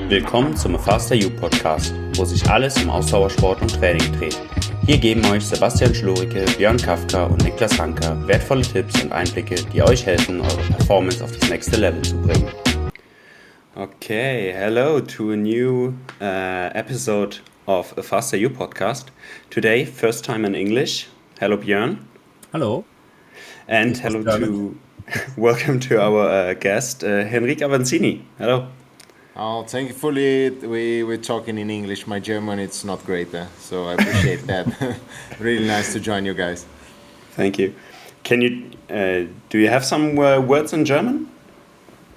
Willkommen zum Faster You Podcast, wo sich alles um Ausdauersport und Training dreht. Hier geben euch Sebastian Schlurike, Björn Kafka und Niklas Hanker wertvolle Tipps und Einblicke, die euch helfen, eure Performance auf das nächste Level zu bringen. Okay, hello to a new episode of a Faster You podcast. Today, first time in English. Hello Björn. Hello. And hello to, welcome to our guest, Henrique Avancini. Hello. Oh, thankfully we're talking in English. My German it's not great, so I appreciate that. Really nice to join you guys. Thank you. Can you do you have some words in German?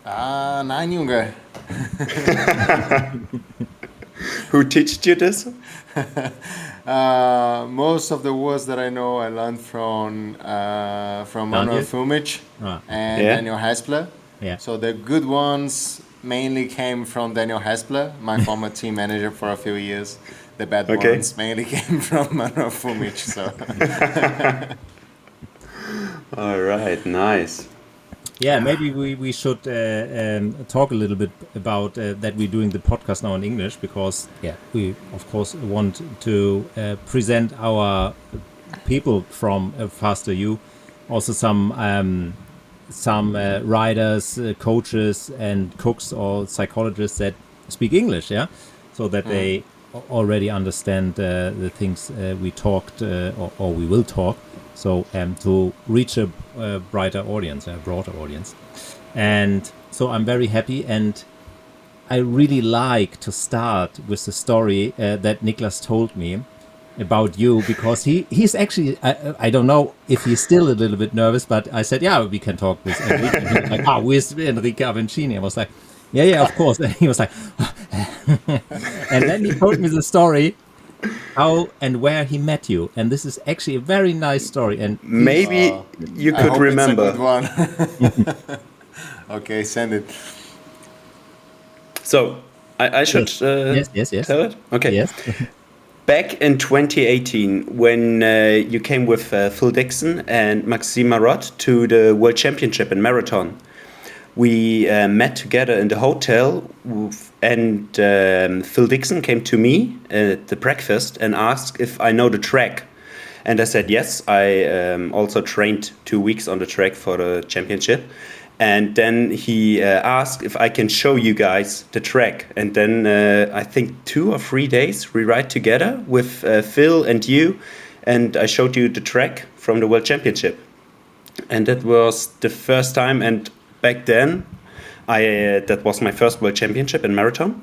Nein, Junge. Who taught you this? Most of the words that I know I learned from Manuel Fumic and Daniel Haspler. Yeah. So the good ones mainly came from Daniel Haspler, my former team manager for a few years. The bad ones mainly came from Manuel Fumic. So. All right, nice. Yeah, maybe we should talk a little bit about that we're doing the podcast now in English because we of course want to present our people from Faster You, also some riders, coaches, and cooks or psychologists that speak English, so that they already understand the things we talked or we will talk. So to reach a brighter audience, a broader audience. And so I'm very happy, and I really like to start with the story that Niklas told me about you, because he's actually, I don't know if he's still a little bit nervous, but I said, we can talk with Enrique. And he was like, with Henrique Avancini. I was like, yeah, of course. And he was like, and then he told me the story, how and where he met you, and this is actually a very nice story. And maybe you could remember. It's a good one. Okay, send it. So I should yes. tell it. Okay. Yes. Back in 2018, when you came with Phil Dixon and Maxime Marot to the World Championship in marathon, we met together in the hotel, and Phil Dixon came to me at the breakfast and asked if I know the track. And I said yes, I also trained 2 weeks on the track for the championship. And then he asked if I can show you guys the track. And then I think 2 or 3 days we ride together with Phil and you. And I showed you the track from the World Championship. And that was the first time. And back then, that was my first World Championship in marathon.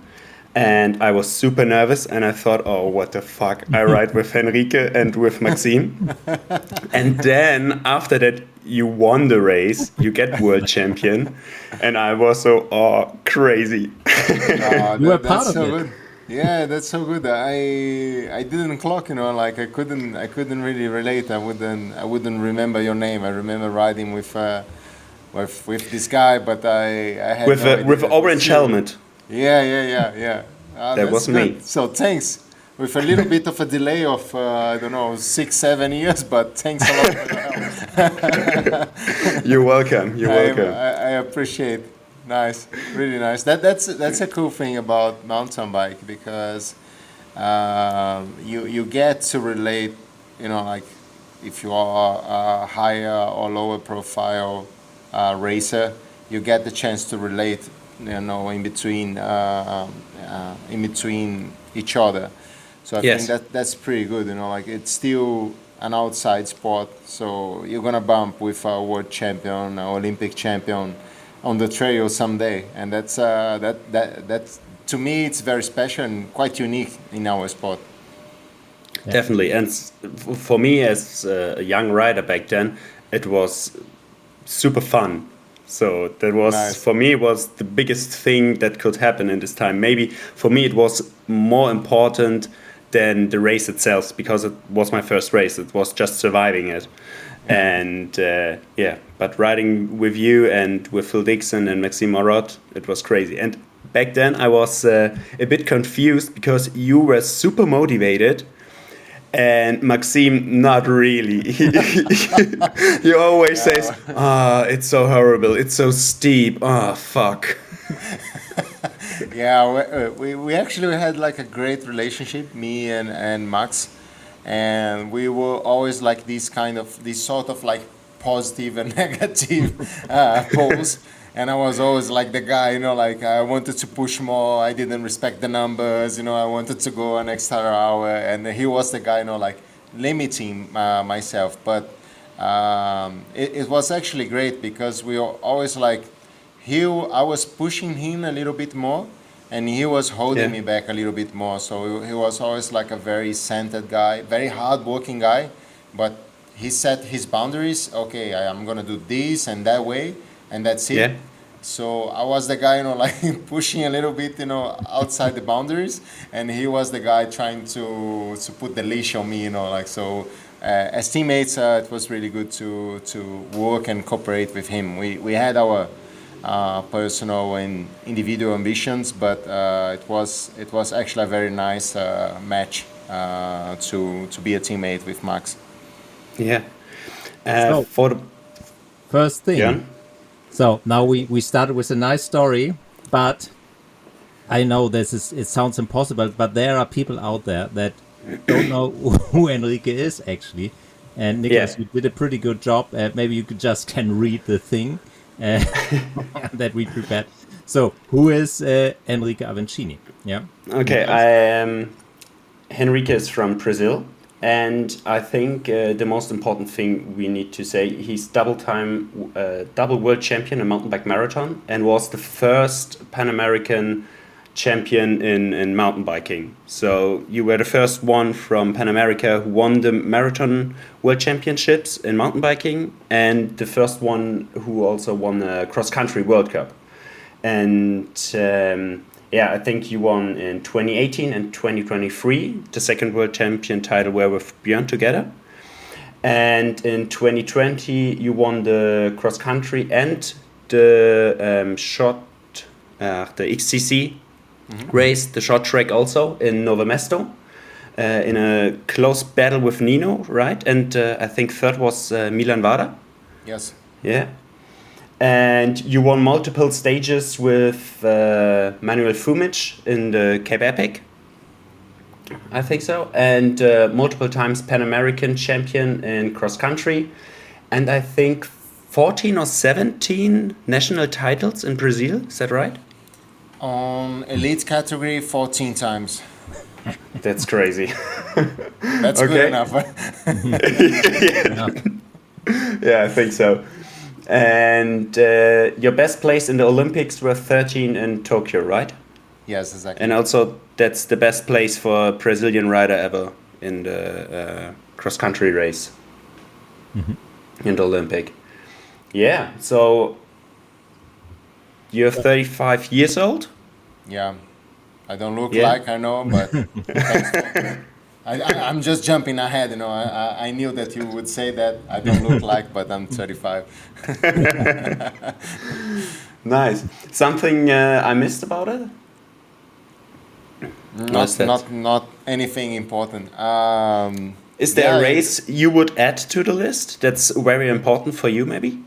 And I was super nervous. And I thought, oh, what the fuck? I ride with Henrique and with Maxime. And then after that, you won the race, you get world champion, and I was so crazy. You were part of it. Good. Yeah, that's so good. I didn't clock, like I couldn't really relate. I wouldn't remember your name. I remember riding with this guy, but I had with an orange helmet. Yeah. That was good. me. So thanks. With a little bit of a delay of 6-7 years, but thanks a lot for your help. You're welcome. I appreciate. Nice, really nice. That's a cool thing about mountain bike, because you get to relate. Like if you are a higher or lower profile racer, you get the chance to relate. In between each other. So I think that's pretty good, like it's still an outside sport. So you're gonna bump with a world champion, an Olympic champion on the trail someday, and that's to me it's very special and quite unique in our sport. Yeah. Definitely, and for me as a young rider back then, it was super fun. So that was nice. For me was the biggest thing that could happen in this time. Maybe for me it was more important than the race itself, because it was my first race. It was just surviving it. And but riding with you and with Phil Dixon and Maxime Marot, it was crazy. And back then I was a bit confused, because you were super motivated and Maxime not really. He always says, it's so horrible, it's so steep, fuck. Yeah, we actually had like a great relationship, me and Max, and we were always like this sort of like positive and negative poles. And I was always like the guy, like I wanted to push more. I didn't respect the numbers, I wanted to go an extra hour, and he was the guy, like limiting myself. But it was actually great because we were always like, I was pushing him a little bit more, and he was holding me back a little bit more. So he was always like a very centered guy, very hardworking guy, but he set his boundaries. Okay, I'm gonna do this and that way, and that's it. Yeah. So I was the guy, like pushing a little bit, outside the boundaries, and he was the guy trying to put the leash on me, like so. As teammates, it was really good to work and cooperate with him. We had our personal and individual ambitions, but it was actually a very nice match to be a teammate with Max. Yeah. So, for the first thing. So now we started with a nice story, but I know it sounds impossible, but there are people out there that don't know who Henrique is actually. And Nicholas, you did a pretty good job. Maybe you can read the thing that we prepared. So who is Henrique Avancini? Yeah. Okay. Henrique is from Brazil. And I think the most important thing we need to say, he's double world champion in mountain bike marathon and was the first Pan-American champion in mountain biking. So you were the first one from Pan America who won the marathon world championships in mountain biking, and the first one who also won a cross-country World Cup. And I think you won in 2018 and 2023. The second world champion title were with Björn together. And in 2020, you won the cross country and the the XCC race, the short track also in Novo Mesto, in a close battle with Nino, right? And I think third was Milan Vada. Yes. Yeah. And you won multiple stages with Manuel Fumic in the Cape Epic, I think so, and multiple times Pan American champion in cross country, and I think 14 or 17 national titles in Brazil. Is that right? On elite category, 14 times. That's crazy. That's good enough. Yeah, I think so. And your best place in the Olympics were 13 in Tokyo, right? Yes, exactly. And also that's the best place for a Brazilian rider ever in the cross-country race in the Olympic. Yeah, so you're 35 years old? Yeah, I don't look like, I know, but I'm just jumping ahead, I knew that you would say that. I don't look like, but I'm 35. Nice. Something I missed about it? Not anything important. Is there a race you would add to the list that's very important for you, maybe?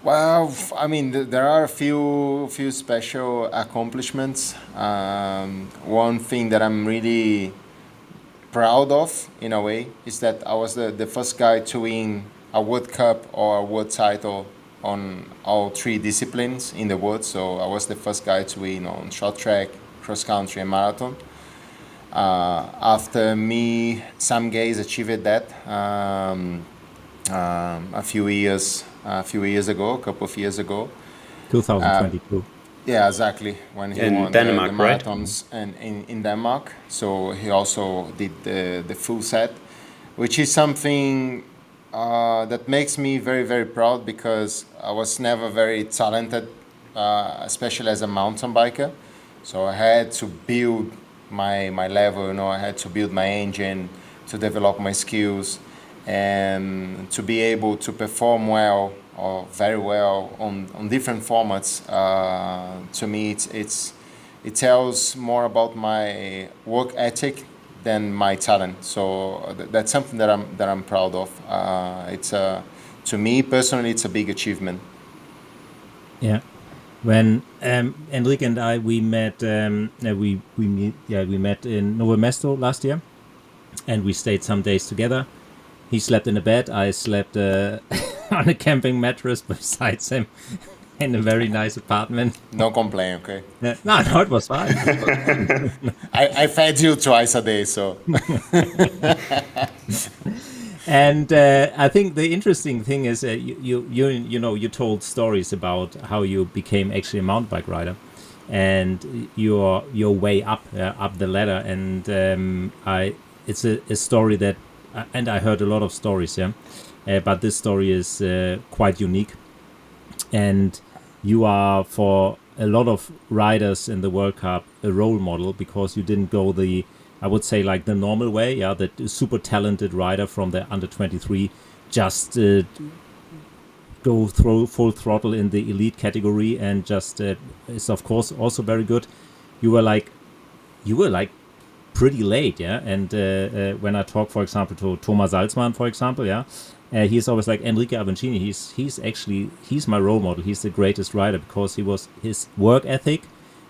Well, I mean, there are a few special accomplishments. One thing that I'm really proud of, in a way, is that I was the first guy to win a World Cup or a world title on all three disciplines in the world. So I was the first guy to win on short track, cross country, and marathon. After me, some guys achieved that a few years ago, a couple of years ago. 2022. Yeah, exactly. When he won Denmark, the marathons and in Denmark. So he also did the full set, which is something that makes me very, very proud, because I was never very talented, especially as a mountain biker. So I had to build my level, I had to build my engine, to develop my skills, and to be able to perform well or very well on different formats. To me, it tells more about my work ethic than my talent. So that's something that I'm proud of. To me personally, it's a big achievement. Yeah. When Enrique and I we met we met in Novo Mesto last year, and we stayed some days together. He slept in a bed. I slept on a camping mattress besides him in a very nice apartment. No complaint, okay? No, it was fine. I fed you twice a day, so. And I think the interesting thing is you told stories about how you became actually a mountain bike rider, and your way up the ladder. And it's a story that, and I heard a lot of stories, but this story is quite unique, and you are for a lot of riders in the World Cup a role model, because you didn't go I would say like the normal way, that super talented rider from the under 23 just go through full throttle in the elite category and just is of course also very good. You were like pretty late, and when I talk, for example, to Thomas Salzmann, for example, he's always like, Henrique Avancini, he's my role model. He's the greatest rider because his work ethic,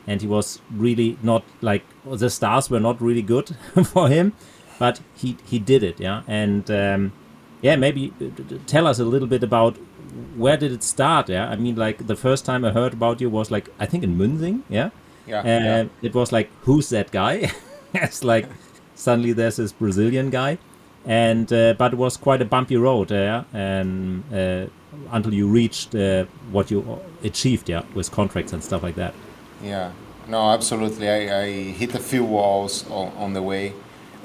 and he was really not like, the stars were not really good for him, but he did it, and maybe tell us a little bit about where did it start, I mean, like the first time I heard about you was like, I think in Münzing, it was like, who's that guy? It's like suddenly there's this Brazilian guy, and but it was quite a bumpy road, and until you reached what you achieved, with contracts and stuff like that. Yeah, no, absolutely. I hit a few walls on the way.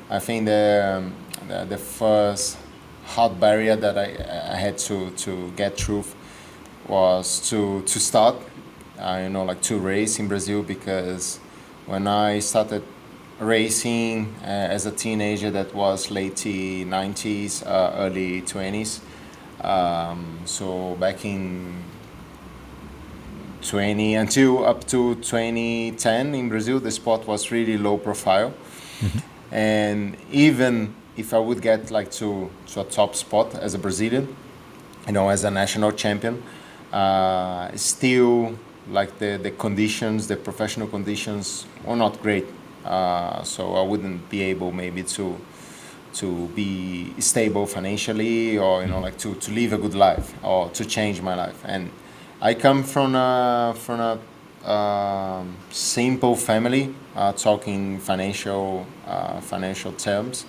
I think the first hard barrier that I had to get through was to start, to race in Brazil, because when I started racing as a teenager, that was late 90s, early 20s. So back in 20 until up to 2010 in Brazil, the sport was really low profile. Mm-hmm. And even if I would get like to a top spot as a Brazilian, as a national champion, still like the conditions, the professional conditions were not great. So I wouldn't be able maybe to be stable financially, or to live a good life or to change my life. And I come from a simple family, talking financial terms.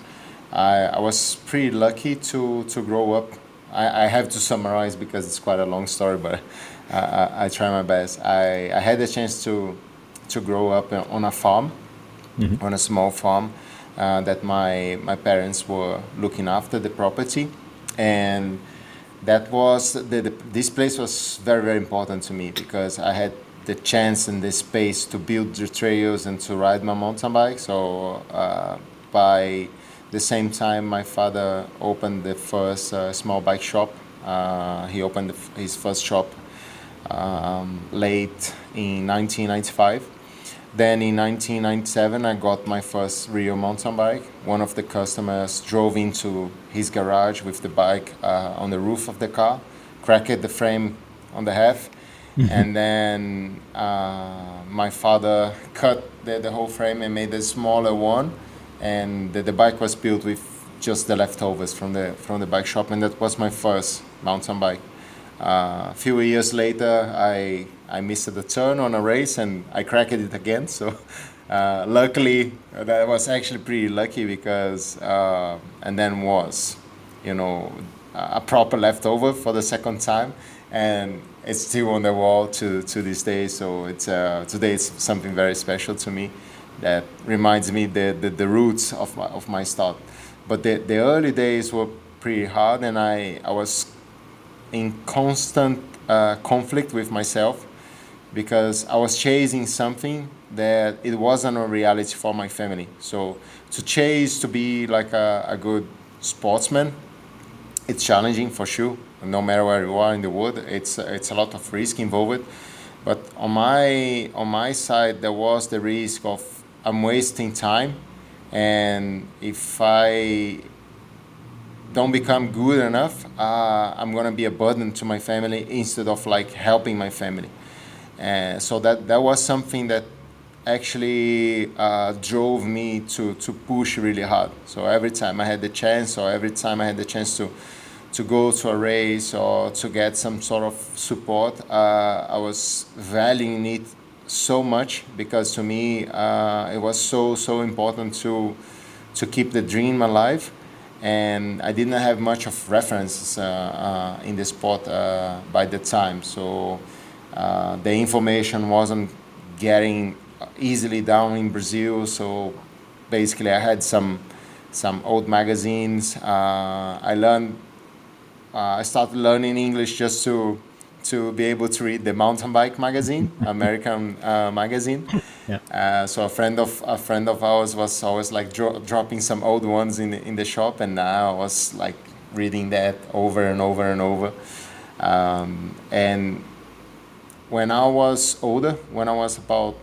I was pretty lucky to grow up. I have to summarize because it's quite a long story, but I try my best. I had the chance to grow up on a farm, mm-hmm. on a small farm that my parents were looking after the property, and that was this place was very, very important to me, because I had the chance and the space to build the trails and to ride my mountain bike. So by the same time, my father opened the first small bike shop. He opened his first shop late in 1995. Then in 1997, I got my first real mountain bike. One of the customers drove into his garage with the bike on the roof of the car, cracked the frame on the half, mm-hmm. and then my father cut the whole frame and made a smaller one, and the bike was built with just the leftovers from the bike shop, and that was my first mountain bike. A few years later, I missed the turn on a race and I cracked it again. So luckily, that was actually pretty lucky, because and then was a proper leftover for the second time, and it's still on the wall to this day. So it's today it's something very special to me that reminds me the roots of my start. But the early days were pretty hard, and I was in constant conflict with myself, because I was chasing something that it wasn't a reality for my family. So to chase to be like a good sportsman, it's challenging for sure. No matter where you are in the world, it's a lot of risk involved. But on my side, there was the risk of I'm wasting time, and if I don't become good enough, I'm gonna be a burden to my family instead of like helping my family. And so that was something that actually drove me to push really hard. So every time I had the chance, or every time I had the chance to go to a race or to get some sort of support, I was valuing it so much, because to me it was so important to keep the dream alive. And I didn't have much of references in the sport by the time, so the information wasn't getting easily down in Brazil. So basically I had some old magazines. I started learning English just to be able to read the Mountainbike magazine, American magazine. Yeah. So a friend of ours was always like dropping some old ones in the shop, and I was like reading that over and over and over. And when I was older, when I was about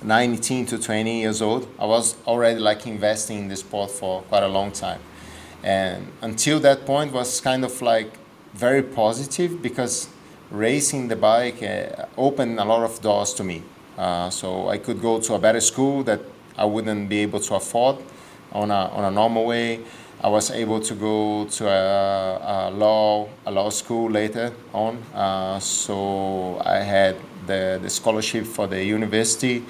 19 to 20 years old, I was already like investing in the sport for quite a long time. And until that point was kind of like very positive, because racing the bike opened a lot of doors to me. So I could go to a better school that I wouldn't be able to afford on a normal way. I was able to go to a law school later on. So I had the scholarship for the university,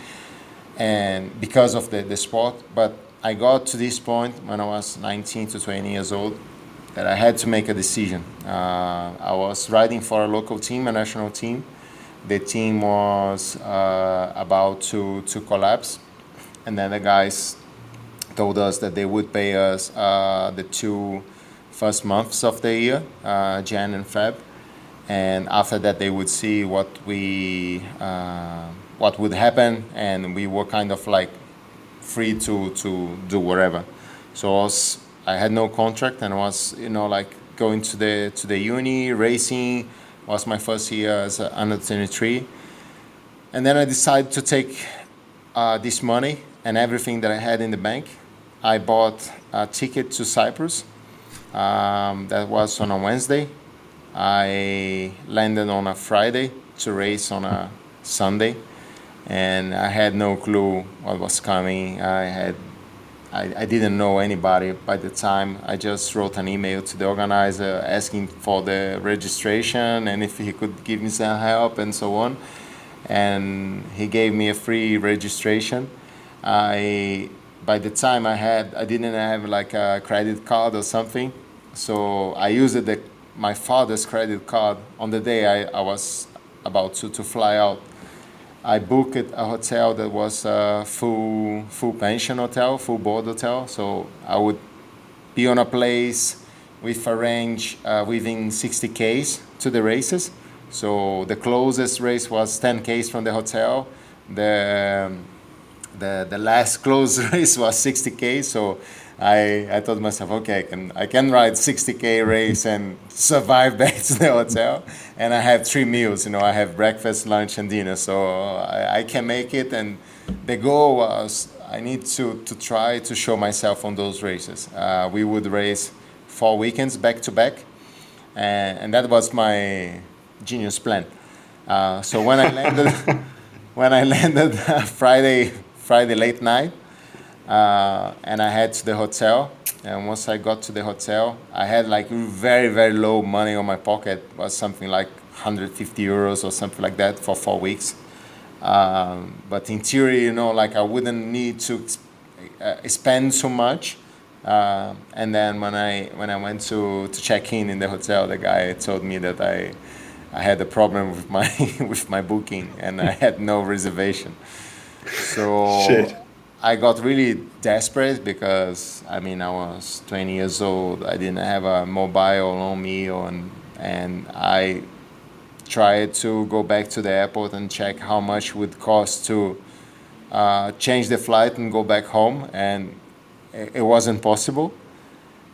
and because of the sport. But I got to this point when I was 19 to 20 years old that I had to make a decision. I was riding for a local team, a national team. The team was about to collapse, and then the guys told us that they would pay us the 2 first months of the year, Jan and Feb, and after that they would see what would happen, and we were kind of like free to do whatever. So I had no contract, and I was like going to the uni. Racing was my first year as under 23, and then I decided to take this money and everything that I had in the bank. I bought a ticket to Cyprus. That was on a Wednesday. I landed on a Friday to race on a Sunday, and I had no clue what was coming. I didn't know anybody by the time. I just wrote an email to the organizer asking for the registration and if he could give me some help and so on. And he gave me a free registration. By the time I didn't have like a credit card or something, so I used my father's credit card on the day I was about to fly out. I booked a hotel that was a full pension hotel, full board hotel. So I would be on a place with a range within 60 Ks to the races. So the closest race was 10 Ks from the hotel. The last close race was 60 Ks. So I told myself, okay, I can ride 60K race and survive back to the hotel. And I have 3 meals, I have breakfast, lunch, and dinner. So I can make it. And the goal was I need to try to show myself on those races. We would race 4 weekends back to back. And that was my genius plan. So when I landed, Friday late night, and I head to the hotel. And once I got to the hotel, I had like very, very low money on my pocket. It was something like 150 euros or something like that for 4 weeks. But in theory, like I wouldn't need to spend so much. And then when I went to check in the hotel, the guy told me that I had a problem with my booking, and I had no reservation. So Shit. I got really desperate because I was 20 years old. I didn't have a mobile on me, and I tried to go back to the airport and check how much it would cost to change the flight and go back home, and it wasn't possible.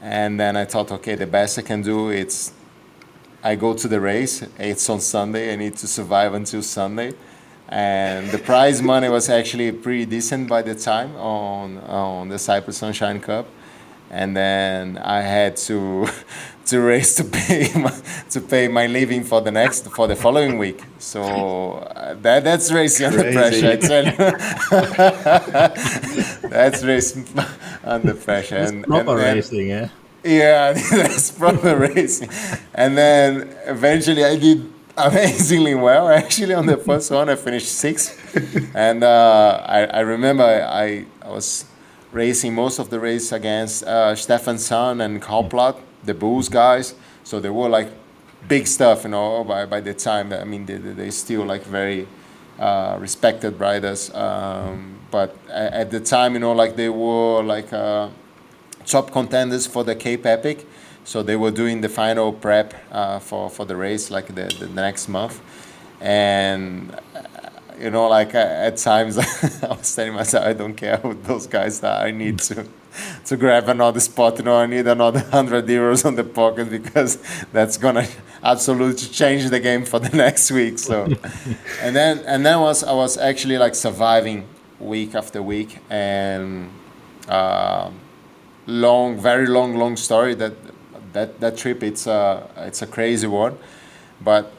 And then I thought, okay, the best I can do is I go to the race. It's on Sunday. I need to survive until Sunday. And the prize money was actually pretty decent by the time on the Cyprus Sunshine Cup. and then I had to to race to pay my living for the following week. So that's racing under pressure. I tell you. That's racing under pressure. That's proper racing, yeah. Yeah, that's proper racing. And then eventually I did amazingly well. Actually, on the first one, I finished sixth. And I remember I was racing most of the race against Stefan Sun and Kauplot, the Bulls guys. So they were like big stuff, by the time. I mean, they still like very respected riders. But at the time, like they were like top contenders for the Cape Epic. So they were doing the final prep for the race, like the next month. And at times I was telling myself, I don't care who those guys are. I need to grab another spot. I need another €100 on the pocket, because that's gonna absolutely change the game for the next week. So, and then I was actually like surviving week after week, and very long story. That trip, it's a crazy one, but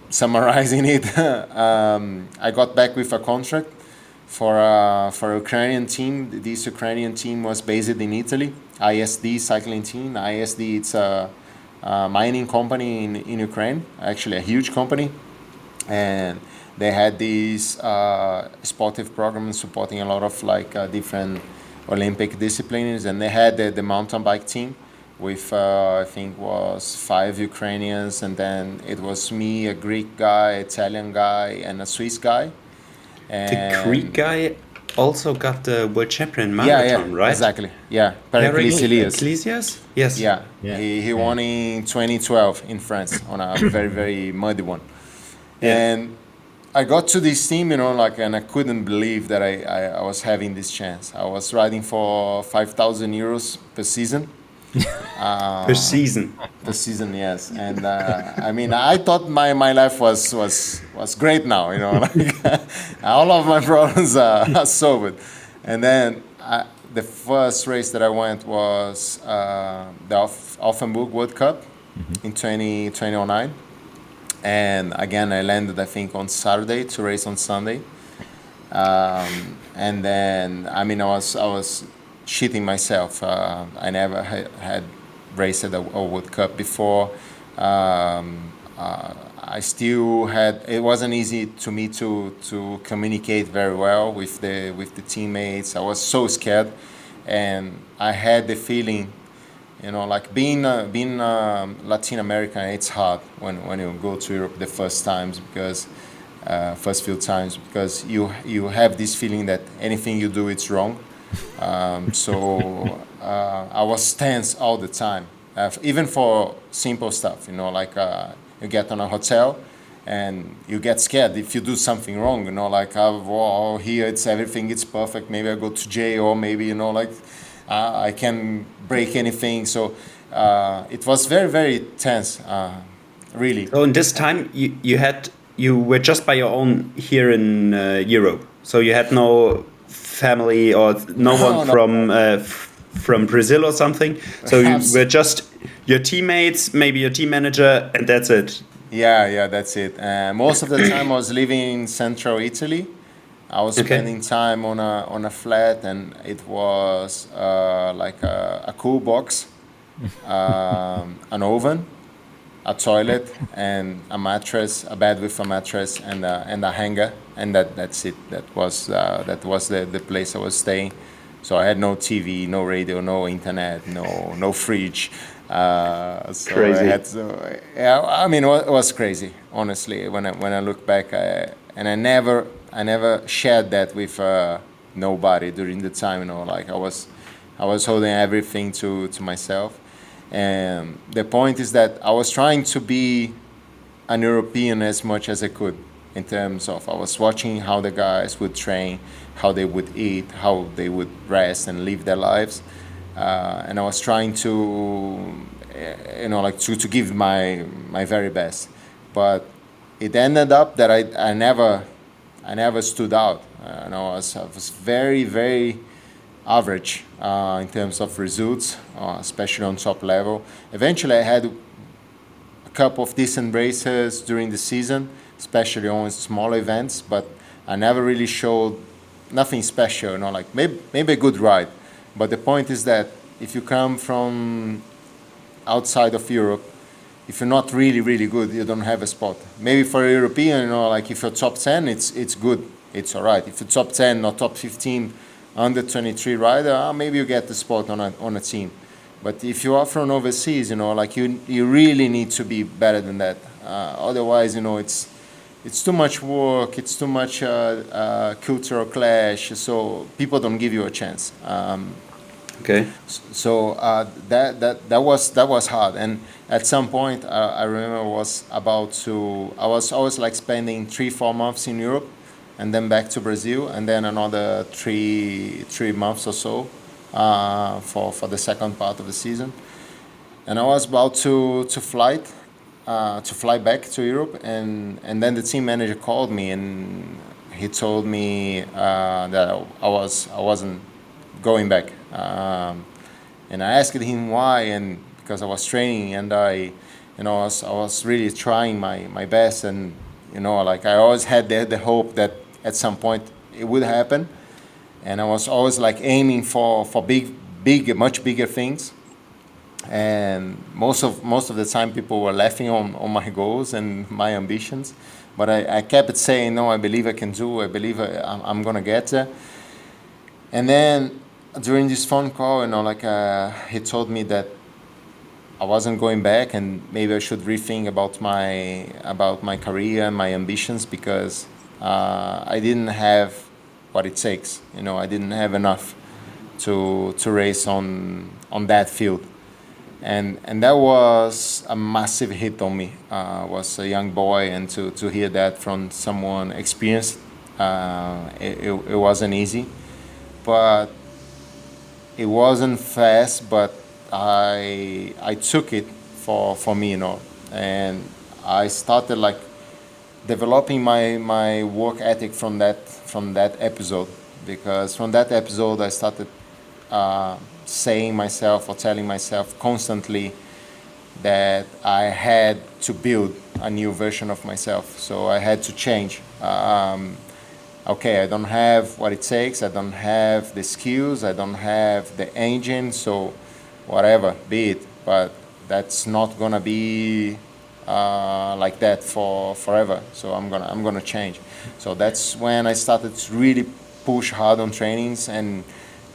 summarizing it, I got back with a contract for Ukrainian team. This Ukrainian team was based in Italy, ISD cycling team. ISD, it's a mining company in Ukraine, actually a huge company, and they had this sportive program supporting a lot of like different Olympic disciplines, and they had the mountain bike team with I think was 5 Ukrainians, and then it was me, a Greek guy, Italian guy, and a Swiss guy. And the Greek guy also got the world champion marathon, right? Exactly. Yeah, Pericles Iglesias? Yes. Yeah. He won in 2012 in France on a very, very muddy one. Yeah. And I got to this team, and I couldn't believe that I was having this chance. I was riding for €5,000 per season. Per season. Per season, yes. And I mean, I thought my life was great now, like all of my problems are solved. And then the first race that I went was the Offenburg World Cup in 2009. And again, I landed, I think, on Saturday to race on Sunday. And then, I mean, I was shitting myself. I never had raced a World Cup before. I still had. It wasn't easy to me to communicate very well with the teammates. I was so scared, and I had the feeling, like being Latin American, it's hard when you go to Europe the first few times, because you have this feeling that anything you do, it's wrong. So I was tense all the time, even for simple stuff, like you get on a hotel and you get scared if you do something wrong, like, here it's perfect, maybe I go to jail, or maybe, I can break anything. So it was very, very tense, really. So in this time, you were just by your own here in Europe, so you had no family or no one from Brazil or something. So you were just your teammates, maybe your team manager, and that's it. Yeah, that's it. Most of the time I was living in central Italy. I was spending time on a flat, and it was like a cool box, an oven, a toilet, and a mattress, a bed with a mattress, and a hanger, and that's it. That was the place I was staying. So I had no TV, no radio, no internet, no fridge. So crazy. I mean, it was crazy, honestly. When I look back, and I never shared that with nobody during the time. Like I was holding everything to myself. And the point is that I was trying to be an European as much as I could, in terms of I was watching how the guys would train, how they would eat, how they would rest and live their lives, and I was trying to, to give my very best. But it ended up that I never stood out. I was very, very average in terms of results, especially on top level. Eventually, I had a couple of decent races during the season, especially on smaller events, but I never really showed nothing special, like maybe a good ride. But the point is that if you come from outside of Europe, if you're not really, really good, you don't have a spot. Maybe for a European, like if you're top 10, it's good, it's all right. If you're top 10 or top 15, under 23 rider, maybe you get the spot on a team. But if you are from overseas, like you really need to be better than that. Otherwise, it's too much work, it's too much cultural clash, so people don't give you a chance. Okay. So that was hard, and at some point I remember I was always like spending 3-4 months in Europe, and then back to Brazil, and then another three months or so for the second part of the season. And I was about to fly back to Europe, and then the team manager called me, and he told me that I wasn't going back. And I asked him why, and because I was training, and I was really trying my best, and like I always had the hope that at some point it would happen, and I was always like aiming for much bigger things. And most of the time people were laughing on my goals and my ambitions, but I kept saying, no, I believe I can do, I believe I'm gonna get there. And then during this phone call, he told me that I wasn't going back, and maybe I should rethink about my career and my ambitions, because I didn't have what it takes. I didn't have enough to race on that field. And that was a massive hit on me. I was a young boy, and to hear that from someone experienced, it wasn't easy. But it wasn't fast, but I took it for me, and I started like developing my work ethic from that episode, because from that episode I started saying myself or telling myself constantly that I had to build a new version of myself. So I had to change. Okay, I don't have what it takes, I don't have the skills, I don't have the engine, so whatever, be it. But that's not gonna be like that forever. So I'm gonna change. So that's when I started to really push hard on trainings, and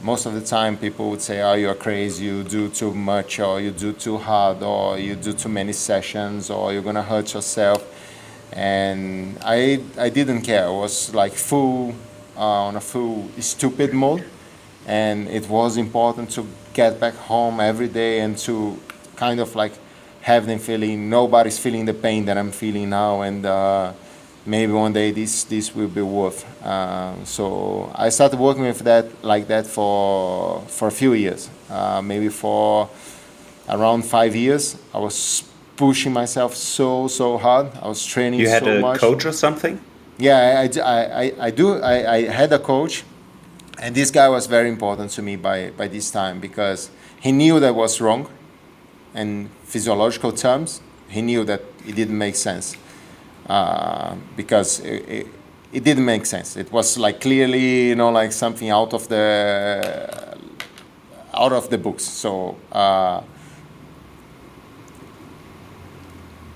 most of the time people would say, oh, you're crazy, you do too much, or you do too hard, or you do too many sessions, or you're gonna hurt yourself. And I didn't care. I was like on a full stupid mode, and it was important to get back home every day and to kind of like have them feeling nobody's feeling the pain that I'm feeling now, and maybe one day this will be worth. So I started working with that like that for a few years, maybe for around 5 years. I was pushing myself so hard. I was training so much. You had a coach or something? Yeah, I do. I had a coach, and this guy was very important to me by this time, because he knew that was wrong. In physiological terms, he knew that it didn't make sense, because it didn't make sense. It was like clearly, like something out of the books. So.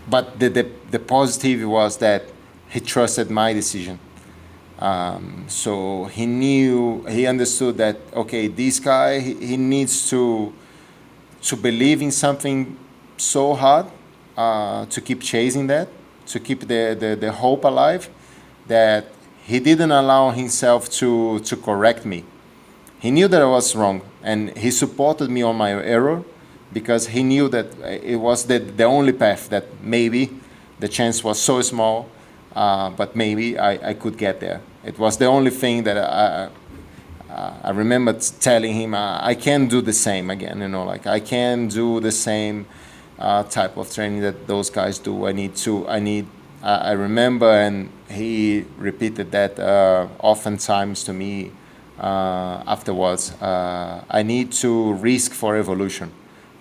But the positive was that he trusted my decision. So he understood that, okay, this guy, he needs to believe in something so hard, to keep chasing that, to keep the hope alive, that he didn't allow himself to correct me. He knew that I was wrong, and he supported me on my error, because he knew that it was the only path, that maybe the chance was so small, but maybe I could get there. It was the only thing that I remember telling him, I can do the same again, like I can do the same type of training that those guys do. I remember, and he repeated that oftentimes to me, afterwards. I need to risk for evolution.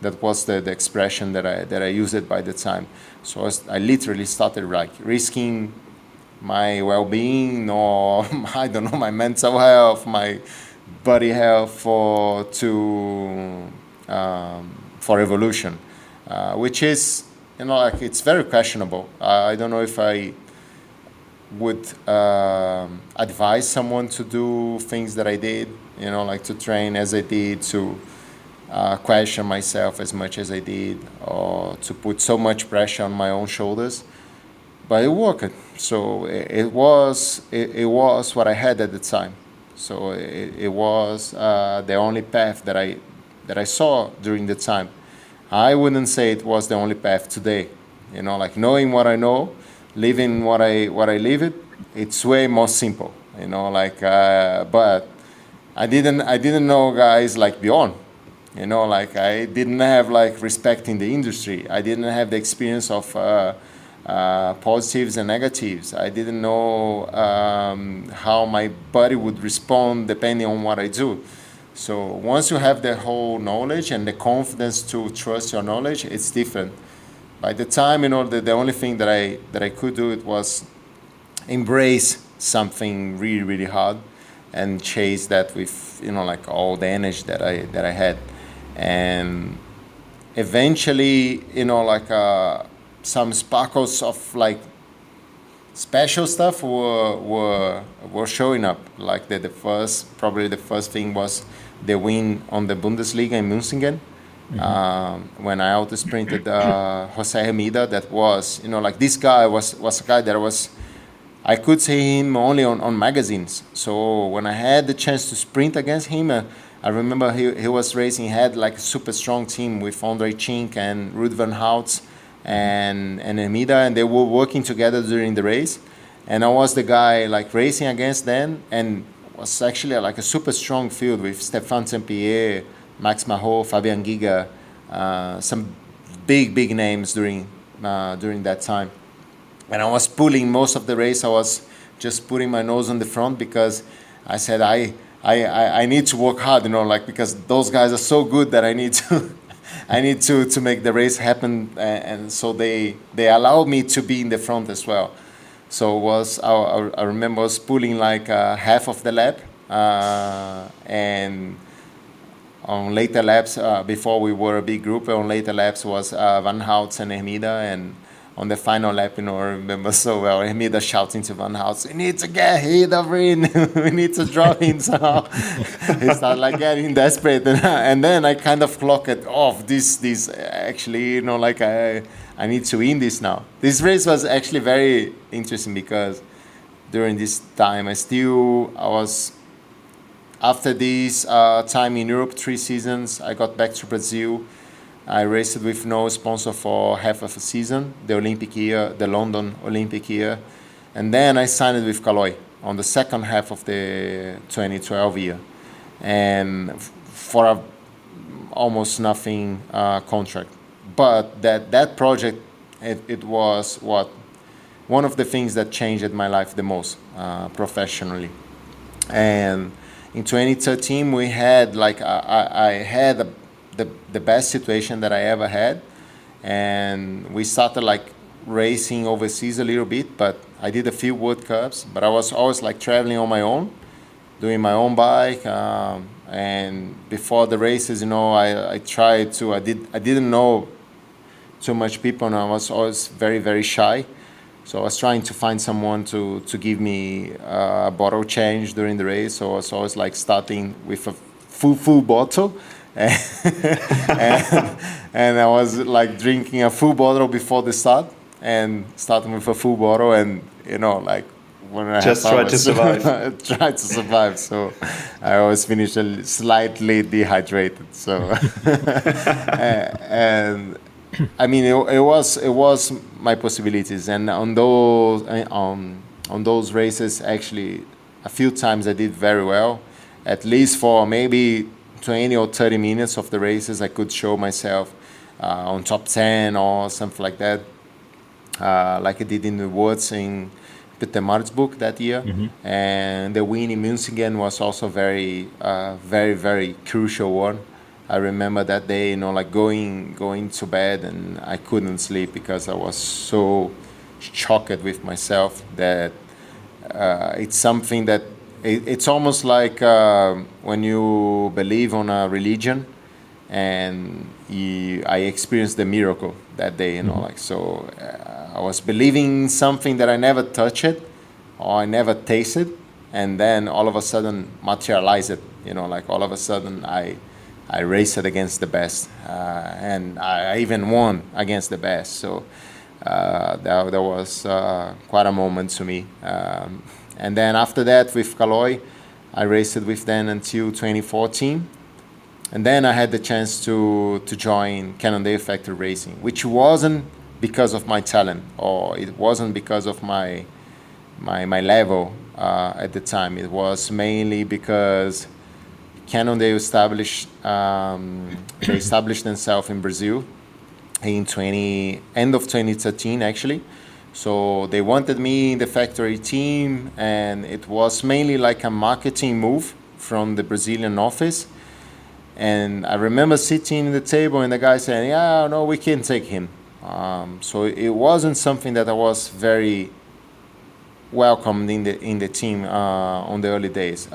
That was the expression that I used it by the time. So I literally started like risking my well-being, or I don't know, my mental health, my body health for evolution, which is, like, it's very questionable. I don't know if I would advise someone to do things that I did, like to train as I did, to question myself as much as I did, or to put so much pressure on my own shoulders. But it worked. So it was what I had at the time. So it was the only path that I saw during the time. I wouldn't say it was the only path today. Like knowing what I know, living what I live, it's way more simple. But I didn't know guys like Bjorn. Like I didn't have like respect in the industry. I didn't have the experience of positives and negatives. I didn't know how my body would respond depending on what I do. So once you have the whole knowledge and the confidence to trust your knowledge, it's different. By the time, the only thing that I could do, it was embrace something really, really hard and chase that with, like all the energy that I had. And eventually, some sparkles of like special stuff were showing up. Like probably the first thing was the win on the Bundesliga in München. Mm-hmm. When I auto sprinted Jose Hermida. That was, like this guy was a guy that I could see him only on magazines. So when I had the chance to sprint against him, I remember he was racing, he had like a super strong team with Andre Chink and Ruud van Hout and Hermida, and they were working together during the race. And I was the guy like racing against them, and was actually like a super strong field with Stéphane Saint-Pierre, Max Mahot, Fabian Giga, some big names during that time. And I was pulling most of the race. I was just putting my nose on the front because I said I need to work hard, because those guys are so good that I need to make the race happen, and so they allowed me to be in the front as well. So I remember I was pulling like half of the lap, and on later laps, before we were a big group, on later laps was Van Hout and Hermida, and on the final lap, I remember so well, Hermida shouting to Van Hout, "We need to get Hermida in, we need to draw in." So he started like getting desperate, and then I kind of clocked it off. This actually, I need to win this now. This race was actually very interesting because during this time, after this time in Europe, 3 seasons, I got back to Brazil. I raced with no sponsor for half of a season, the Olympic year, the London Olympic year. And then I signed with Caloi on the second half of the 2012 year. And for a almost nothing contract. But that project, it was one of the things that changed my life the most professionally. And in 2013, we had I had the best situation that I ever had, and we started like racing overseas a little bit, but I did a few World Cups, but I was always like traveling on my own, doing my own bike, and before the races, I tried to, I didn't know too much people, and I was always very, very shy. So I was trying to find someone to give me a bottle change during the race. So I was always like starting with a full bottle. And I was like drinking a full bottle before the start and starting with a full bottle, and like when I just tried to survive. Tried to survive. So I always finished slightly dehydrated. So and I mean it was my possibilities, and on those races actually a few times I did very well, at least for maybe 20 or 30 minutes of the races, I could show myself on top 10 or something like that, like I did in the Worlds in Pietermaritzburg that year, and the win in München was also very, very crucial one. I remember that day, like going to bed, and I couldn't sleep because I was so shocked with myself that it's something that it's almost like when you believe on a religion, and I experienced the miracle that day, I was believing something that I never touched or I never tasted, and then all of a sudden materialized it, all of a sudden I raced against the best, and I even won against the best. So that was quite a moment to me. And then after that, with Caloi, I raced with them until 2014. And then I had the chance to join Cannondale Factory Racing, which wasn't because of my talent, or it wasn't because of my level at the time. It was mainly because Cannondale established themselves in Brazil in end of 2013 actually. So they wanted me in the factory team, and it was mainly like a marketing move from the Brazilian office. And I remember sitting at the table and the guy saying, "Yeah, no, we can take him." So it wasn't something that I was very welcomed in the team on the early days.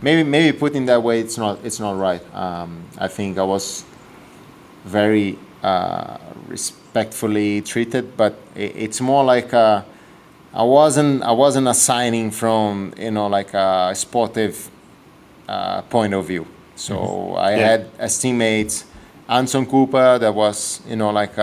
Maybe put in that way, it's not right. I think I was very respectfully treated, but it's more like I wasn't assigning from like a sportive point of view. So I had as teammates Anson Cooper, that was like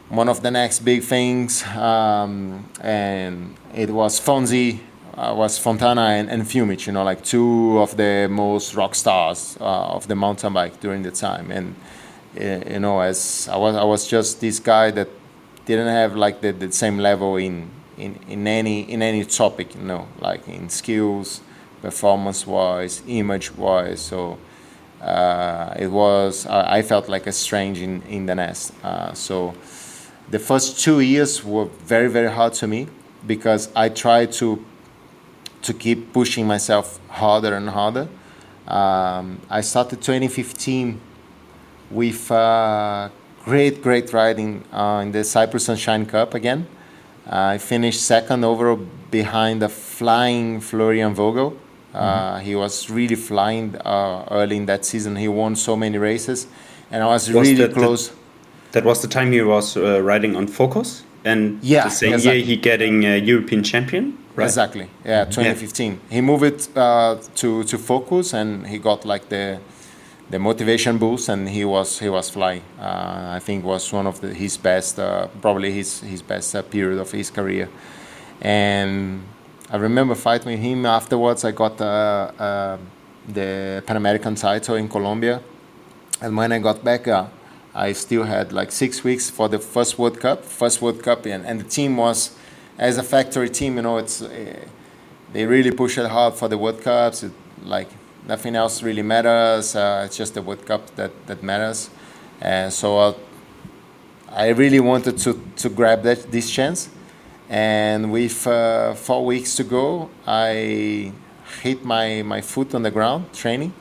one of the next big things, and it was Fonzi, was Fontana and Fumic, like two of the most rock stars of the mountain bike during the time. And as I was just this guy that didn't have like the same level in any topic, like in skills, performance wise, image wise. So I felt like a strange in the nest. So the first 2 years were very, very hard to me, because I tried to keep pushing myself harder and harder. I started 2015 with great riding in the Cyprus Sunshine Cup again. I finished second overall behind a flying Florian Vogel. He was really flying early in that season. He won so many races, and I was really close. That was the time he was riding on Focus, and the same year he getting European champion. Right? Exactly. Yeah, 2015. Yeah. He moved it to Focus, and he got like the motivation boost, and he was flying. I think it was one of his best, probably his best period of his career. And I remember fighting with him. Afterwards, I got the Pan American title in Colombia, and when I got back, I still had like 6 weeks for the first World Cup, and the team was, as a factory team, they really push it hard for the World Cups. Like nothing else really matters. It's just the World Cup that matters. And so I really wanted to grab this chance. And with 4 weeks to go, I hit my foot on the ground training,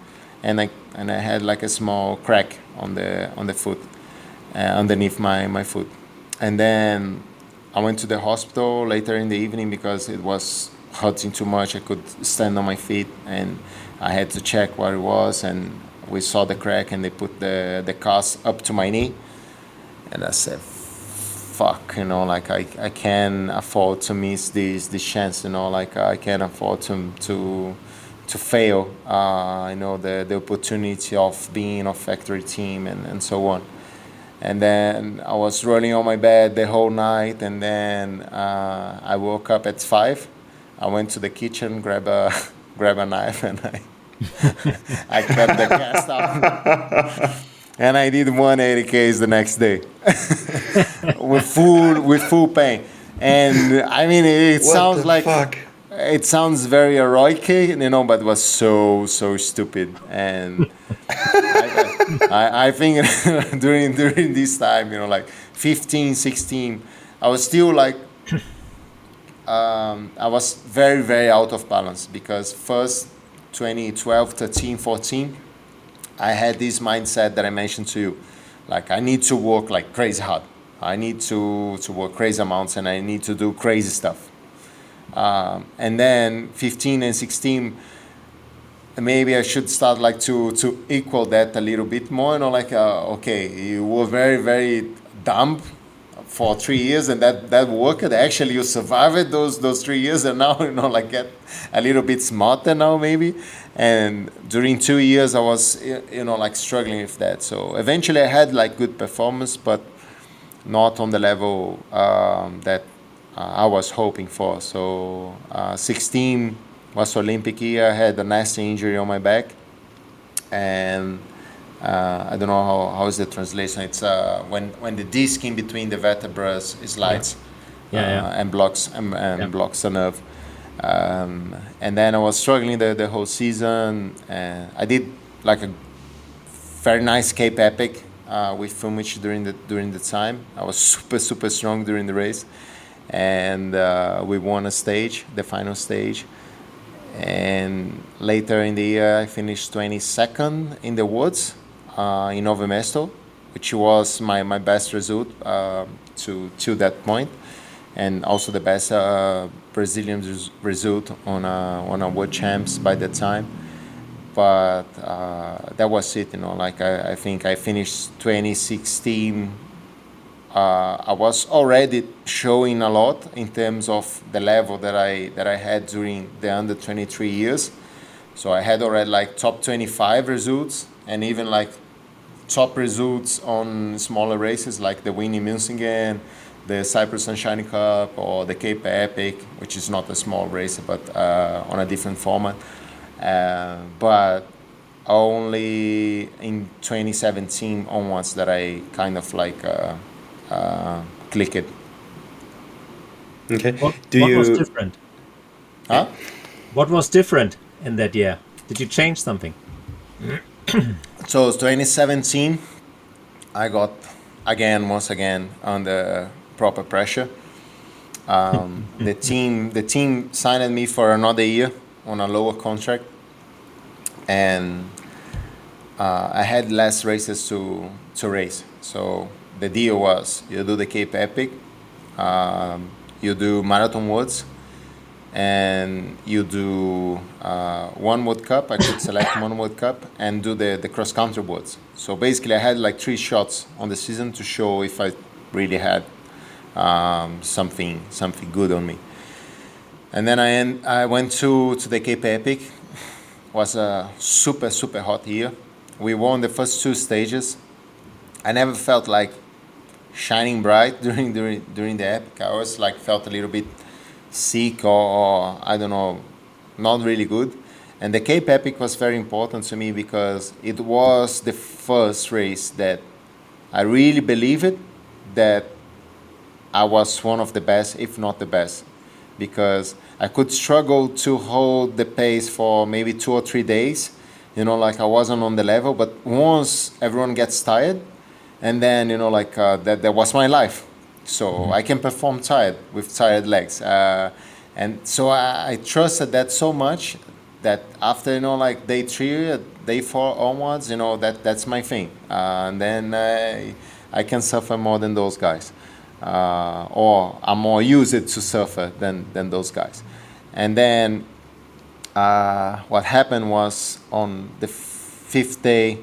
and I had like a small crack on the foot, underneath my foot. And then I went to the hospital later in the evening because it was hurting too much. I could stand on my feet, and I had to check what it was. And we saw the crack, and they put the cast up to my knee. And I said, fuck, like I can't afford to miss this chance, like I can't afford to fail, the opportunity of being in a factory team and so on. And then I was rolling on my bed the whole night, and then I woke up at 5. I went to the kitchen, grab a knife, and I cut the cast off. And I did 180 Ks the next day with full pain. And I mean, it sounds like it sounds very heroic, but it was so stupid. And I think during this time, like 15, 16, I was still like I was very, very out of balance because first 2012, 13, 14, I had this mindset that I mentioned to you. Like, I need to work like crazy hard. I need to work crazy amounts and I need to do crazy stuff. And then 15 and 16, maybe I should start like to equal that a little bit more. Like, okay, you were very, very dumb for 3 years and that worked. Actually, you survived those 3 years and now, like get a little bit smarter now maybe. And during 2 years, I was, like struggling with that. So eventually I had like good performance, but not on the level that I was hoping for. So 16 was Olympic year. I had a nasty injury on my back. And I don't know how is the translation. It's when the disc in between the vertebrae slides and blocks blocks the nerve. And then I was struggling the whole season. I did like a very nice Cape Epic with Fumich during the time. I was super strong during the race, and we won a stage, the final stage. And later in the year, I finished 22nd in the woods in Novo Mesto, which was my best result to that point, and also the best Brazilian result on a World Champs by that time. But that was it, like I think I finished 2016. I was already showing a lot in terms of the level that I had during the under 23 years. So I had already like top 25 results and even like top results on smaller races like the Winnie Munsingen, the Cyprus Sunshine Cup, or the Cape Epic, which is not a small race, but on a different format. But only in 2017 onwards that I kind of like click it. Okay. What was different? Huh? What was different in that year? Did you change something? So 2017, I got once again under proper pressure. The team signed me for another year on a lower contract, and I had less races to race. So the deal was you do the Cape Epic, you do Marathon Woods, and you do one World Cup. I could select one World Cup and do the cross country woods. So basically I had like 3 shots on the season to show if I really had something good on me. And then I went to the Cape Epic. It was a super hot year. We won the first 2 stages. I never felt like shining bright during the epic. I always like felt a little bit sick or I don't know, not really good. And the Cape Epic was very important to me because it was the first race that I really believed that I was one of the best, if not the best, because I could struggle to hold the pace for maybe 2 or 3 days, like I wasn't on the level. But once everyone gets tired, and then that was my life. So I can perform tired with tired legs, and so I trusted that so much that after like day 3, day 4 onwards, that's my thing, and then I can suffer more than those guys, or I'm more used to suffer than those guys. And then what happened was on the 5th day.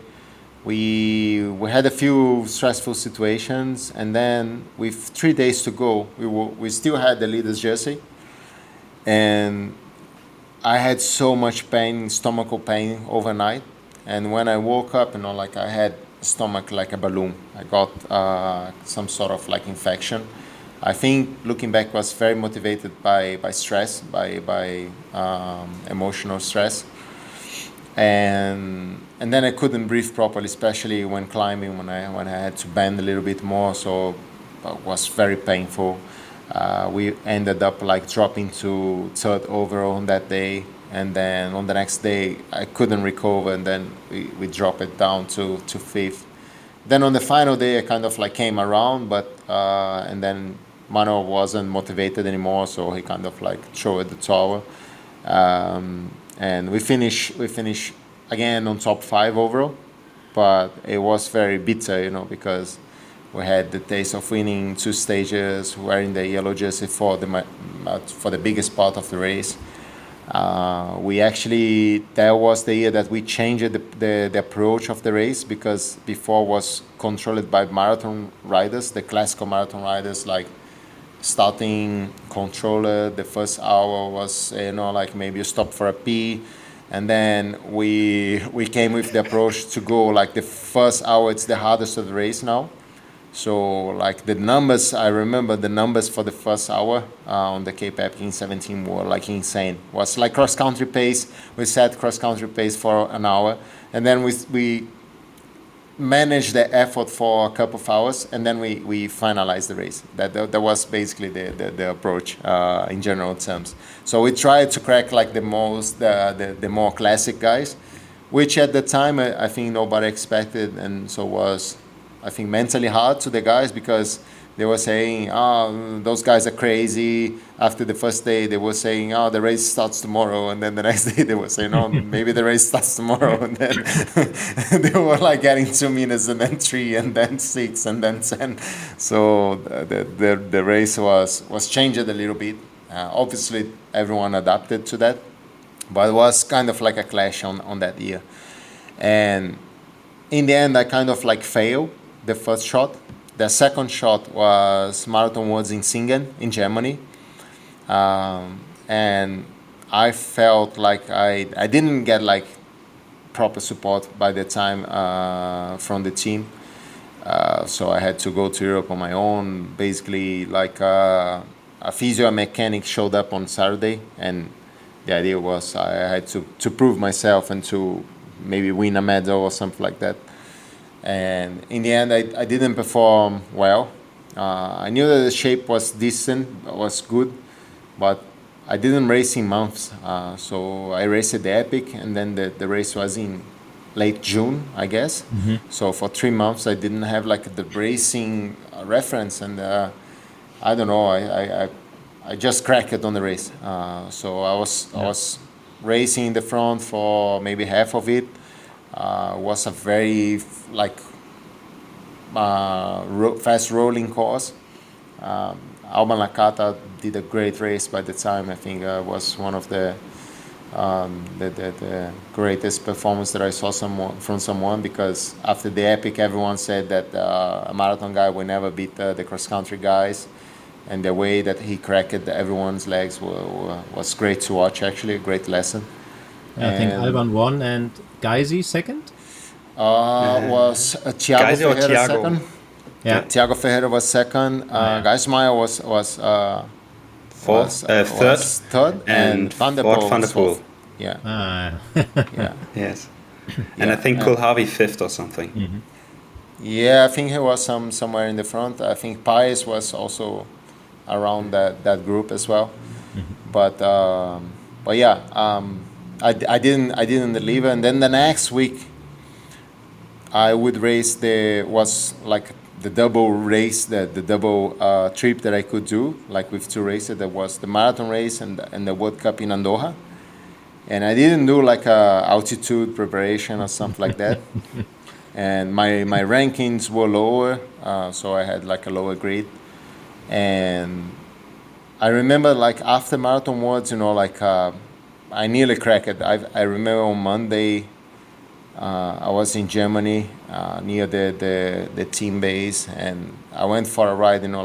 We had a few stressful situations, and then with 3 days to go, we still had the leader's jersey, and I had so much pain, stomachal pain overnight. And when I woke up, like I had stomach like a balloon. I got some sort of like infection. I think looking back was very motivated by stress, by emotional stress. And then I couldn't breathe properly, especially when climbing, when I had to bend a little bit more. So it was very painful. We ended up like dropping to 3rd overall on that day, and then on the next day I couldn't recover, and then we dropped it down to 5th. Then on the final day I kind of like came around, but and then Manuel wasn't motivated anymore, so he kind of like threw the towel. And we finished again on top 5 overall, but it was very bitter, because we had the taste of winning 2 stages, wearing the yellow jersey for the biggest part of the race. That was the year that we changed the approach of the race, because before was controlled by marathon riders, the classical marathon riders, like starting controller. The first hour was, like maybe you stop for a pee. And then we came with the approach to go like the first hour, it's the hardest of the race now. So like the numbers, I remember the numbers for the first hour on the Cape Epic in 17 were like insane. It was like cross-country pace. We set cross-country pace for an hour. And then we managed the effort for a couple of hours. And then we finalized the race. That was basically the approach in general terms. So we tried to crack like the more classic guys, which at the time I think nobody expected. And so was, I think, mentally hard to the guys, because they were saying, those guys are crazy. After the first day, they were saying, the race starts tomorrow. And then the next day, they were saying, maybe the race starts tomorrow. And then they were like getting 2 minutes, and then 3, and then 6, and then 10. So the race was changed a little bit. Obviously, everyone adapted to that. But it was kind of like a clash on that year. And in the end, I kind of like failed the first shot. The second shot was Marathon Worlds in Singen in Germany. And I felt like I didn't get like proper support by the time from the team. So I had to go to Europe on my own. Basically, like a physio mechanic showed up on Saturday, and the idea was I had to prove myself and to maybe win a medal or something like that. And in the end, I didn't perform well. I knew that the shape was decent, was good, but I didn't race in months. So I raced the Epic, and then the race was in late June, I guess. Mm-hmm. So for 3 months, I didn't have like the racing reference, and I don't know. I just cracked on the race. So I was racing in the front for maybe half of it. Was a very fast rolling course. Alba Nakata did a great race by the time. I think was one of the greatest performance that I saw from someone, because after the Epic, everyone said that a marathon guy will never beat the cross-country guys, and the way that he cracked everyone's legs was great to watch, actually, a great lesson. I think Alban won and Geisi second? Was Thiago Ferreira second. Yeah. Thiago Ferreira was second. Geismaier was third, and Van der Poel was fourth. Yeah. Yeah. Yes. And I think Kulhavi fifth or something. Mm-hmm. Yeah, I think he was somewhere in the front. I think Paes was also around that group as well. Mm-hmm. But yeah, I didn't deliver. And then the next week, I would race the double race, the double trip that I could do, like with 2 races. There was the marathon race and the World Cup in Andorra. And I didn't do like a altitude preparation or something like that. And my rankings were lower, so I had like a lower grade. And I remember like after Marathon Worlds, I nearly cracked it. I remember on Monday, I was in Germany near the team base, and I went for a ride, and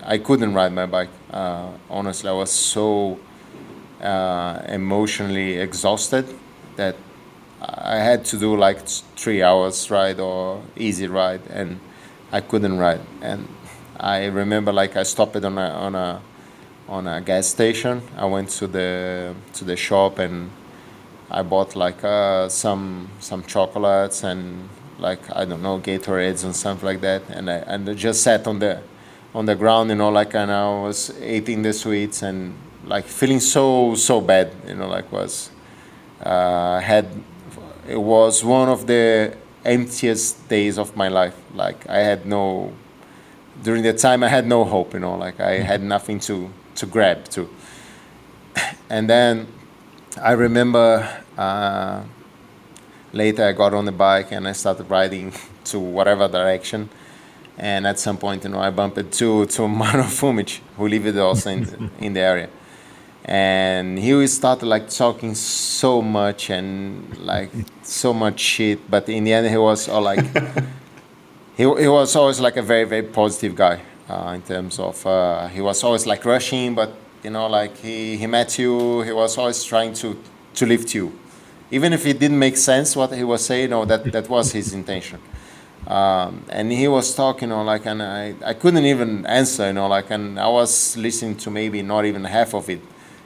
I couldn't ride my bike. Honestly, I was so emotionally exhausted that I had to do like 3 hours ride or easy ride, and I couldn't ride. And I remember like I stopped it on a gas station. I went to the shop and I bought like some chocolates and like, I don't know, Gatorades and something like that. And I just sat on the ground, and I was eating the sweets and like feeling so bad, it was one of the emptiest days of my life. Like I had no during that time I had no hope, like I had nothing to grab to. And then I remember later I got on the bike and I started riding to whatever direction. And at some point, I bumped to Mano Fumic, who lived also in the area. And he started like talking so much and like so much shit. But in the end, he was all like, he was always like a very, very positive guy in terms of, he was always like rushing, but like he met you, he was always trying to lift you. Even if it didn't make sense what he was saying, that was his intention. And he was talking, like, and I couldn't even answer, like, and I was listening to maybe not even half of it,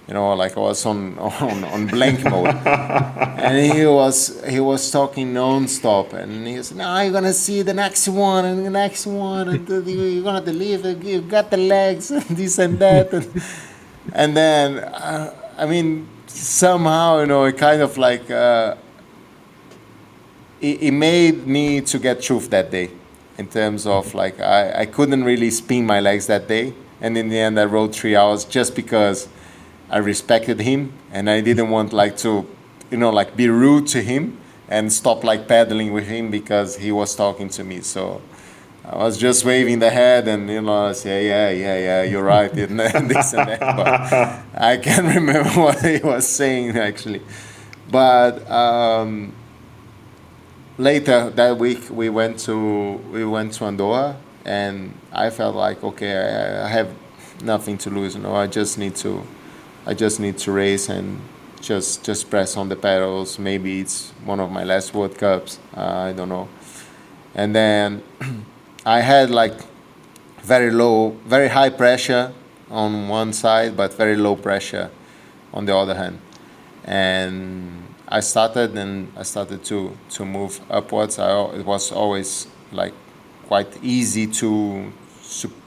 like I was on blank mode. And he was talking non-stop, and he was, now you're gonna see the next one and the next one, and you're gonna deliver, you got the legs, and this and that, and then I mean somehow it kind of like. It made me to get truth that day, in terms of like I couldn't really spin my legs that day, and in the end I rode 3 hours just because I respected him and I didn't want like to, like be rude to him and stop like pedaling with him because he was talking to me. So I was just waving the head and I say yeah you're right and this and that. But I can't remember what he was saying actually, but. Later that week, we went to Andorra, and I felt like, okay, I have nothing to lose. I just need to race and just press on the pedals. Maybe it's one of my last World Cups. I don't know. And then I had like very high pressure on one side, but very low pressure on the other hand, and. I started to move upwards. It was always like quite easy to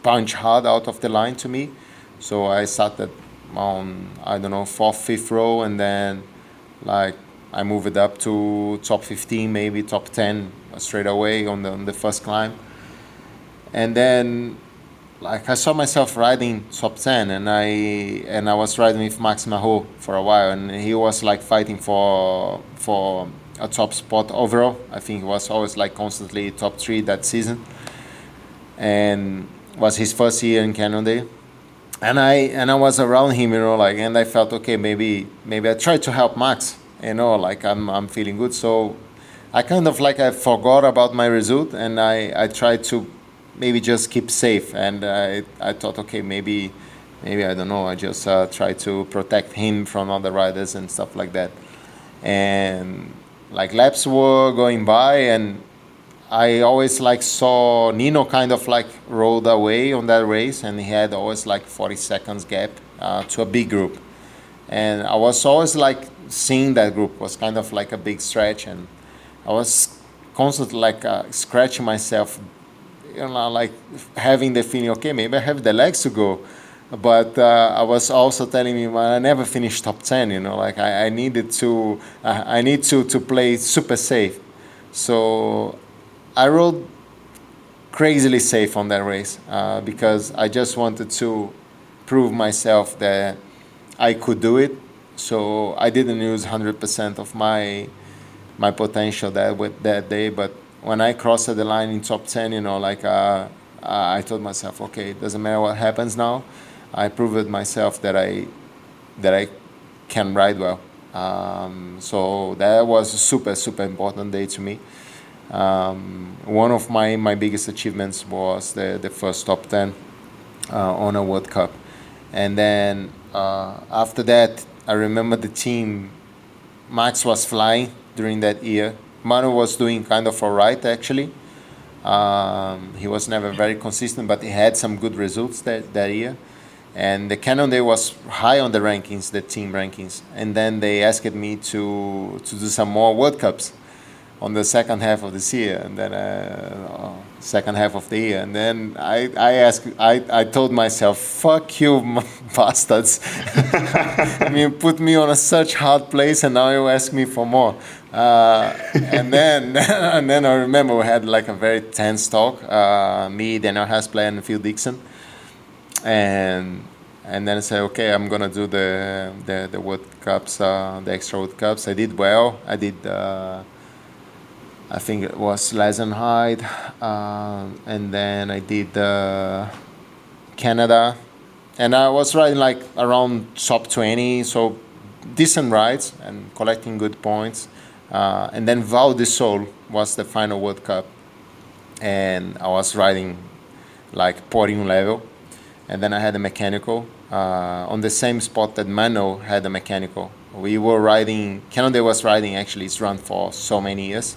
punch hard out of the line to me. So I started on, I don't know, 4th, 5th row, and then like I moved it up to top 15, maybe top 10 straight away on the first climb. And then like I saw myself riding top 10, and I was riding with Max Mahot for a while, and he was like fighting for a top spot overall. I think he was always like constantly top 3 that season, and was his first year in Cannondale. And I was around him, like, and I felt, okay, maybe I tried to help Max, like I'm feeling good. So I kind of like I forgot about my result, and I tried to maybe just keep safe, and I thought, okay, maybe I don't know, I just try to protect him from other riders and stuff like that. And like laps were going by, and I always like saw Nino kind of like rode away on that race, and he had always like 40 seconds gap to a big group, and I was always like seeing that group was kind of like a big stretch, and I was constantly like scratching myself, like having the feeling, okay, maybe I have the legs to go. But I was also telling me, well, I never finished top 10, like I need to play super safe. So I rode crazily safe on that race because I just wanted to prove myself that I could do it. So I didn't use 100% of my potential that day, but when I crossed the line in top 10, like I told myself, okay, it doesn't matter what happens now. I proved myself that I can ride well. So that was a super, super important day to me. One of my biggest achievements was the first top 10 on a World Cup. And then after that, I remember the team, Max was flying during that year. Manu was doing kind of all right, actually. He was never very consistent, but he had some good results that year. And the Cannondale was high on the rankings, the team rankings. And then they asked me to do some more World Cups on the second half of this year. And then second half of the year. And then I told myself, fuck you, bastards. I mean, put me on such hard place, and now you ask me for more. And then I remember we had like a very tense talk, me, Daniel Haspler, and Phil Dixon. And then I said, okay, I'm going to do the World Cups, the extra World Cups. I did well. I did... I think it was Leisenheid, and then I did Canada, and I was riding like around top 20, so decent rides and collecting good points. And then Val di Sole was the final World Cup, and I was riding like podium level, and then I had a mechanical on the same spot that Mano had a mechanical. We were riding, Canada was riding actually its run for so many years.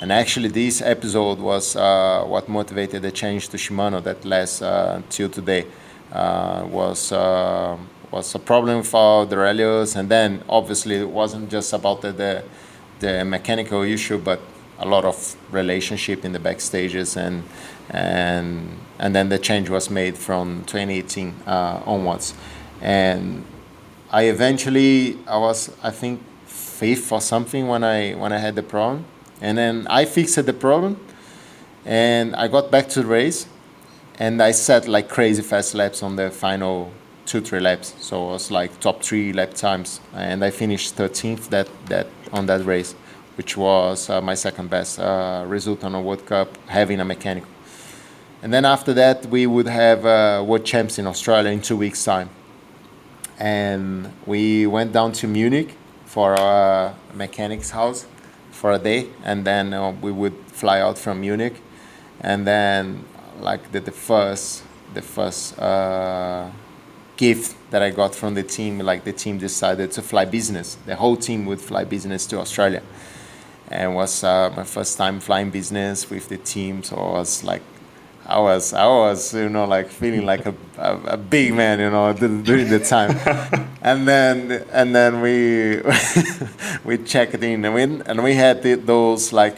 And actually, this episode was what motivated the change to Shimano that lasts till today. Was a problem for the rallies, and then obviously it wasn't just about the mechanical issue, but a lot of relationship in the backstages, and then the change was made from 2018 onwards. And I was I think fifth or something when I had the problem. And then I fixed the problem, and I got back to the race, and I set like crazy fast laps on the final 2-3 laps. So it was like top 3 lap times, and I finished 13th that on that race, which was my second best result on a World Cup having a mechanical. And then after that, we would have World Champs in Australia in 2 weeks' time, and we went down to Munich for a mechanic's house for a day, and then we would fly out from Munich, and then like the first gift that I got from the team, like the team decided to fly business. The whole team would fly business to Australia, and it was my first time flying business with the team. So I was like, I was like feeling like a big man, during the time. and then we we checked in, and we had those like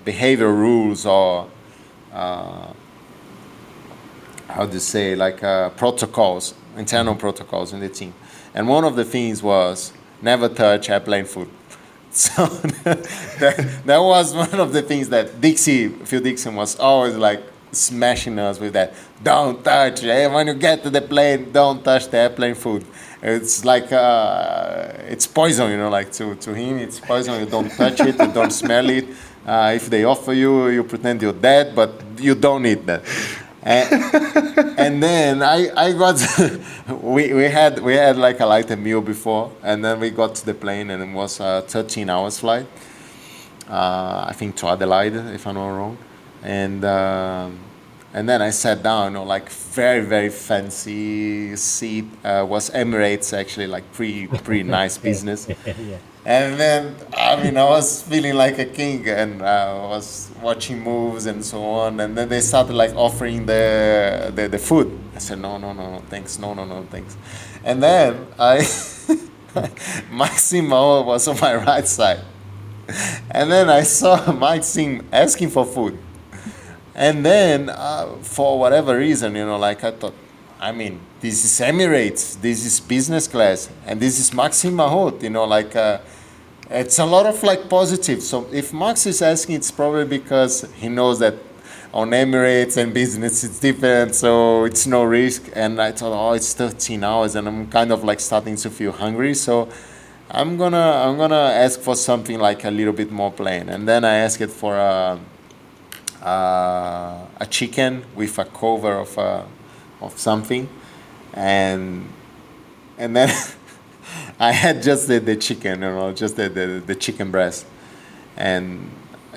behavior rules, or how to say, like protocols, internal protocols in the team. And one of the things was never touch airplane food. So that was one of the things that Phil Dixon was always like smashing us with that. Don't touch. When you get to the plane, don't touch the airplane food. It's like it's poison, like to him it's poison. You don't touch it, you don't smell it. If they offer you, you pretend you're dead, but you don't eat that. And then I got we had like a light meal before, and then we got to the plane, and it was a 13 hours flight, I think to Adelaide, if I'm not wrong. And then I sat down, like very, very fancy seat, was Emirates, actually, like pretty nice business. Yeah. And then, I was feeling like a king, and I was watching moves and so on. And then they started like offering the food. I said, no, thanks, no, thanks. And then Maxime was on my right side. And then I saw Maxime asking for food. And then, for whatever reason, I thought, this is Emirates, this is business class, and this is Maxime Mahot, it's a lot of like positive. So if Max is asking, it's probably because he knows that on Emirates and business it's different, so it's no risk. And I thought, it's 13 hours, and I'm kind of like starting to feel hungry, so I'm gonna ask for something like a little bit more plain. And then I asked it for a chicken with a cover of something, and then I had just the chicken, just the chicken breast, and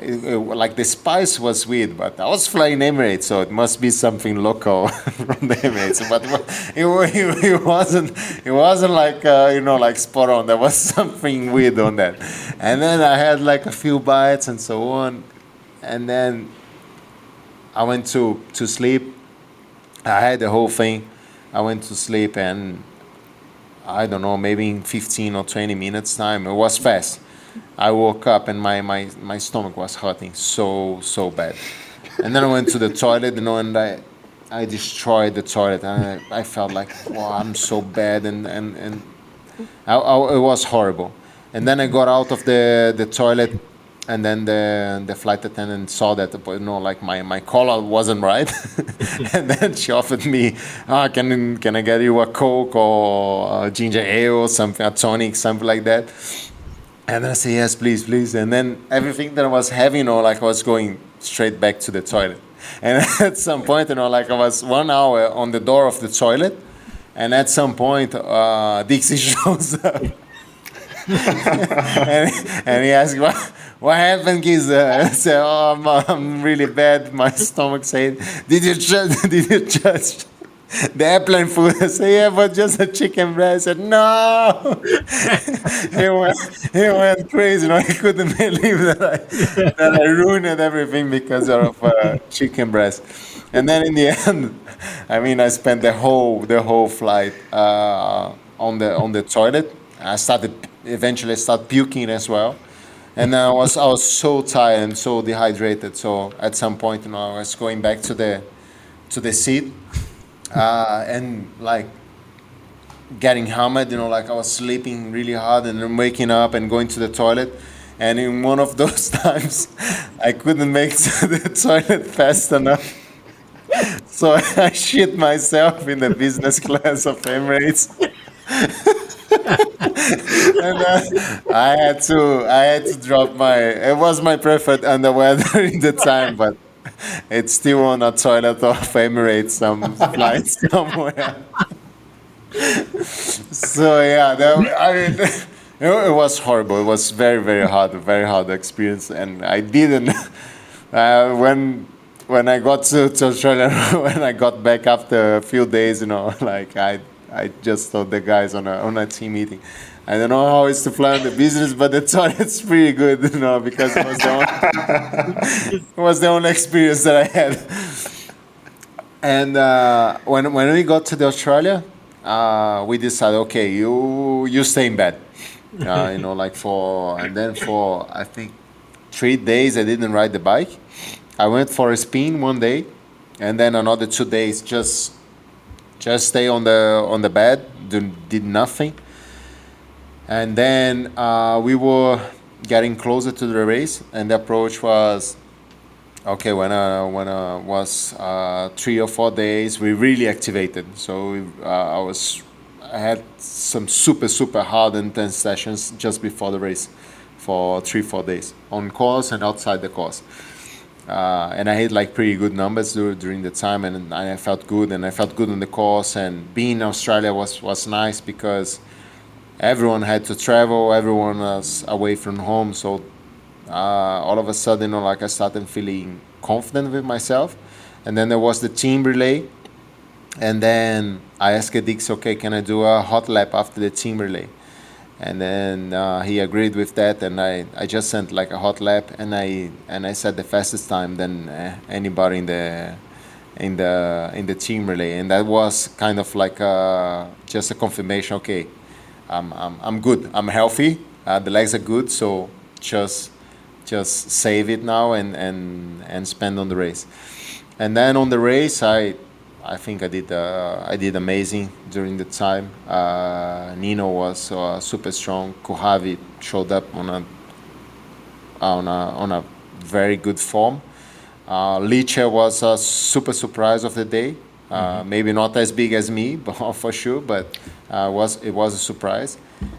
like the spice was weird, but I was flying Emirates, so it must be something local from the Emirates. But it wasn't like like spot on. There was something weird on that. And then I had like a few bites and so on, and then I went to sleep. I had the whole thing. I went to sleep, and I don't know, maybe in 15 or 20 minutes time, it was fast. I woke up and my stomach was hurting so bad. And then I went to the toilet, and I destroyed the toilet. And I felt like, wow, I'm so bad, and it was horrible. And then I got out of the toilet, and then the flight attendant saw that, like my collar wasn't right. And then she offered me, can I get you a Coke or a ginger ale or something, a tonic, something like that. And then I said, yes, please, please. And then everything that I was having, I was going straight back to the toilet. And at some point, like I was 1 hour on the door of the toilet. And at some point, Dixie shows up. and he asked, what happened, kids? I said, I'm really bad. My stomach said, did you judge the airplane food? I said, yeah, but just a chicken breast. I said, no. he went crazy. He couldn't believe that I ruined everything because of chicken breast. And then in the end, I spent the whole flight on the toilet. I eventually started puking as well. And I was so tired and so dehydrated. So at some point, I was going back to the seat, and like getting hammered. Like I was sleeping really hard and then waking up and going to the toilet. And in one of those times, I couldn't make it to the toilet fast enough. So I shit myself in the business class of Emirates. And I had to drop it was my preferred underwear during the time, but it's still on a toilet of Emirates, some flight somewhere. So yeah, it was horrible. It was very, very hard experience, and I didn't when I got to Australia, when I got back after a few days, like I just told the guys on a team meeting, I don't know how it's to fly on the business, but the toilet's pretty good, because it was the only experience that I had. And when we got to Australia, we decided, okay, you stay in bed, for I think 3 days I didn't ride the bike. I went for a spin one day, and then another 2 days just stay on the bed, did nothing. And then we were getting closer to the race, and the approach was, okay, when I was 3 or 4 days, we really activated. So I had some super hard intense sessions just before the race for 3-4 days on course and outside the course. And I had like pretty good numbers during the time, and I felt good, and I felt good on the course. And being in Australia was nice because everyone had to travel, everyone was away from home. So all of a sudden, like I started feeling confident with myself. And then there was the team relay, and then I asked Dix, okay, can I do a hot lap after the team relay? And then he agreed with that, and I just sent like a hot lap, and I set the fastest time than anybody in the team relay, and that was kind of like just a confirmation. Okay, I'm good, I'm healthy, the legs are good, so just save it now and spend on the race. And then on the race, I think I did amazing during the time. Nino was super strong. Kuhavi showed up on a very good form. Licha was a super surprise of the day. Maybe not as big as me, but for sure, but it was a surprise.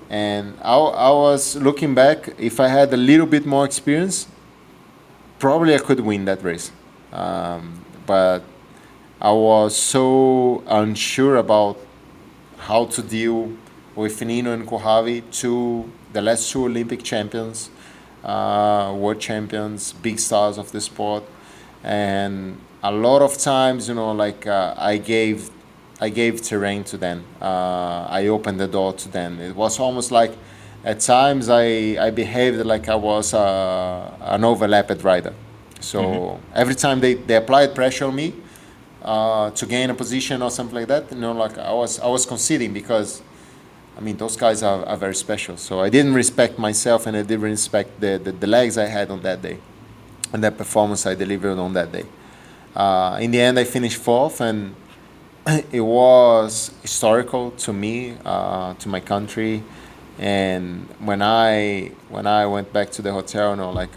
And I was looking back. If I had a little bit more experience, probably I could win that race. But I was so unsure about how to deal with Nino and Kuhavi, the last two Olympic champions, world champions, big stars of the sport. And a lot of times, I gave terrain to them. I opened the door to them. It was almost like at times I behaved like I was an overlapped rider. So every time they applied pressure on me, to gain a position or something like that, I was conceding because, those guys are very special. So I didn't respect myself, and I didn't respect the legs I had on that day, and the performance I delivered on that day. In the end, I finished fourth, and it was historical to me, to my country. And when I went back to the hotel, you know, like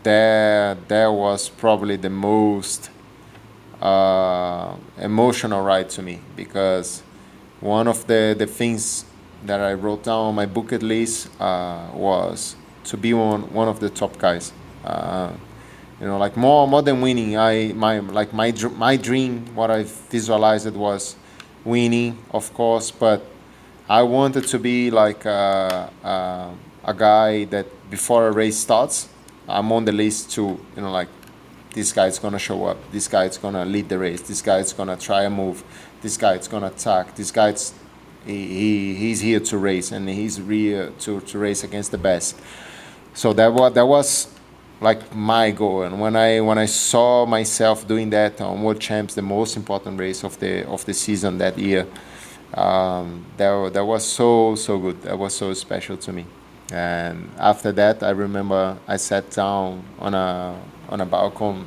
there was probably the most emotional ride to me, because one of the things that I wrote down on my bucket list was to be one of the top guys. You know, like more than winning, my dream, what I visualized was winning, of course, but I wanted to be like a guy that before a race starts, I'm on the list to, you know, like, this guy is gonna show up, this guy is gonna lead the race, this guy is gonna try a move, this guy is gonna attack, this guy he's here to race, and he's here to race against the best. So that was like my goal. And when I saw myself doing that on World Champs, the most important race of the season that year, that was so good. That was so special to me. And after that, I remember I sat down on a balcony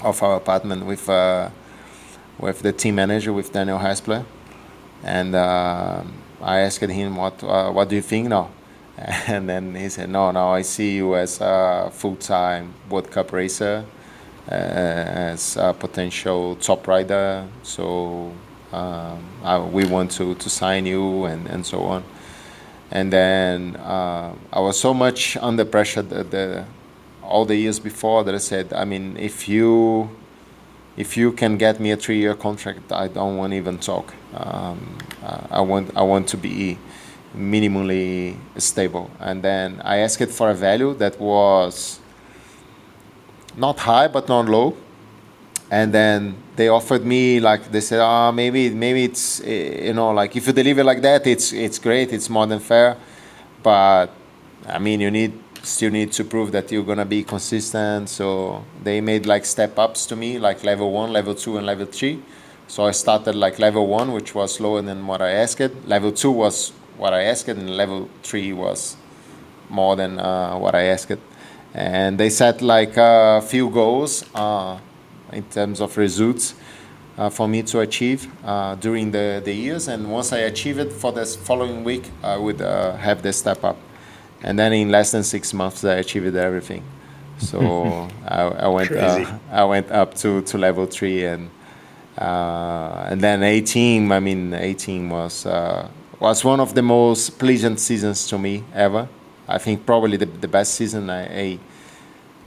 of our apartment with the team manager, with Daniel Haspler, and I asked him, what do you think now? And then he said, no, I see you as a full-time World Cup racer, as a potential top rider, so we want to sign you, and so on. And then I was so much under pressure all the years before that I said, I mean, if you can get me a 3-year contract, I don't want to even talk. I want to be minimally stable. And then I asked for a value that was not high but not low. And then they offered me, like, they said, maybe it's, you know, like, if you deliver like that, it's great, it's more than fair. But I mean, you still need to prove that you're gonna be consistent. So they made like step ups to me, like level 1, level 2, and level 3. So I started like level 1, which was lower than what I asked. Level 2 was what I asked, and level 3 was more than what I asked. And they set like a few goals in terms of results for me to achieve during the years. And once I achieve it, for this following week, I would have the step up. And then in less than 6 months, I achieved everything. So I went up to level 3, and then 18. I mean, 18 was one of the most pleasant seasons to me ever. I think probably the best season,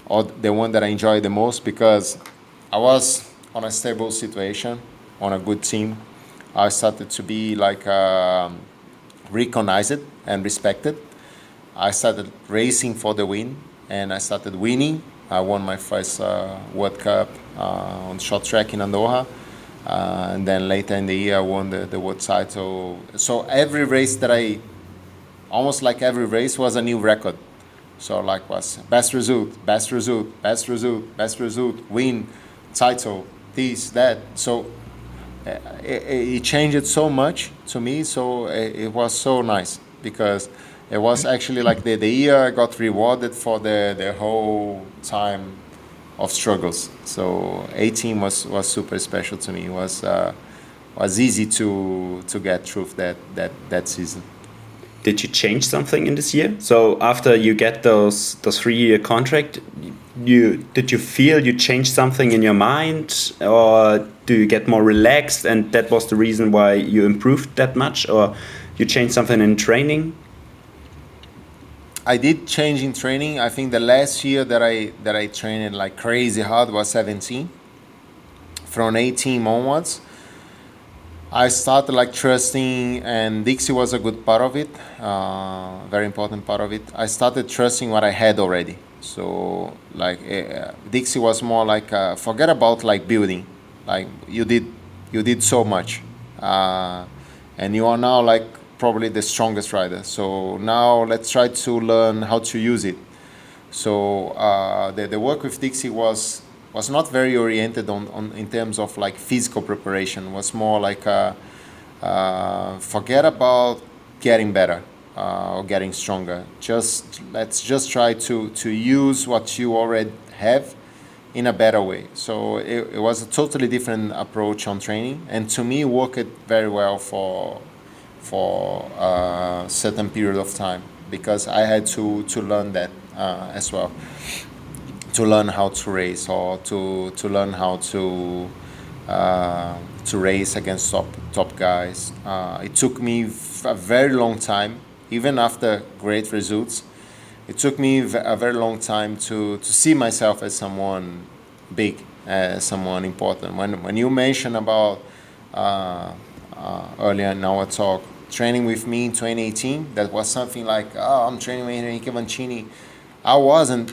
or the one that I enjoyed the most, because I was on a stable situation, on a good team. I started to be like recognized and respected. I started racing for the win, and I started winning. I won my first World Cup on short track in Andorra. And then later in the year, I won the world title. So every race almost like every race was a new record. So like was best result, win, title, this, that. So it changed so much to me. So it was so nice, because it was actually like the year I got rewarded for the whole time of struggles. So 18 was super special to me. It was easy to get through that season. Did you change something in this year? So after you get those 3-year contract, did you feel you changed something in your mind, or do you get more relaxed, and that was the reason why you improved that much, or you changed something in training? I did change in training. I think the last year that I trained like crazy hard was 17. From 18 onwards, I started like trusting, and Dixie was a good part of it, very important part of it. I started trusting what I had already. So like Dixie was more like forget about like building, like you did so much, and you are now like probably the strongest rider. So now let's try to learn how to use it. So the work with Dixie was not very oriented on in terms of like physical preparation. It was more like forget about getting better or getting stronger. Let's just try to use what you already have in a better way. So it was a totally different approach on training, and to me, worked very well for a certain period of time, because I had to learn that as well, to learn how to race, or to learn how to race against top guys. It took me a very long time, even after great results. It took me a very long time to see myself as someone big, as someone important. When you mentioned about earlier in our talk, training with me in 2018, that was something like, oh, I'm training with Henrique Avancini. I wasn't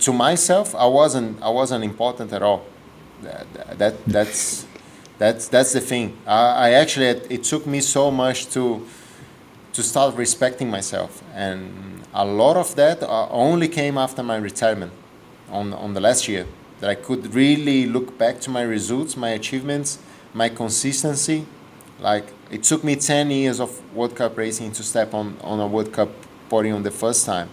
important at all. That's the thing. I actually, it took me so much to start respecting myself, and a lot of that only came after my retirement on the last year, that I could really look back to my results, my achievements, my consistency. Like, it took me 10 years of World Cup racing to step on a World Cup podium the first time.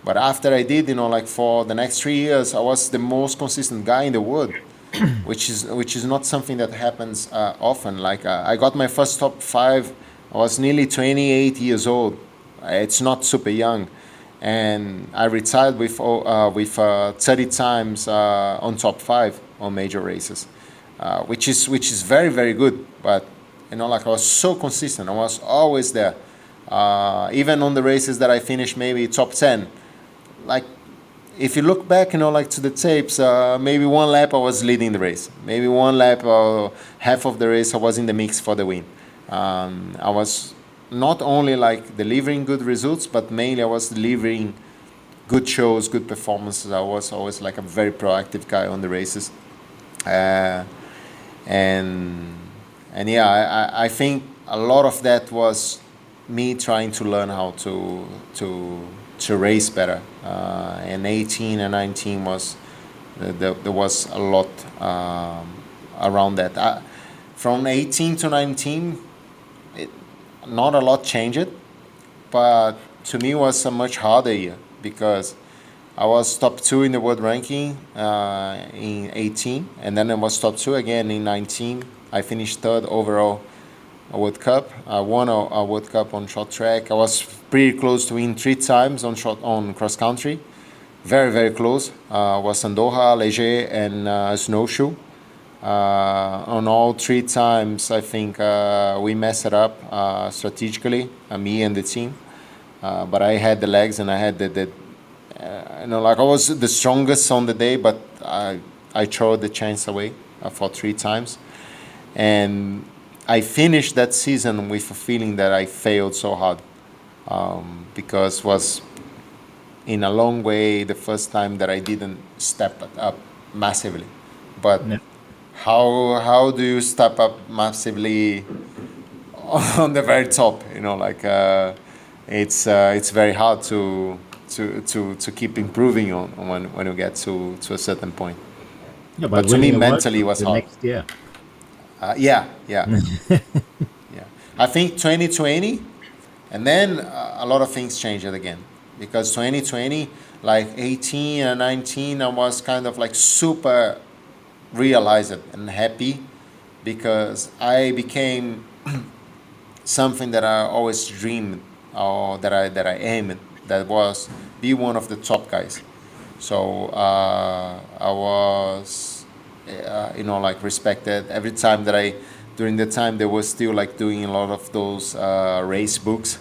But after I did, like, for the next 3 years, I was the most consistent guy in the world, which is not something that happens often. Like, I got my first top 5. I was nearly 28 years old. It's not super young, and I retired with 30 times on top 5 on major races, which is very, very good. But like, I was so consistent. I was always there, even on the races that I finished maybe top 10. Like, if you look back, like, to the tapes, maybe one lap I was leading the race, maybe one lap or half of the race I was in the mix for the win. I was not only, like, delivering good results, but mainly I was delivering good shows, good performances. I was always, like, a very proactive guy on the races, and yeah, I think a lot of that was me trying to learn how to race better. And 18 and 19 was there was a lot around that. From 18 to 19. Not a lot changed, but to me it was a much harder year, because I was top 2 in the world ranking in 18, and then I was top 2 again in 19. I finished 3rd overall World Cup. I won a World Cup on short track. I was pretty close to win 3 times on cross country, very, very close. Was Andorra, Léger, and snowshoe. On all 3 times, I think we messed it up strategically, me and the team. But I had the legs, and I had like, I was the strongest on the day, but I threw the chance away for 3 times. And I finished that season with a feeling that I failed so hard, because was, in a long way, the first time that I didn't step up massively. But yeah. How do you step up massively on the very top? Like, it's very hard to keep improving on when you get to a certain point. Yeah, but to me, mentally, it was hard. Next year. Yeah. I think 2020, and then a lot of things changed again, because 2020, like 18 and 19, I was kind of like super realized and happy, because I became something that I always dreamed, or that I aimed, that was be one of the top guys. So I was like, respected every time that during the time they were still, like, doing a lot of those race books,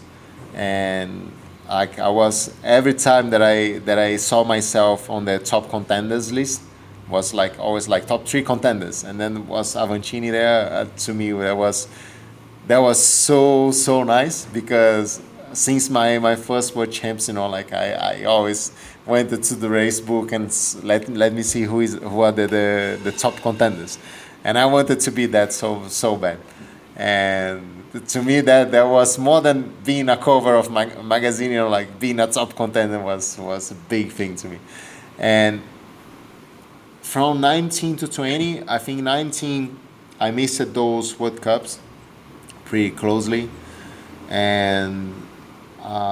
and like, I was, every time that I saw myself on the top contenders list, was like always like top 3 contenders, and then was Avancini there. To me, that was so nice, because since my first world champs, like, I always went to the race book and let me see who are the top contenders, and I wanted to be that so bad. And to me, that was more than being a cover of my magazine. Like, being a top contender was a big thing to me. And from 19 to 20, I think 19, I missed those World Cups pretty closely, and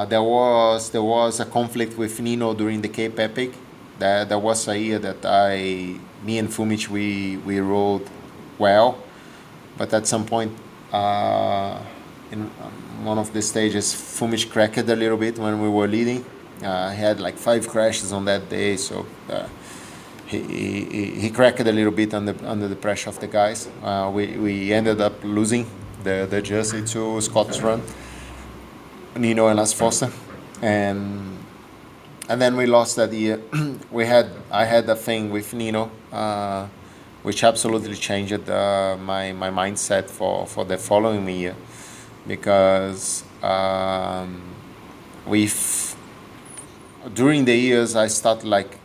there was a conflict with Nino during the Cape Epic. That was a year that me and Fumic, we rode well, but at some point in one of the stages, Fumic cracked a little bit when we were leading. He had like 5 crashes on that day, so he cracked a little bit under the pressure of the guys. We ended up losing the jersey to Scott's Run, Nino and Las Foster, and then we lost that year. I had a thing with Nino, which absolutely changed my mindset for the following year, because during the years I started like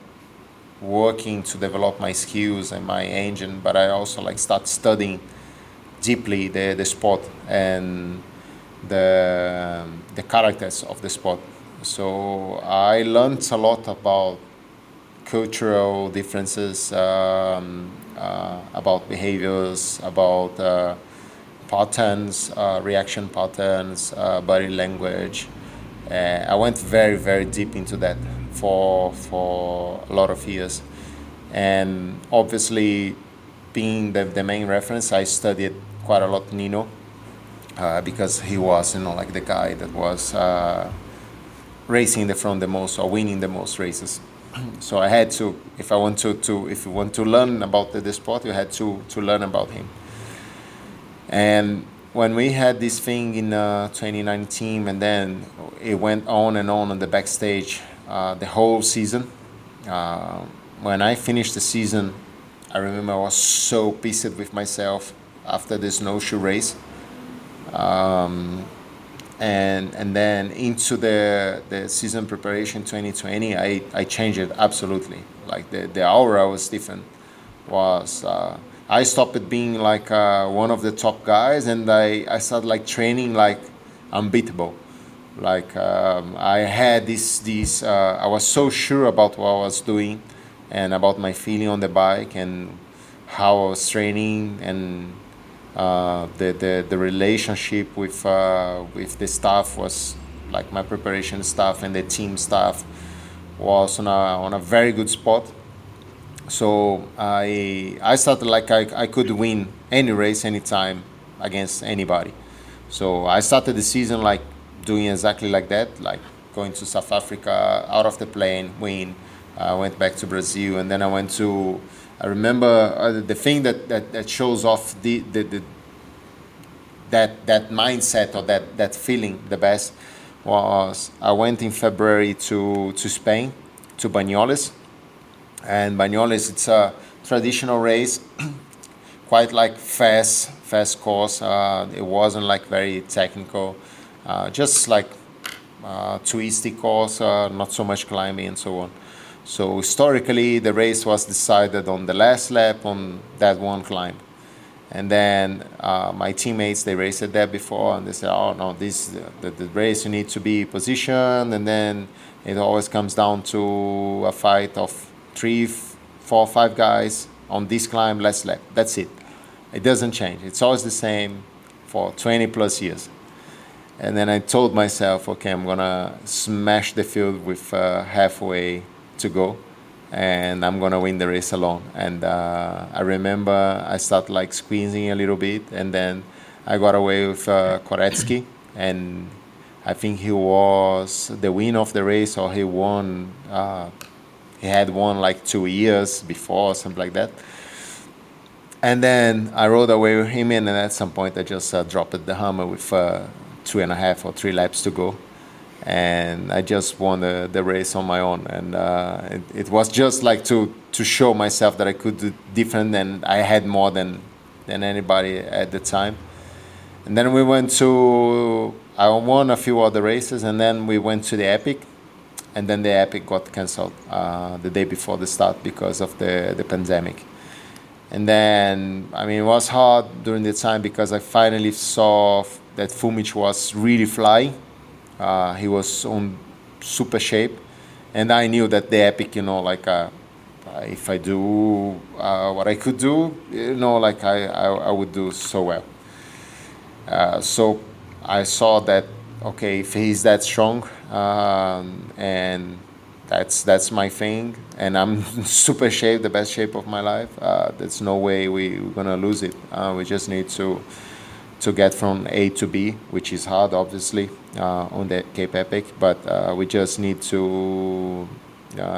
working to develop my skills and my engine, but I also like start studying deeply the sport and the characters of the sport. So I learned a lot about cultural differences, about behaviors, about patterns, reaction patterns, body language. I went very, very deep into that for a lot of years. And obviously, being the main reference, I studied quite a lot Nino, because he was, like the guy that was racing in the front the most or winning the most races. So I had to, if you want to learn about the sport, you had to learn about him. And when we had this thing in 2019, and then it went on and on the backstage the whole season. When I finished the season, I remember I was so pissed with myself after the snowshoe race. And then into the season preparation 2020, I changed it absolutely. Like the aura was different. I stopped being like one of the top guys, and I started like training like unbeatable. Like I had this I was so sure about what I was doing and about my feeling on the bike and how I was training, and the relationship with the staff was like my preparation staff and the team staff was on a very good spot. So I started like I could win any race anytime against anybody. So I started the season like doing exactly like that, like going to South Africa, out of the plane, win. I went back to Brazil, and then I remember the thing that shows off that mindset or that feeling the best was I went in February to Spain, to Banyoles. And Banyoles, it's a traditional race, quite like fast course. It wasn't like very technical, just like twisty course, not so much climbing and so on. So historically, the race was decided on the last lap on that one climb. And then my teammates, they raced it there before, and they said, oh no, this the race, you need to be positioned, and then it always comes down to a fight of 3, 4, 5 guys on this climb, last lap. That's it. It doesn't change. It's always the same for 20 plus years. And then I told myself, okay, I'm gonna smash the field with halfway to go, and I'm gonna win the race alone. And I remember I started like squeezing a little bit, and then I got away with Koretsky, and I think he was the winner of the race, or he won. He had won like 2 years before, or something like that. And then I rode away with him, and then at some point I just dropped the hammer with 2.5 or 3 laps to go. And I just won the race on my own. And it was just like to show myself that I could do different, and I had more than anybody at the time. And then I won a few other races, and then we went to the Epic. And then the Epic got cancelled the day before the start because of the pandemic. And then, I mean, it was hard during the time because I finally saw that Fumic was really flying. He was on super shape. And I knew that the Epic, if I do what I could do, I would do so well. So I saw that, okay, if he's that strong, and that's my thing, and I'm super shape, the best shape of my life. There's no way we're gonna lose it. We just need to get from A to B, which is hard, obviously, on the Cape Epic, but we just need to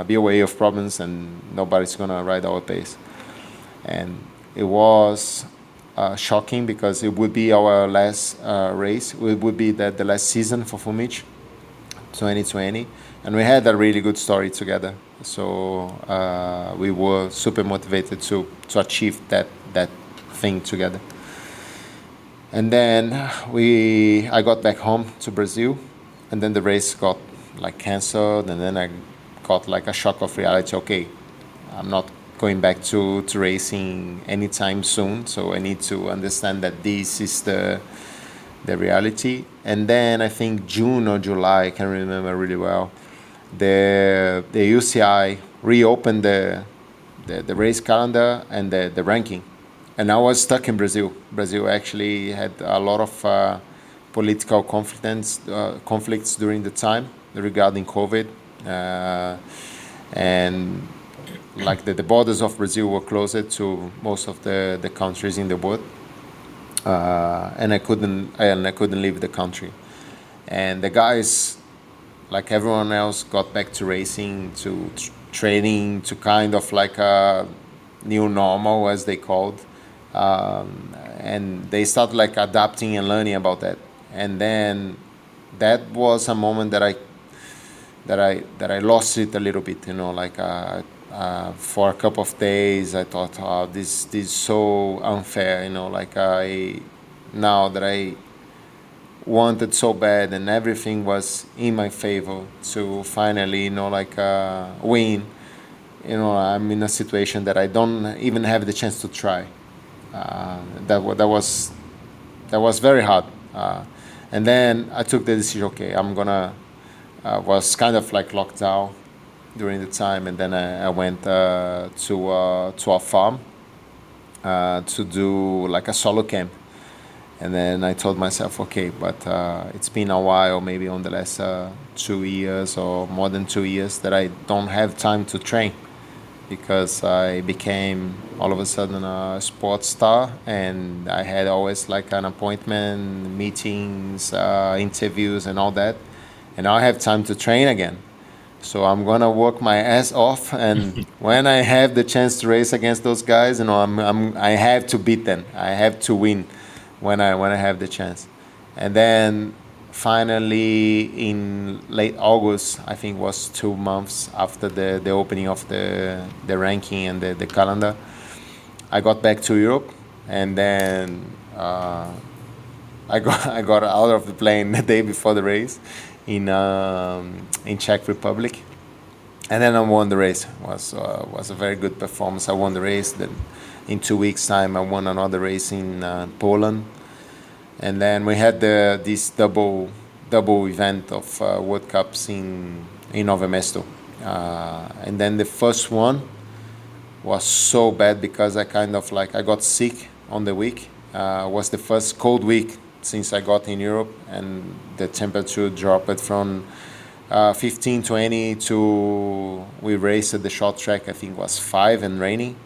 be aware of problems, and nobody's gonna ride our pace. And it was shocking because it would be our last race. It would be the last season for Fumich, 2020, and we had a really good story together. So we were super motivated to achieve that thing together. And then I got back home to Brazil, and then the race got like canceled, and then I got like a shock of reality. Okay, I'm not going back to racing anytime soon, so I need to understand that this is the reality. And then I think June or July, I can remember really well, the UCI reopened the race calendar and the ranking. And I was stuck in Brazil. Brazil actually had a lot of political conflicts during the time regarding COVID. And like the borders of Brazil were closed to most of the countries in the world. And I couldn't leave the country. And the guys, like everyone else, got back to racing, to training, to kind of like a new normal, as they called. And they started like adapting and learning about that. And then that was a moment that I lost it a little bit, like for a couple of days I thought, oh, this is so unfair, like now that I wanted so bad and everything was in my favor to finally, win, I'm in a situation that I don't even have the chance to try. That was very hard, and then I took the decision. Okay, I'm gonna was kind of like locked down during the time, and then I went to a farm to do like a solo camp, and then I told myself, okay, but it's been a while, maybe on the last 2 years or more than 2 years, that I don't have time to train, because I became all of a sudden a sports star, and I had always like an appointment, meetings, interviews and all that, and now I have time to train again. So I'm gonna work my ass off, and when I have the chance to race against those guys, I have to beat them. I have to win when I have the chance. And then finally in late August, I think it was 2 months after the opening of the ranking and the calendar, I got back to Europe, and then I got out of the plane the day before the race in Czech Republic, and then I won the race. Was a very good performance. I won the race. Then in 2 weeks' time, I won another race in Poland. And then we had this double event of World Cups in Nove Mesto. And then the first one was so bad because I got sick on the week. Was the first cold week since I got in Europe, and the temperature dropped from 15, 20 to, we raced at the short track, I think it was 5 and raining.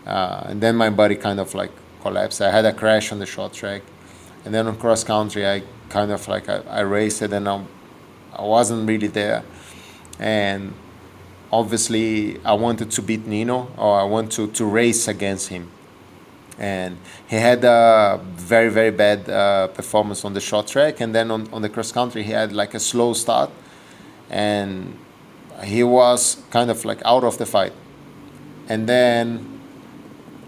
And then my body kind of like collapsed. I had a crash on the short track. And then on cross country, I kind of like, I raced it, and I wasn't really there. And obviously I wanted to beat Nino, or I want to race against him. And he had a very, very bad performance on the short track. And then on the cross country, he had like a slow start. And he was kind of like out of the fight. And then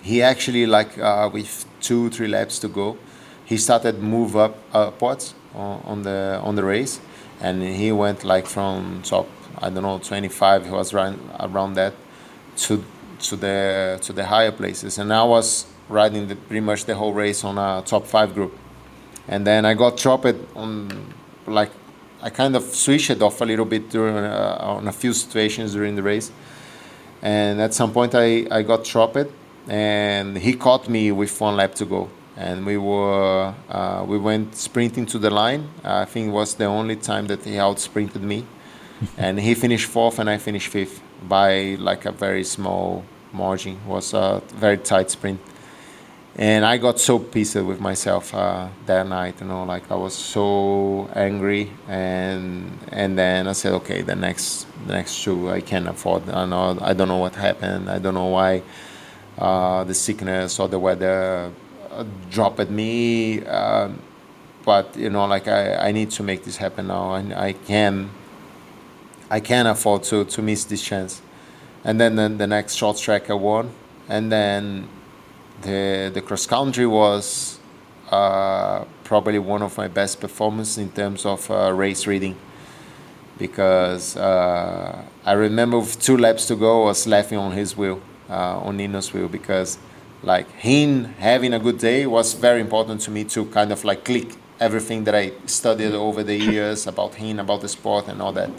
he actually with 2-3 laps to go, he started move upwards on the race, and he went like from top, 25, he was around that, to the higher places. And I was riding pretty much the whole race on a top 5 group. And then I got dropped on, I kind of switched it off a little bit during on a few situations during the race. And at some point I got dropped, and he caught me with 1 lap to go. And we went sprinting to the line. I think it was the only time that he out-sprinted me. And he finished fourth and I finished fifth by like a very small margin. It was a very tight sprint. And I got so pissed with myself that night, you know, like I was so angry, and then I said, okay, the next two I can't afford. I don't know what happened. I don't know why the sickness or the weather dropped me, but you know, like I need to make this happen now, and I can't afford to miss this chance. And then the next short track I won, and then the cross country was probably one of my best performances in terms of race reading, because I remember with 2 laps to go, I was laughing on his wheel, on Nino's wheel, because like him having a good day was very important to me to kind of like click everything that I studied over the years about him, about the sport and all that,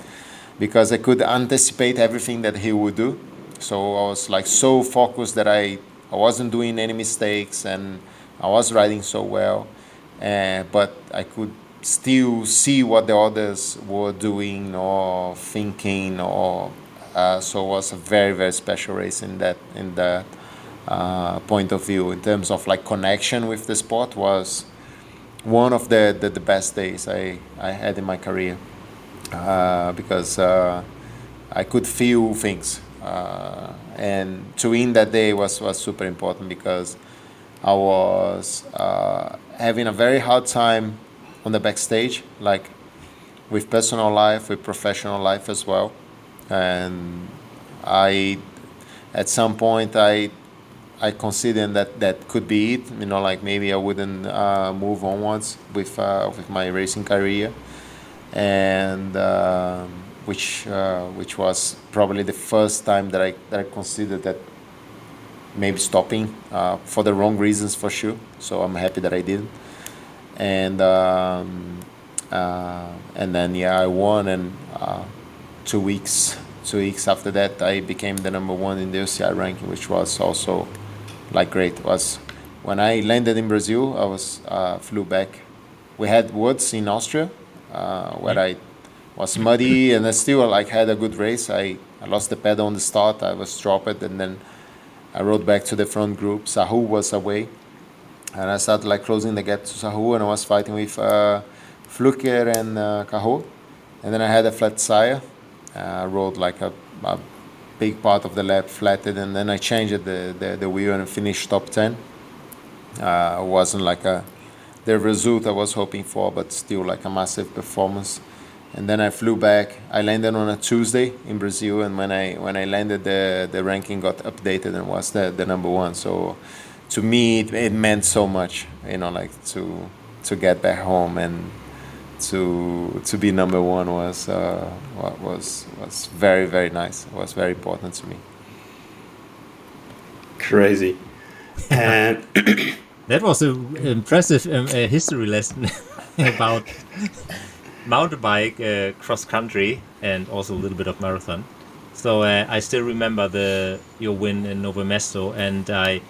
because I could anticipate everything that he would do. So I was like so focused that I wasn't doing any mistakes, and I was riding so well, but I could still see what the others were doing or thinking, or so it was a very, very special race in that point of view. In terms of like connection with the sport, was one of the best days I had in my career, because I could feel things. And to win that day was super important, because I was having a very hard time on the backstage, like with personal life, with professional life as well. And at some point I considered that could be it, you know, like maybe I wouldn't move onwards with my racing career, and which was probably the first time that I considered that maybe stopping, for the wrong reasons for sure. So I'm happy that I didn't. And then I won, and 2 weeks after that I became the number 1 in the UCI ranking, which was also like great. It was when I landed in Brazil. I was flew back. We had woods in Austria, where I was muddy, and I still like had a good race. I lost the pedal on the start. I was dropped, and then I rode back to the front group. Sahu was away, and I started like closing the gap to Sahu, and I was fighting with Fluker and Cajo. And then I had a flat tire. I rode like a big part of the lap flatted, and then I changed the wheel and finished top 10. It wasn't like the result I was hoping for, but still like a massive performance. And then I flew back. I landed on a Tuesday in Brazil, and when I landed, the ranking got updated and was the number 1. So to me, it meant so much, you know, like to get back home and to be number 1 was very, very nice. It was very important to me. Crazy. And that was an impressive history lesson about mountain bike, cross country, and also a little bit of marathon. So I still remember your win in Novo Mesto, and I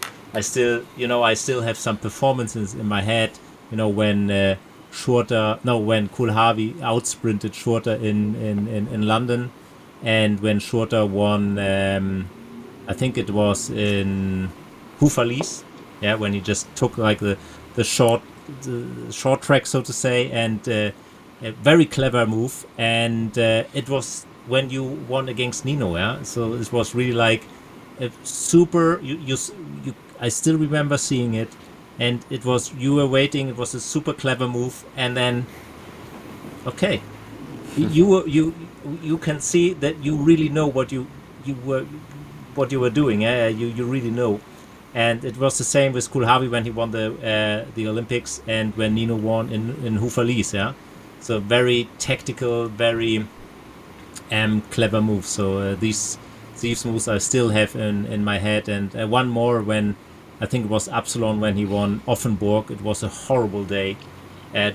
still have some performances in my head, you know, when when Kulhavi outsprinted Shorter in London, and when Shorter won, I think it was in Houffalize, when he just took like the short track, so to say, and a very clever move. And it was when you won against Nino, so it was really like a super. I still remember seeing it. And it was, you were waiting. It was a super clever move, and then, okay, you can see that you really know what you were doing. You really know, and it was the same with Kulhavi when he won the Olympics, and when Nino won in Houffalize. So very tactical, very clever moves. So these moves I still have in my head, and one more when. I think it was Absalon when he won Offenburg. It was a horrible day,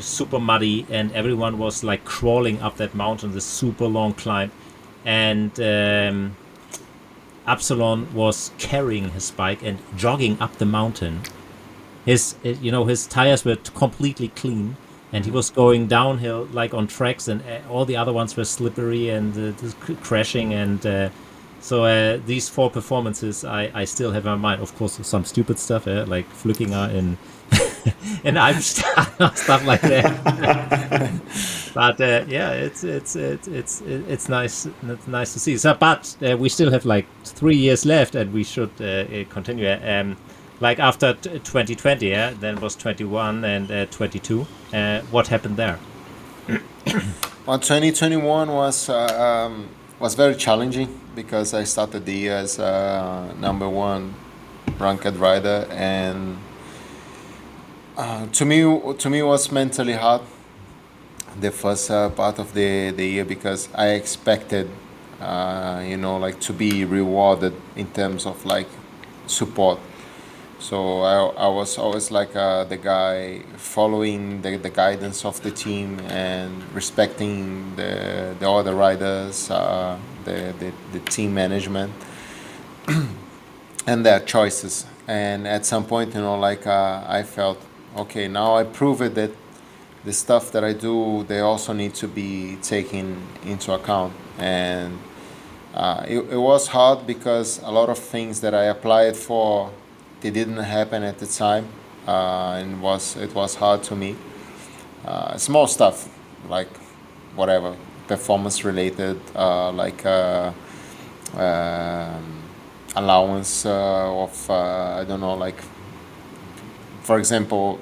super muddy, and everyone was like crawling up that mountain, this super long climb. And Absalon was carrying his bike and jogging up the mountain. His tires were completely clean, and he was going downhill like on tracks, and all the other ones were slippery and crashing, and so these 4 performances I still have in my mind. Of course, some stupid stuff like Flückinger in and I'm stuff like that. But yeah, it's nice. It's nice to see. So, but we still have like 3 years left, and we should continue. Like after 2020, yeah, then was 21 and 22. What happened there? Well, 2021 was very challenging because I started the year as number 1 ranked rider, and to me it was mentally hard the first part of the year, because I expected like to be rewarded in terms of like support. So I was always like the guy following the guidance of the team and respecting the other riders, the team management and their choices. And at some point, I felt, okay, now I proved that the stuff that I do, they also need to be taken into account. And it was hard because a lot of things that I applied for, they didn't happen at the time, and it was hard to me. Small stuff like whatever, performance related, like allowance of I don't know, like for example,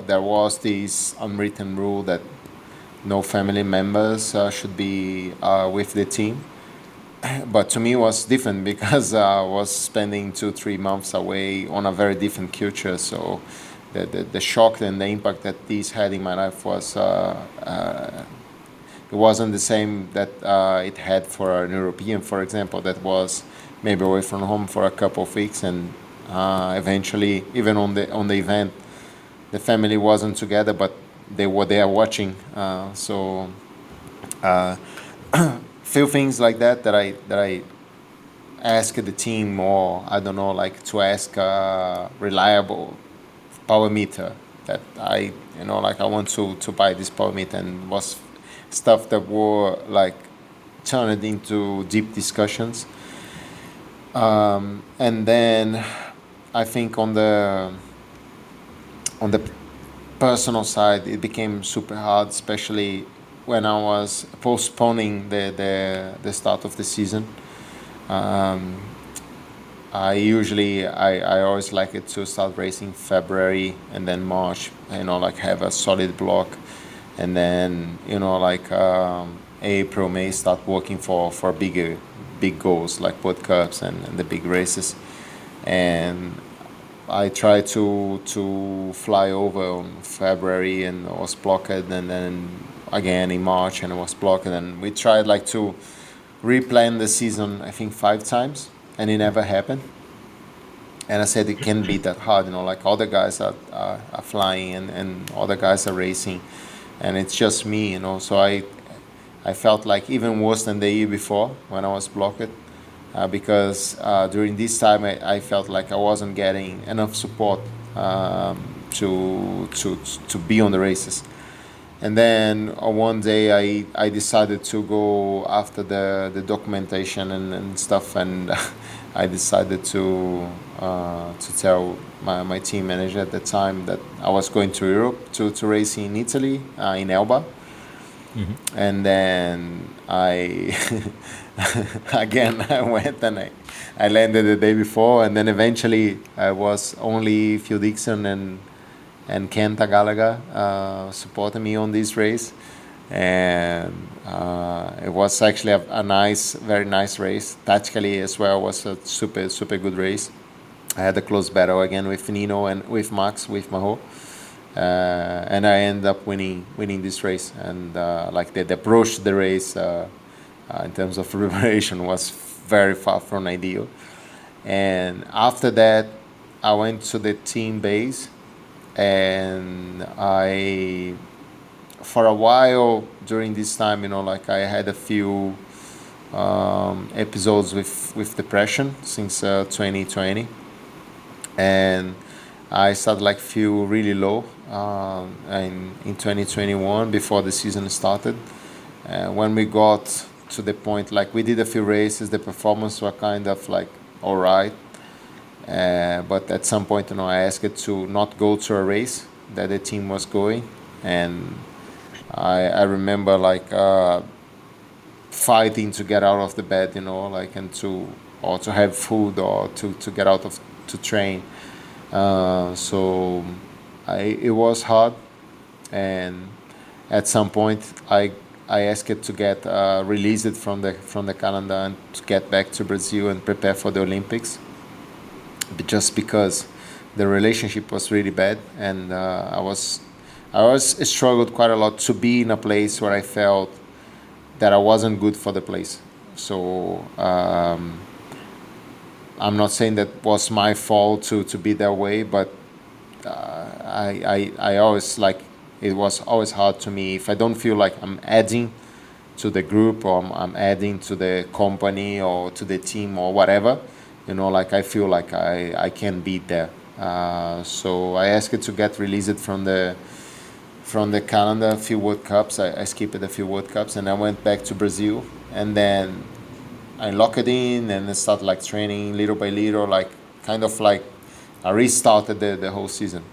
there was this unwritten rule that no family members should be with the team. But to me it was different because I was spending 2-3 months away on a very different culture. So the shock and the impact that this had in my life was it wasn't the same that it had for an European, for example, that was maybe away from home for a couple of weeks, and eventually even on the event the family wasn't together, but they were there watching. Few things like that I ask the team, or I don't know, like to ask a reliable power meter that I want to buy this power meter, and was stuff that were like turned into deep discussions. And then I think on the personal side it became super hard, especially when I was postponing the start of the season. I always like it to start racing February and then March, like have a solid block, and then April, May start working for big goals like World Cups and the big races. And I tried to fly over on February and was blocked, and then again in March and it was blocked, and we tried like to replan the season I think 5 times, and it never happened. And I said it can't be that hard, like all the guys are flying and all the guys are racing, and it's just me, so I felt like even worse than the year before when I was blocked, because during this time I felt like I wasn't getting enough support to be on the races. And then one day I decided to go after the documentation and stuff, and I decided to tell my team manager at the time that I was going to Europe to race in Italy, in Elba. Mm-hmm. And then I went and I landed the day before, and then eventually I was only Phil Dixon and Ken Gallagher supporting me on this race, and it was actually a very nice race. Tactically as well, was a super good race. I had a close battle again with Nino and with Max, with Maho, and I ended up winning this race. And like the approach to the race in terms of preparation was very far from ideal. And after that, I went to the team base. And for a while during this time, I had a few episodes with depression since 2020, and I started like feel really low in 2021 before the season started. When we got to the point, like we did a few races, the performance was kind of like all right. But at some point, I asked it to not go to a race that the team was going, and I remember like fighting to get out of the bed, like and to have food or to get out of to train. So it was hard, and at some point I asked it to get released from the calendar and to get back to Brazil and prepare for the Olympics. Just because the relationship was really bad, and I was struggled quite a lot to be in a place where I felt that I wasn't good for the place. So I'm not saying that was my fault to be that way, but I always it was always hard to me if I don't feel like I'm adding to the group or I'm adding to the company or to the team or whatever. Like I feel like I can't be there. So I asked it to get released from the calendar. A few World Cups. I skipped a few World Cups, and I went back to Brazil, and then I locked it in and I started like training little by little, like kind of like I restarted the whole season.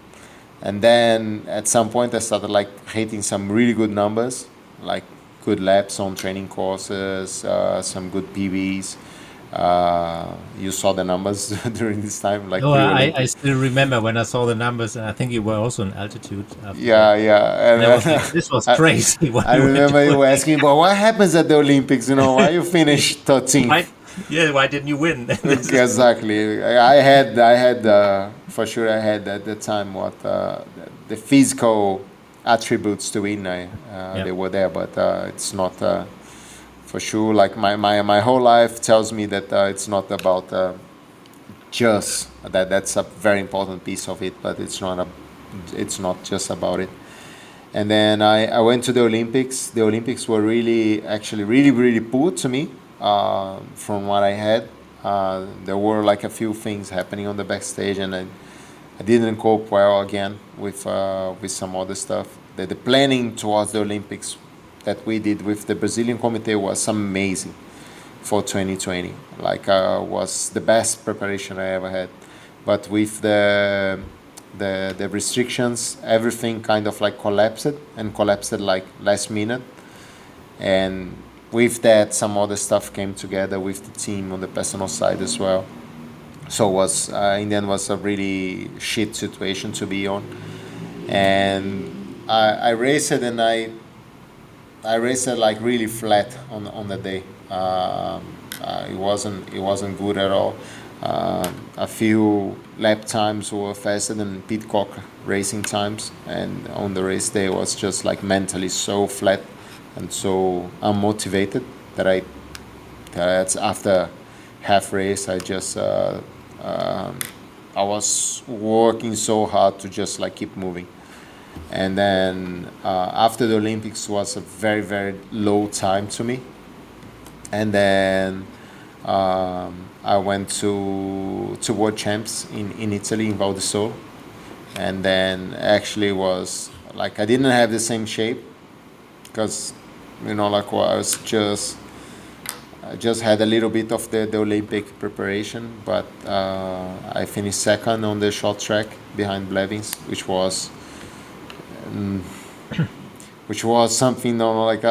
And then at some point I started like hitting some really good numbers, like good laps on training courses, some good PBs. You saw the numbers during this time, like I still remember when I saw the numbers, and I think you were also in altitude. Yeah. And like, this was crazy. I remember you were asking, but what happens at the Olympics? Why you finish 13th? Why didn't you win? Exactly. I had for sure. I had at the time the physical attributes to win. They were there, but it's not. For sure, like my whole life tells me that it's not about just that. That's a very important piece of it, but it's not just about it. And then I went to the Olympics. The Olympics were really poor to me from what I had. There were like a few things happening on the backstage, and I didn't cope well again with some other stuff. The planning towards the Olympics that we did with the Brazilian committee was amazing for 2020. Like was the best preparation I ever had. But with the restrictions, everything kind of like collapsed like last minute. And with that, some other stuff came together with the team on the personal side as well. So in the end was a really shit situation to be on. And I raced it, and I raced it like really flat on the day. It wasn't good at all. A few lap times were faster than Pitcock racing times, and on the race day was just like mentally so flat and so unmotivated that that's after half race I just I was working so hard to just like keep moving. And then after the Olympics was a very, very low time to me. And then I went to World Champs in Italy, in Val di Sole. And then actually was like I didn't have the same shape because, like I just had a little bit of the Olympic preparation. But I finished second on the short track behind Blevins, which was something like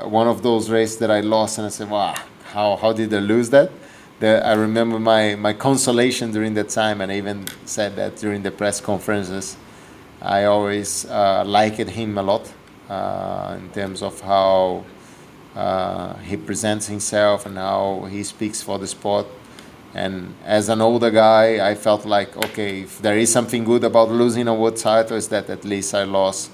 one of those races that I lost, and I said, wow, how did I lose that? I remember my consolation during that time, and I even said that during the press conferences. I always liked him a lot in terms of how he presents himself and how he speaks for the sport. And as an older guy, I felt like, okay, if there is something good about losing a world title, is that at least I lost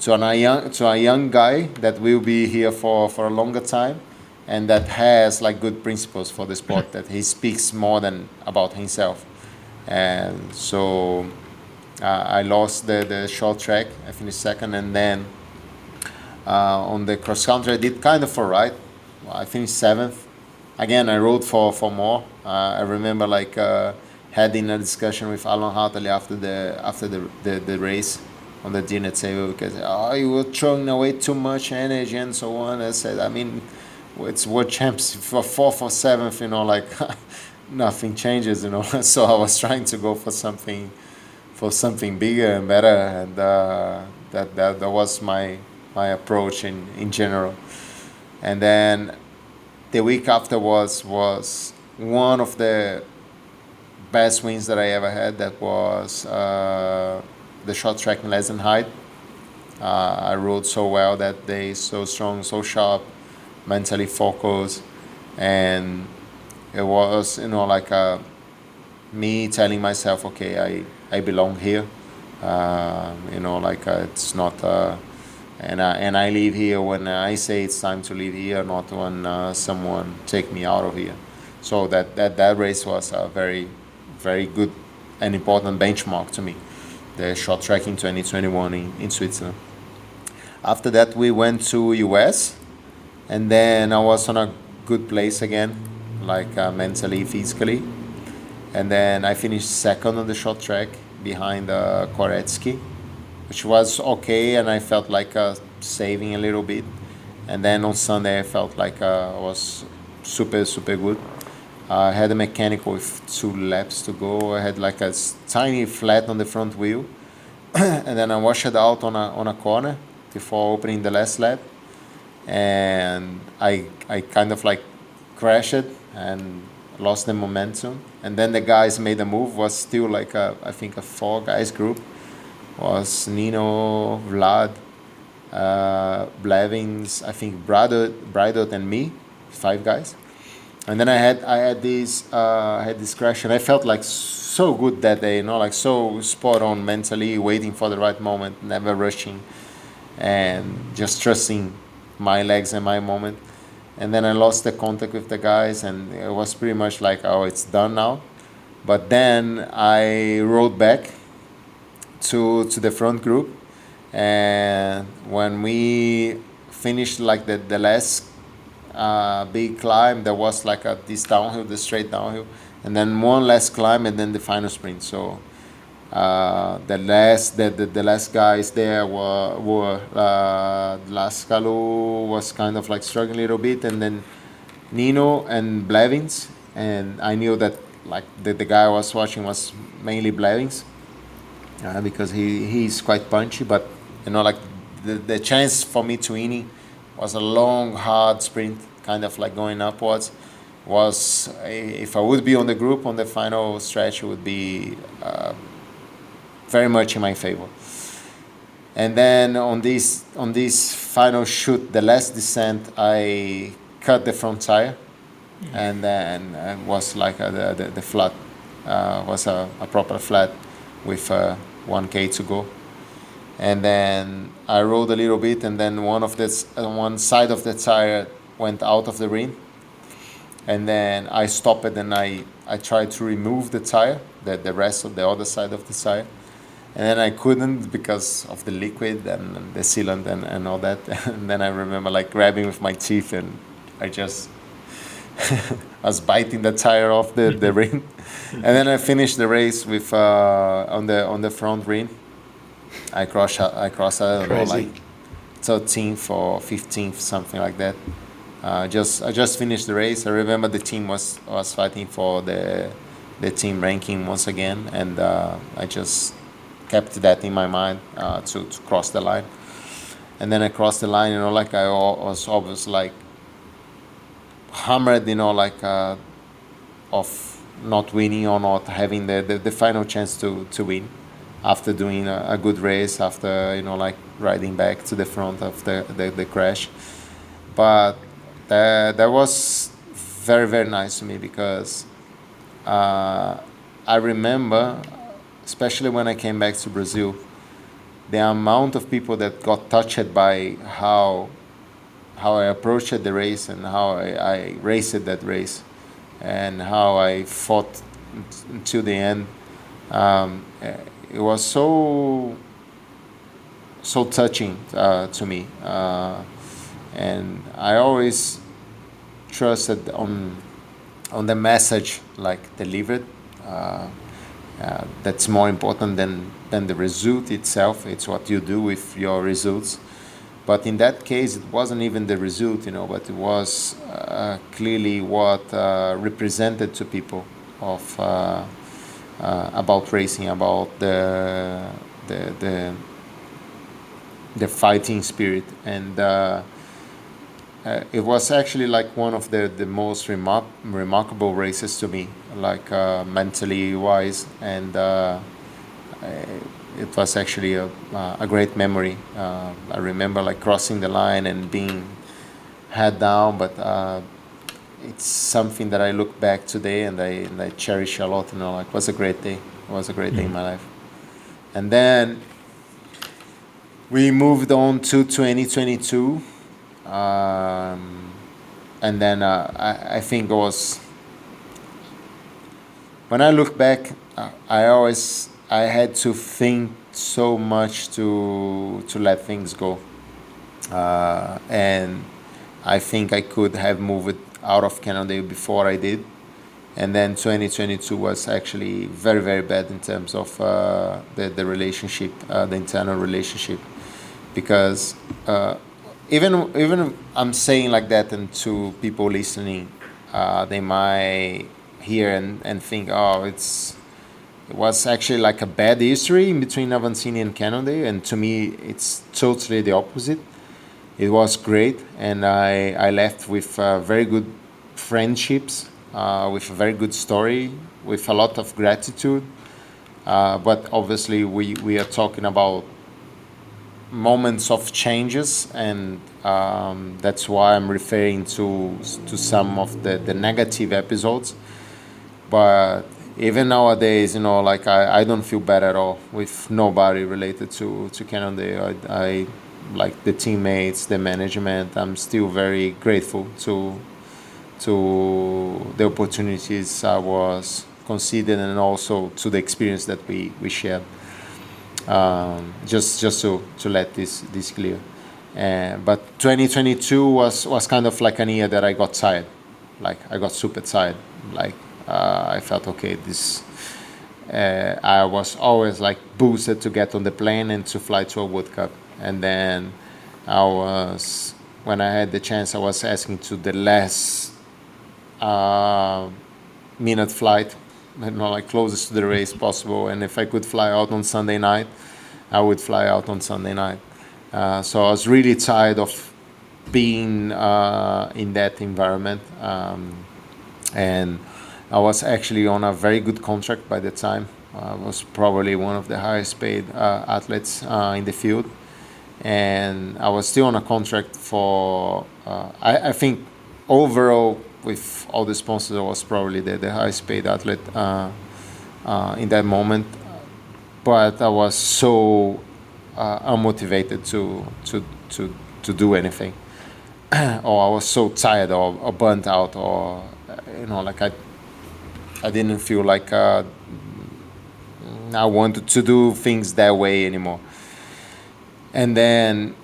to a young guy that will be here for a longer time, and that has like good principles for the sport, that he speaks more than about himself. And so I lost the short track. I finished second, and then on the cross country I did kind of all right. I finished seventh. Again, I rode for more. I remember like having a discussion with Alan Hartley after the race on the dinner table, because you were throwing away too much energy and so on. I said, I mean, it's world champs for 4th or 7th, you know, like nothing changes, you know. So I was trying to go for something bigger and better, and that was my approach in general. And then the week after was one of the best wins that I ever had. That was the short track in less than height. I rode so well that day, so strong, so sharp, mentally focused, and it was, you know, like me telling myself, okay, I belong here. You know, like it's not, and I leave here when I say it's time to leave here, not when someone take me out of here. So that race was a very, very good and important benchmark to me, the short track in 2021 in Switzerland. After that, we went to US, and then I was on a good place again, like mentally, physically. And then I finished second on the short track behind Koretsky, which was okay, and I felt like saving a little bit. And then on Sunday, I felt like I was super, super good. I had a mechanical with 2 laps to go. I had like a tiny flat on the front wheel, and then I washed it out on a corner before opening the last lap, and I kind of like crashed it and lost the momentum. And then the guys made a move. Was still like I think a 4 guys group. Was Nino, Vlad, Blevins, I think Bridot and me, 5 guys. And then I had this crash, and I felt like so good that day, you know, like so spot on mentally, waiting for the right moment, never rushing, and just trusting my legs and my moment. And then I lost the contact with the guys, and it was pretty much like, oh, it's done now. But then I rode back to the front group, and when we finished like the last big climb, there was like this downhill, the straight downhill, and then one last climb, and then the final sprint. So the last guys there were Lascalo was kind of like struggling a little bit, and then Nino and Blevins, and I knew that like the guy I was watching was mainly Blevins, because he's quite punchy, but you know, like the chance for me to win was a long, hard sprint, kind of like going upwards. Was if I would be on the group on the final stretch, it would be very much in my favor. And then on this final shoot, the last descent, I cut the front tire, and then it was like the flat was a proper flat with 1K to go. And then I rode a little bit, and then one side of the tire went out of the ring, and then I stopped it, and I tried to remove the tire, the rest of the other side of the tire, and then I couldn't because of the liquid and the sealant and all that. And then I remember like grabbing with my teeth, and I just I was biting the tire off the ring. And then I finished the race with on the front ring. I crossed I don't know, like 13th or 15th, something like that. I just finished the race. I remember the team was fighting for the team ranking once again, and I just kept that in my mind to cross the line. And then I crossed the line, you know, like I was always like hammered, you know, like of not winning or not having the final chance to win after doing a good race, after, you know, like riding back to the front of the crash. But that was very, very nice to me, because I remember, especially when I came back to Brazil, the amount of people that got touched by how I approached the race and how I raced that race and how I fought until the end. It was so touching to me, and I always trusted on the message like delivered. That's more important than the result itself. It's what you do with your results. But in that case, it wasn't even the result, but it was clearly what represented to people of about racing, about the fighting spirit, and it was actually like one of the most remarkable races to me, like mentally wise, and it was actually a great memory. I remember like crossing the line and being head down, but it's something that I look back today and I cherish a lot. Like, it was a great day. It was a great day in my life. And then we moved on to 2022. And then I think it was, when I look back, I had to think so much to let things go, and I think I could have moved out of Canada before I did, and then 2022 was actually very, very bad in terms of the relationship, the internal relationship, because even I'm saying like that, and to people listening, they might hear and think, oh, it was actually like a bad history in between Avancini and Cannondale, and to me, it's totally the opposite. It was great, and I left with very good friendships, with a very good story, with a lot of gratitude. But obviously, we are talking about moments of changes, and that's why I'm referring to some of the negative episodes. But even nowadays, like I don't feel bad at all with nobody related to Cannondale. I like the teammates, the management. I'm still very grateful to the opportunities I was considered, and also to the experience that we shared. Just to let this clear. But 2022 was kind of like an year that I got tired. Like, I got super tired. Like, I felt, okay, I was always like boosted to get on the plane and to fly to a World Cup. And then when I had the chance, I was asking to the last minute flight, like closest to the race possible. And if I could fly out on Sunday night, I would fly out on Sunday night. So I was really tired of being in that environment. And I was actually on a very good contract by the time. I was probably one of the highest paid athletes in the field. And I was still on a contract for, I think overall, with all the sponsors, I was probably the highest paid athlete in that moment. But I was so unmotivated to do anything. Or I was so tired or burnt out, or, like I didn't feel like I wanted to do things that way anymore. And then,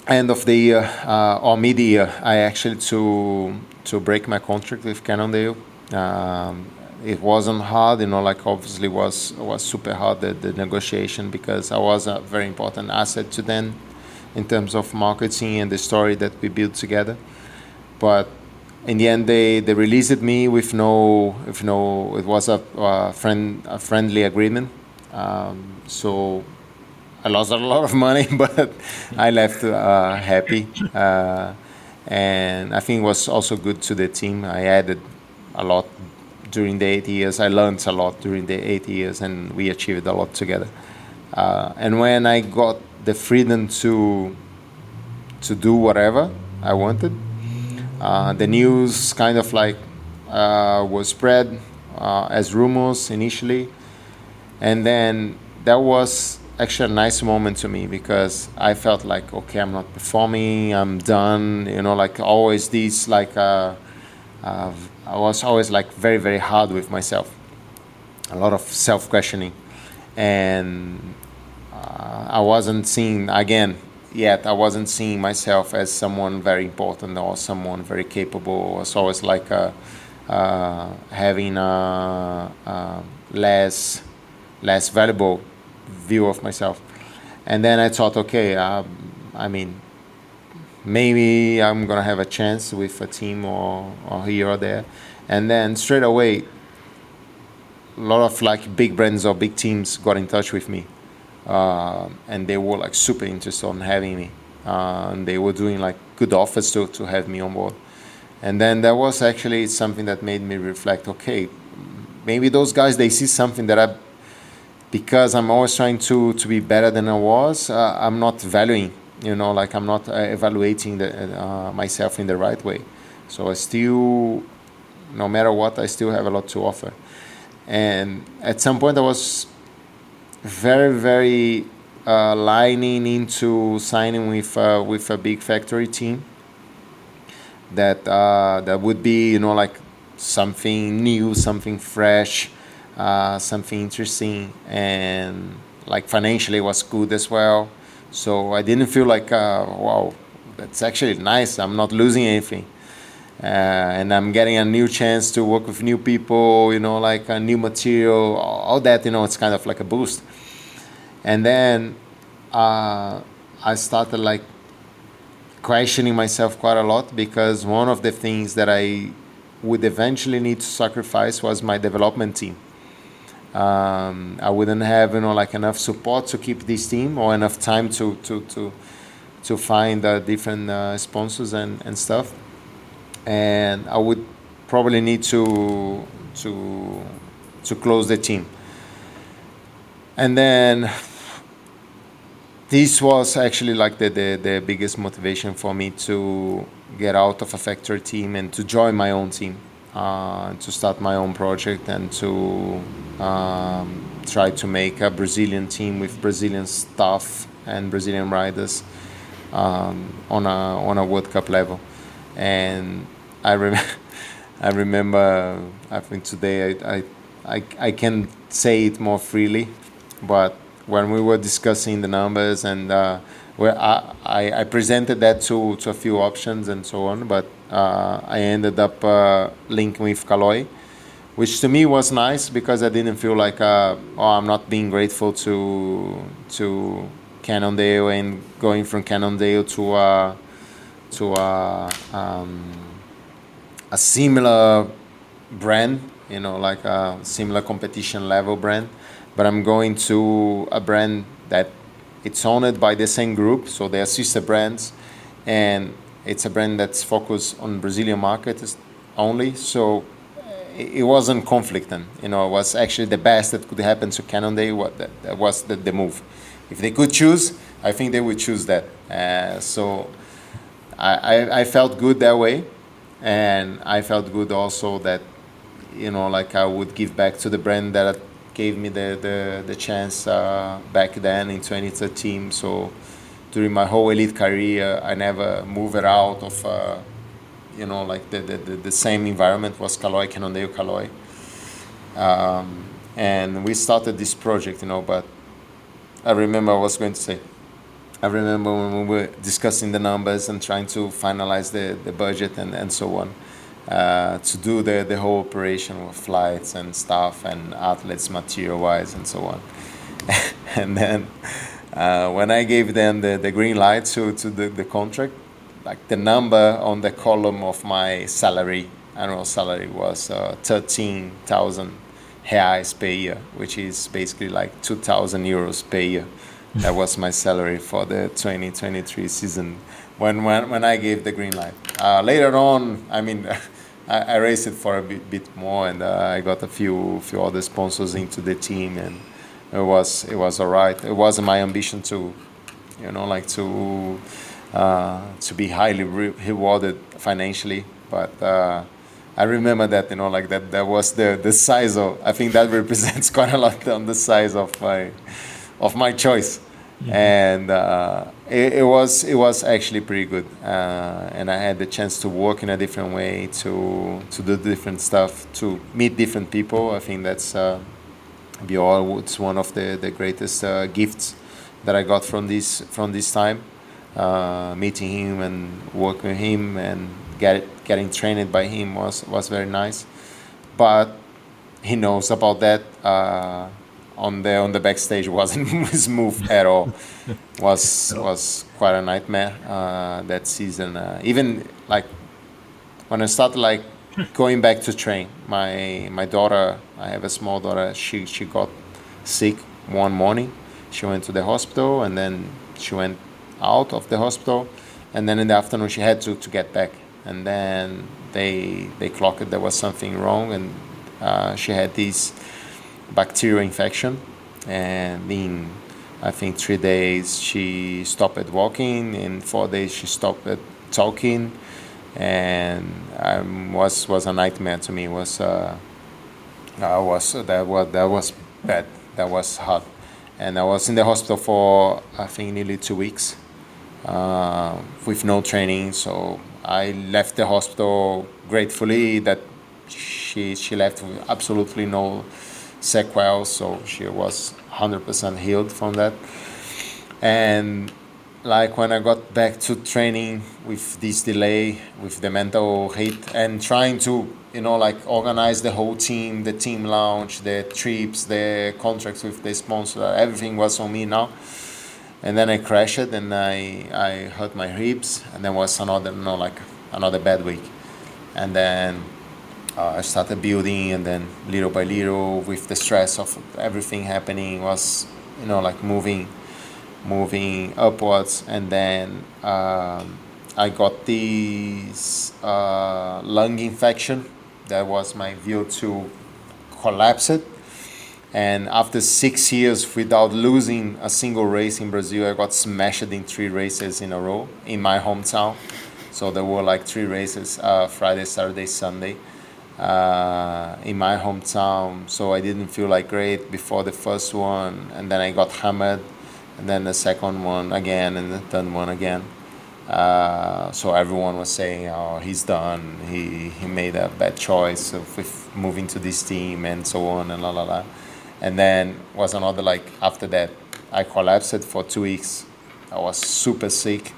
end of the year or mid-year, I actually to break my contract with Cannondale. It wasn't hard, like obviously was super hard, the negotiation, because I was a very important asset to them in terms of marketing and the story that we built together. But in the end, they released me with no. It was a friendly agreement. So I lost a lot of money, but I left happy. And I think it was also good to the team. I added a lot during the 8 years. I learned a lot during the 8 years, and we achieved a lot together. And when I got the freedom to do whatever I wanted, the news kind of like was spread as rumors initially, and then that was actually a nice moment to me, because I felt like, okay, I'm not performing, I'm done, like always these, like I was always like very, very hard with myself, a lot of self-questioning, and I wasn't seeing myself as someone very important or someone very capable. I was always like having less valuable view of myself. And then I thought, okay, I mean, maybe I'm gonna have a chance with a team or here or there. And then straight away, a lot of like big brands or big teams got in touch with me, and they were like super interested in having me, and they were doing like good offers to have me on board. And then that was actually something that made me reflect, okay, maybe those guys, they see something that because I'm always trying to be better than I was, I'm not valuing, like I'm not evaluating myself in the right way. So I still, no matter what, I still have a lot to offer. And at some point I was very, very lining into signing with a big factory team that would be, like something new, something fresh, something interesting, and like financially it was good as well. So I didn't feel like, wow, that's actually nice. I'm not losing anything. And I'm getting a new chance to work with new people, like a new material, all that, it's kind of like a boost. And then I started like questioning myself quite a lot, because one of the things that I would eventually need to sacrifice was my development team. I wouldn't have, like enough support to keep this team, or enough time to find different sponsors and stuff. And I would probably need to close the team. And then this was actually like the biggest motivation for me to get out of a factory team and to join my own team, to start my own project, and to try to make a Brazilian team with Brazilian staff and Brazilian riders on a World Cup level. And I remember, I think today I can say it more freely, but when we were discussing the numbers, and where I presented that to a few options and so on, but I ended up linking with Caloi, which to me was nice, because I didn't feel like I'm not being grateful to Cannondale, and going from Cannondale to a similar brand, like a similar competition level brand, but I'm going to a brand that it's owned by the same group, so they are sister brands, and it's a brand that's focused on Brazilian markets only. So it wasn't conflicting, it was actually the best that could happen to Cannondale. That was the move. If they could choose, I think they would choose that. So I felt good that way. And I felt good also that, like I would give back to the brand that gave me the chance back then in 2013. So during my whole elite career, I never moved out of, like the same environment was Caloi, Cannondale, Caloi. And we started this project, but I remember when we were discussing the numbers and trying to finalize the budget and so on, to do the whole operation with flights and stuff and athletes material-wise and so on. And then when I gave them the green light to the contract, like the number on the column of my annual salary was 13,000 reais per year, which is basically like 2,000 euros per year. That was my salary for the 2023 season when I gave the green light. Later on, I mean, I raised it for a bit more, and I got a few other sponsors into the team, and it was all right. It wasn't my ambition to, to be highly rewarded financially, but I remember that, that was the size of. I think that represents quite a lot on the size of my choice. And it was actually pretty good, and I had the chance to work in a different way, to do different stuff, to meet different people. I think that's Bjorn Wood's one of the greatest gifts that I got from this time, meeting him and working with him and getting trained by him was very nice. But he knows about that. On the backstage wasn't smooth at all. Was quite a nightmare that season. Even like when I started like going back to train, my daughter, I have a small daughter. She got sick one morning. She went to the hospital, and then she went out of the hospital, and then in the afternoon she had to get back, and then they clocked there was something wrong, and she had this bacterial infection, and in I think 3 days she stopped walking, in 4 days she stopped talking, and was a nightmare to me. That was bad. That was hard, and I was in the hospital for I think nearly 2 weeks with no training. So I left the hospital gratefully that she left with absolutely no sequels, so she was 100% healed from that. And like when I got back to training with this delay, with the mental hit, and trying to like organize the whole team, the team launch, the trips, the contracts with the sponsor, everything was on me now. And then I crashed and I hurt my ribs, and then was another bad week. And then I started building, and then little by little, with the stress of everything happening, was like moving upwards. And then I got this lung infection that was my view to collapse it. And after 6 years without losing a single race in Brazil, I got smashed in 3 races in a row in my hometown. So there were like 3 races, Friday, Saturday, Sunday, in my hometown. So I didn't feel like great before the first one, and then I got hammered, and then the second one again, and the third one again. So everyone was saying, "Oh, he's done. He made a bad choice with moving to this team and so on and la la la." And then was another after that, I collapsed for 2 weeks. I was super sick,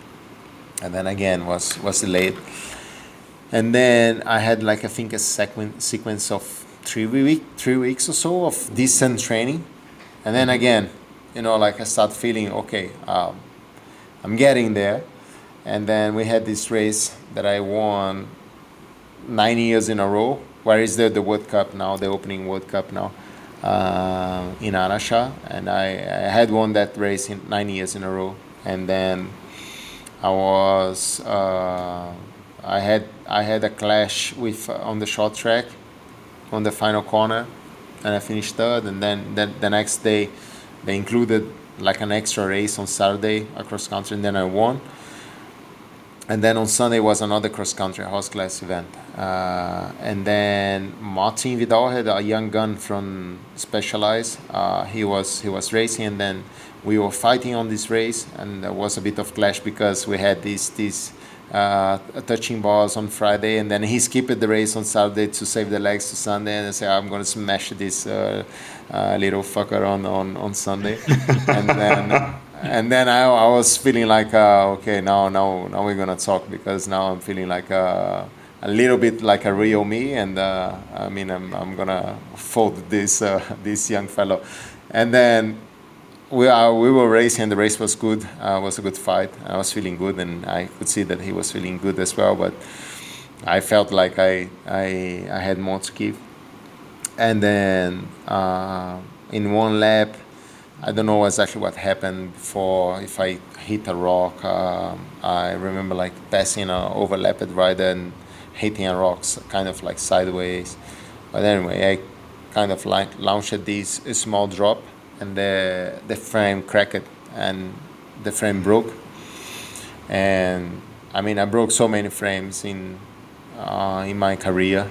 and then again was delayed. And then I had I think a sequence of 3 weeks or so of decent training, and then again, I start feeling okay. I'm getting there. And then we had this race that I won 9 years in a row. Where is the World Cup now, the opening World Cup now, in Arasha. And I had won that race in 9 years in a row. And then I had a clash with on the short track on the final corner, and I finished third. And then the next day they included an extra race on Saturday, a cross country, and then I won. And then on Sunday was another cross-country horse class event. And then Martin Vidal had a young gun from Specialized. He was racing, and then we were fighting on this race, and there was a bit of clash because we had these touching balls on Friday, and then he skipped the race on Saturday to save the legs to Sunday, and I said, I'm going to smash this little fucker on Sunday. And then I was feeling okay, now we're gonna talk, because now I'm feeling a little bit like a real me, and I'm gonna fold this young fellow. And then we were racing, and the race was good. It was a good fight. I was feeling good, and I could see that he was feeling good as well. But I felt like I had more to give. And then in one lap, I don't know exactly what happened before, if I hit a rock. I remember passing an overlapped rider and hitting a rock kind of sideways. But anyway, I kind of launched this small drop, and the frame cracked and the frame broke. And I broke so many frames in my career.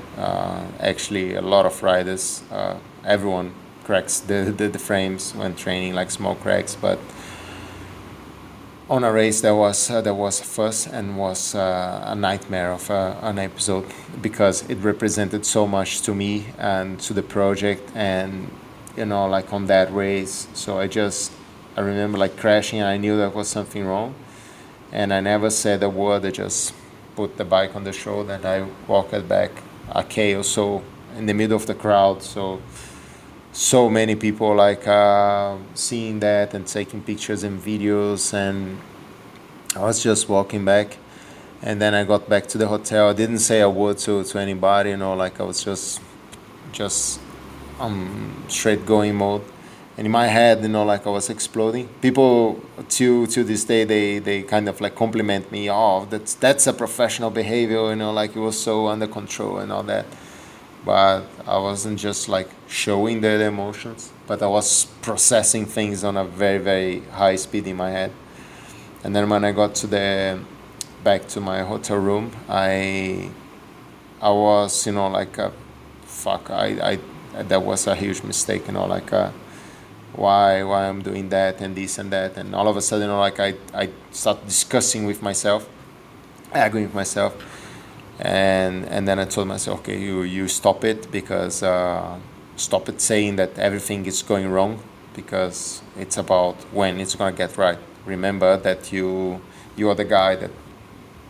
Actually, a lot of riders, everyone cracks the frames when training, small cracks. But on a race that was first, and was a nightmare of an episode, because it represented so much to me and to the project, and on that race. So I remember crashing, and I knew there was something wrong, and I never said a word. I just put the bike on the shoulder, and I walked back a K or so, in the middle of the crowd. So many people like seeing that and taking pictures and videos, and I was just walking back, and then I got back to the hotel. I didn't say a word to anybody, you know, like I was just straight going mode. And in my head, you know, like I was exploding. People to this day, they kind of like compliment me. Oh, that's a professional behavior, you know, like it was so under control and all that. But I wasn't just like showing the emotions, but I was processing things on a very, very high speed in my head. And then when I got back to my hotel room, I was, you know, like, fuck, that was a huge mistake, you know, like, why I'm doing that and this and that. And all of a sudden, you know, like I started discussing with myself, arguing with myself. And then I told myself, okay, you stop it, because stop it saying that everything is going wrong, because it's about when it's going to get right. Remember that you are the guy that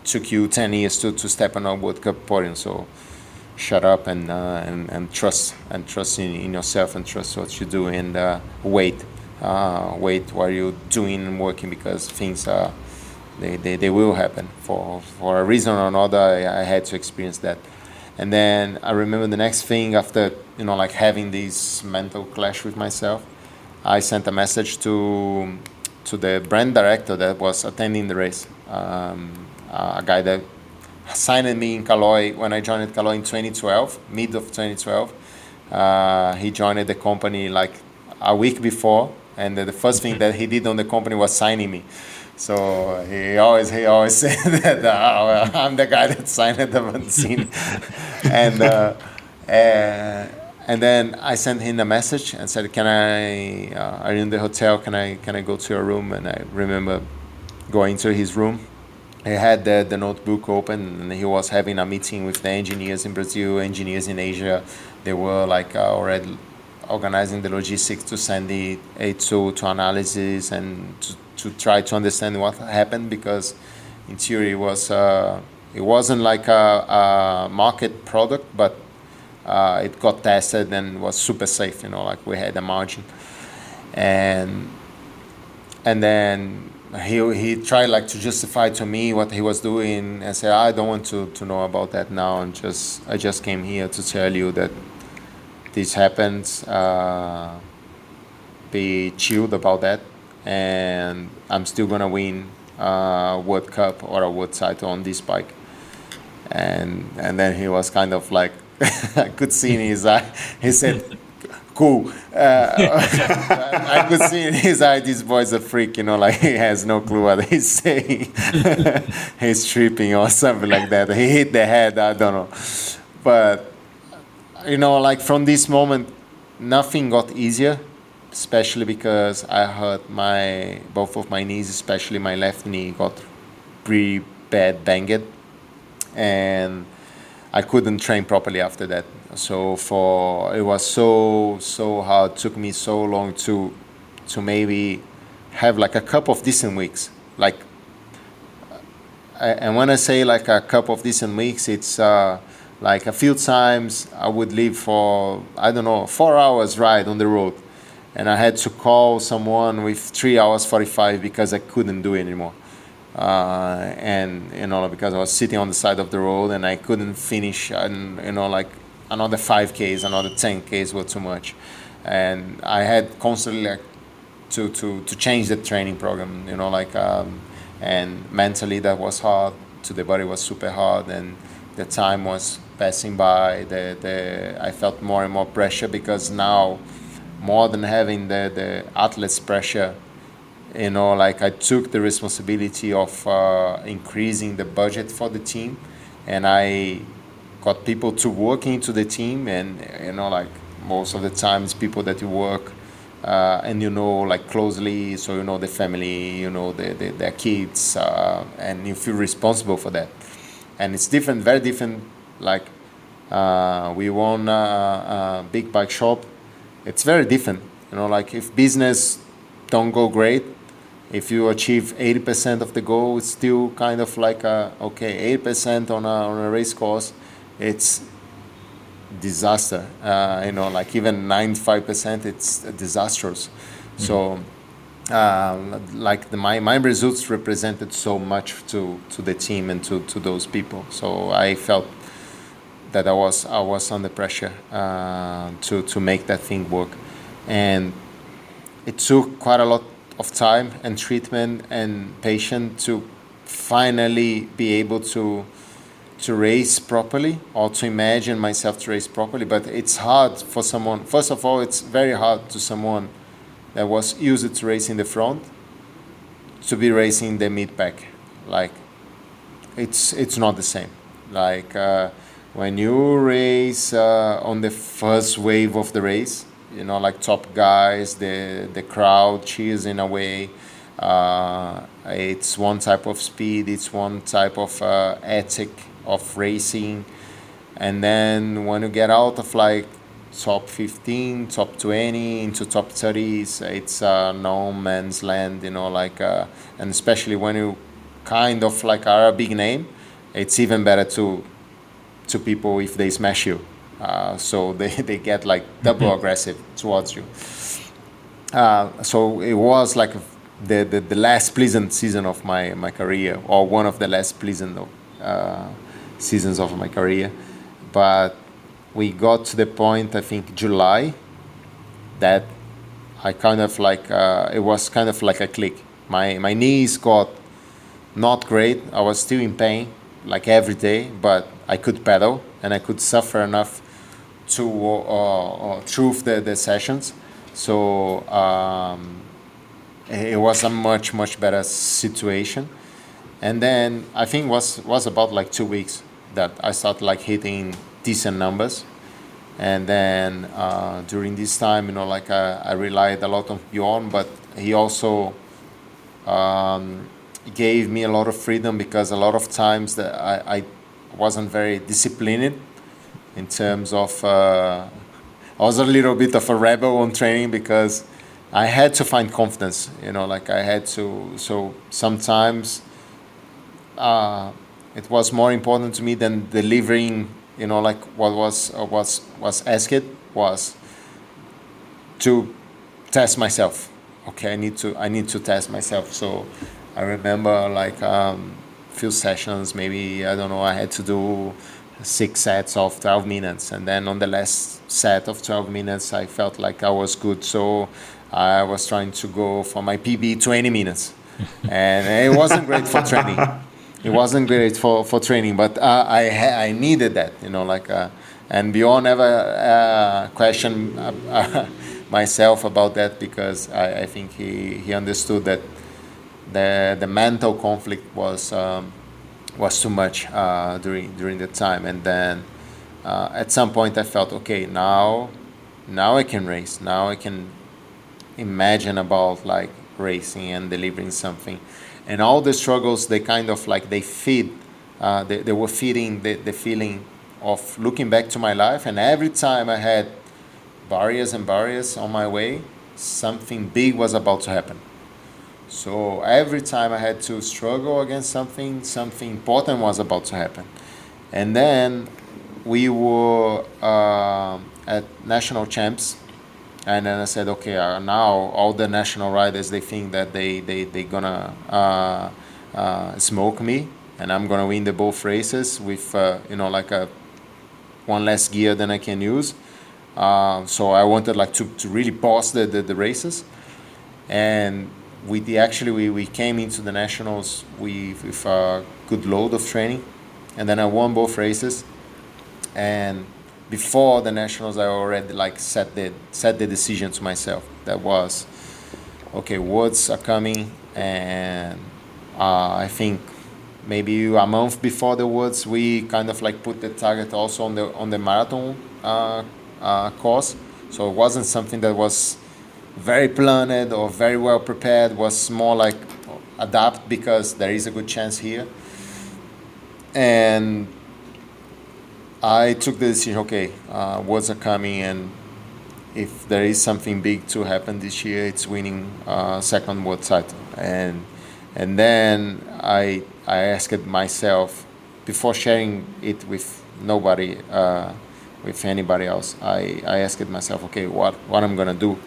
took you 10 years to step on a World Cup podium. So shut up and trust in yourself, and trust what you do, and wait while you're doing and working, because things they will happen for a reason or another. I had to experience that. And then I remember the next thing, after, you know, like having this mental clash with myself, I sent a message to the brand director that was attending the race, a guy that signed me in Caloi when I joined Caloi in 2012, mid of 2012. He joined the company like a week before, and the first thing that he did on the company was signing me. So he always said that I'm the guy that signed the Avancini. And then I sent him a message and said, are you in the hotel? Can I go to your room? And I remember going to his room. He had the notebook open, and he was having a meeting with the engineers in Brazil, engineers in Asia. They were like already organizing the logistics to send it to analysis and to try to understand what happened, because in theory it wasn't like a market product, but it got tested and was super safe, you know, like we had a margin. And then he tried like to justify to me what he was doing, and say, I don't want to know about that now, and I just came here to tell you that this happens. Be chilled about that, and I'm still gonna win a World Cup or a World title on this bike. And then he was kind of like, I could see in his eye, he said, cool. I could see in his eye, this boy's a freak, you know, like he has no clue what he's saying. He's tripping or something like that. He hit the head, I don't know. But, you know, like from this moment, nothing got easier, especially because I hurt both of my knees, especially my left knee got pretty bad banged. And I couldn't train properly after that. So it was so hard. It took me so long to maybe have like a couple of decent weeks. Like, and when I say like a couple of decent weeks, it's like a few times I would leave for, I don't know, 4 hours ride on the road, and I had to call someone with 3 hours 45 because I couldn't do it anymore. And you know, because I was sitting on the side of the road and I couldn't finish, and you know, like another 5Ks, another 10Ks were too much, and I had constantly like to change the training program, you know, like and mentally that was hard, to the body was super hard, and the time was passing by. I felt more and more pressure, because now, more than having the athlete's pressure, you know, like I took the responsibility of increasing the budget for the team, and I got people to work into the team, and you know, like most of the time it's people that you work and you know, like closely, so you know the family, you know their kids, and you feel responsible for that. And it's different, very different. Like we own a big bike shop. It's very different, you know, like if business don't go great, if you achieve 80% of the goal, it's still kind of like okay, 80% on a race course, it's disaster. Like even 95%, it's disastrous. Mm-hmm. So, my results represented so much to the team and to those people. So I felt that I was under pressure to make that thing work, and it took quite a lot of time and treatment and patience to finally be able to race properly, or to imagine myself to race properly. But it's hard for someone. First of all, it's very hard to someone that was used to race in the front to be racing the mid pack. Like, it's not the same. Like when you race on the first wave of the race, like top guys, the crowd cheers in a way. It's one type of speed, it's one type of ethic of racing. And then when you get out of like top 15, top 20 into top 30s, it's no man's land, and especially when you kind of like are a big name, it's even better to people if they smash you. So they get like double aggressive towards you. So it was like the last pleasant season of my career, or one of the last pleasant seasons of my career. But we got to the point, I think July, that I kind of like, it was kind of like a click. My knees got not great. I was still in pain like every day, but I could pedal and I could suffer enough to through the sessions. So it was a much better situation. And then I think was about like 2 weeks that I started like hitting decent numbers. And then during this time, I relied a lot on Bjorn, but he also gave me a lot of freedom, because a lot of times that I wasn't very disciplined in terms of I was a little bit of a rebel on training, because I had to find confidence, I had to. So sometimes it was more important to me than delivering, what was asked was to test myself. Okay, I need to test myself. So I remember like few sessions, maybe, I don't know, I had to do 6 sets of 12 minutes. And then on the last set of 12 minutes, I felt like I was good. So I was trying to go for my PB 20 minutes. And it wasn't great for training. It wasn't great for training, but I needed that, and Bjorn never questioned myself about that, because I think he understood that the mental conflict was too much during the time. And then at some point I felt, okay, now I can race. Now I can imagine about like racing and delivering something. And all the struggles, they kind of like, they feed, they were feeding the feeling of looking back to my life. And every time I had barriers and barriers on my way, something big was about to happen. So every time I had to struggle against something important was about to happen. And then we were at national champs. And then I said, okay, now all the national riders, they think that they gonna smoke me, and I'm gonna win the both races with like a one less gear than I can use. So I wanted like to really boss the races, and we came into the nationals with a good load of training, and then I won both races. And before the nationals, I already like set the decision to myself. That was, okay, Worlds are coming, and I think maybe a month before the Worlds, we kind of like put the target also on the marathon course. So it wasn't something that was very planned or very well prepared. It was more like adapt because there is a good chance here. And I took the decision, okay, Worlds are coming, and if there is something big to happen this year, it's winning second world title. And then I asked myself, before sharing it with nobody, with anybody else. I asked myself, okay, what I'm gonna do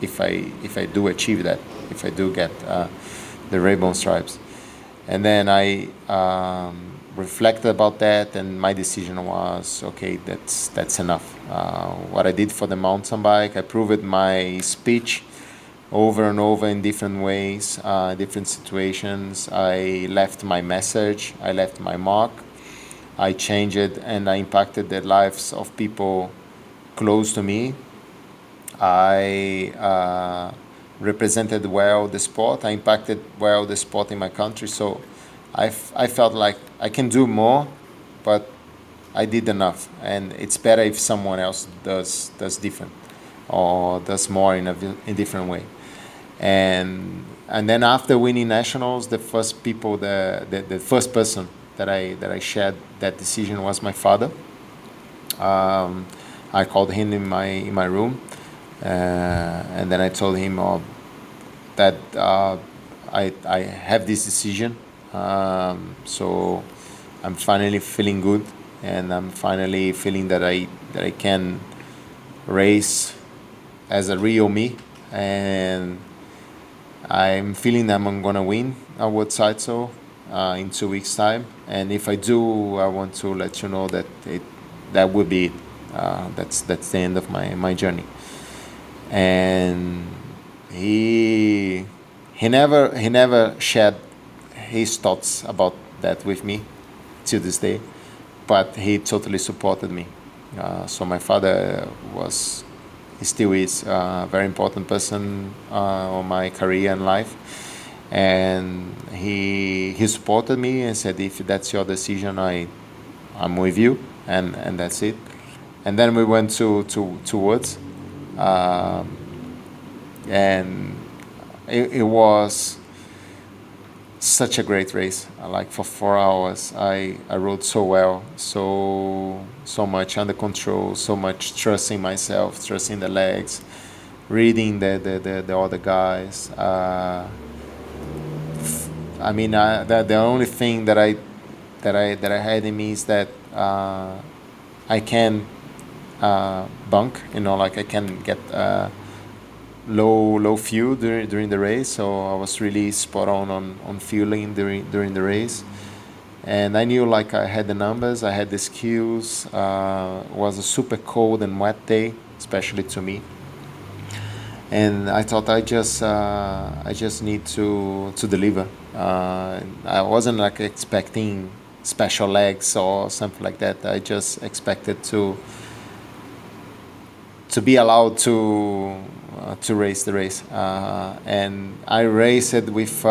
if I do achieve that, if I do get the rainbow stripes. And then I reflected about that, and my decision was, okay, that's enough. What I did for the mountain bike, I proved my speech over and over in different ways, different situations. I left my message, I left my mark, I changed it, and I impacted the lives of people close to me. I represented well the sport. I impacted well the sport in my country. So I felt like I can do more, but I did enough. And it's better if someone else does different or does more in a different way. And then after winning nationals, the first first person that I shared that decision was my father. I called him in my room, and then I told him that I have this decision. So I'm finally feeling good, and I'm finally feeling that I can race as a real me, and I'm feeling that I'm gonna win a World Title in 2 weeks' time. And if I do, I want to let you know that will be it. That's the end of my journey. And he never shared his thoughts about that with me to this day, but he totally supported me. So my father he still is a very important person on my career and life, and he supported me and said, if that's your decision, I'm with you, and that's it. And then we went to Worlds, and it was such a great race. Like for 4 hours, I rode so well, so much under control, so much trusting myself, trusting the legs, reading the other guys. I mean, the only thing that I had in me is that I can bunk, like I can get low fuel during the race, so I was really spot on fueling during the race. And I knew like I had the numbers, I had the skills. It was a super cold and wet day, especially to me. And I thought I just need to deliver. I wasn't like expecting special legs or something like that. I just expected to be allowed to race the race, and I raced it with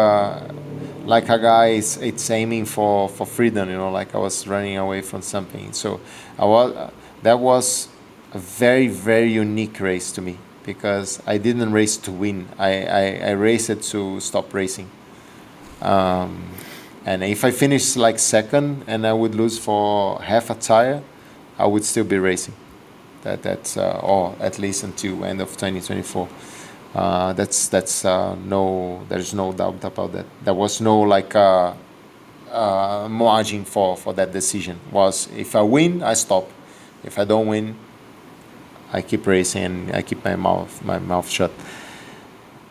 like a guy it's aiming for freedom, like I was running away from something. So that was a very, very unique race to me, because I didn't race to win. I raced it to stop racing, and if I finished like second and I would lose for half a tire, I would still be racing. That's or at least until end of 2024. There's no doubt about that. There was no like margin for that decision. Was if I win, I stop. If I don't win, I keep racing and I keep my mouth shut.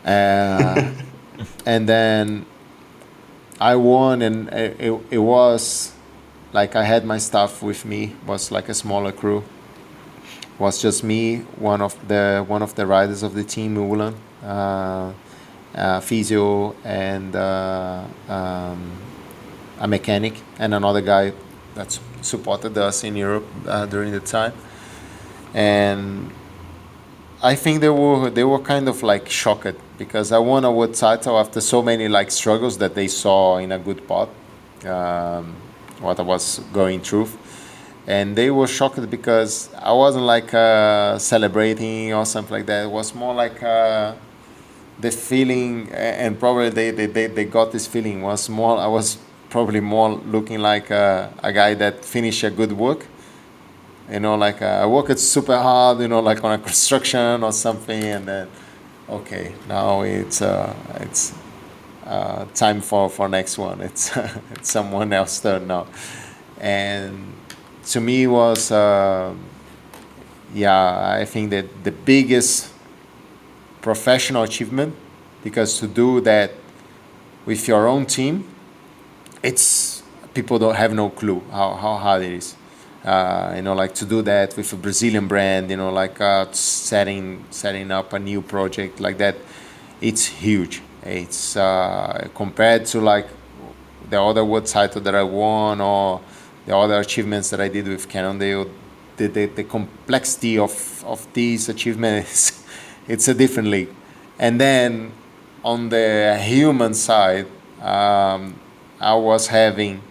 And then I won, and it was like I had my staff with me. It was like a smaller crew. Was just me, one of the riders of the team, Ulan, physio, and a mechanic, and another guy that supported us in Europe during the time. And I think they were kind of like shocked, because I won a world title after so many like struggles that they saw in a good part, what I was going through. And they were shocked because I wasn't like celebrating or something like that. It was more like the feeling, and probably they got this feeling, was more, I was probably more looking like a guy that finished a good work. Like I worked super hard, like on a construction or something, and then, okay, now it's time for next one. It's someone else's turn now. And to me, it yeah, I think that the biggest professional achievement, because to do that with your own team, it's people don't have no clue how hard it is. Like to do that with a Brazilian brand, like setting up a new project like that, it's huge. It's compared to like the other world title that I won or the other achievements that I did with Cannondale, the complexity of these achievements, it's a different league. And then on the human side, I was having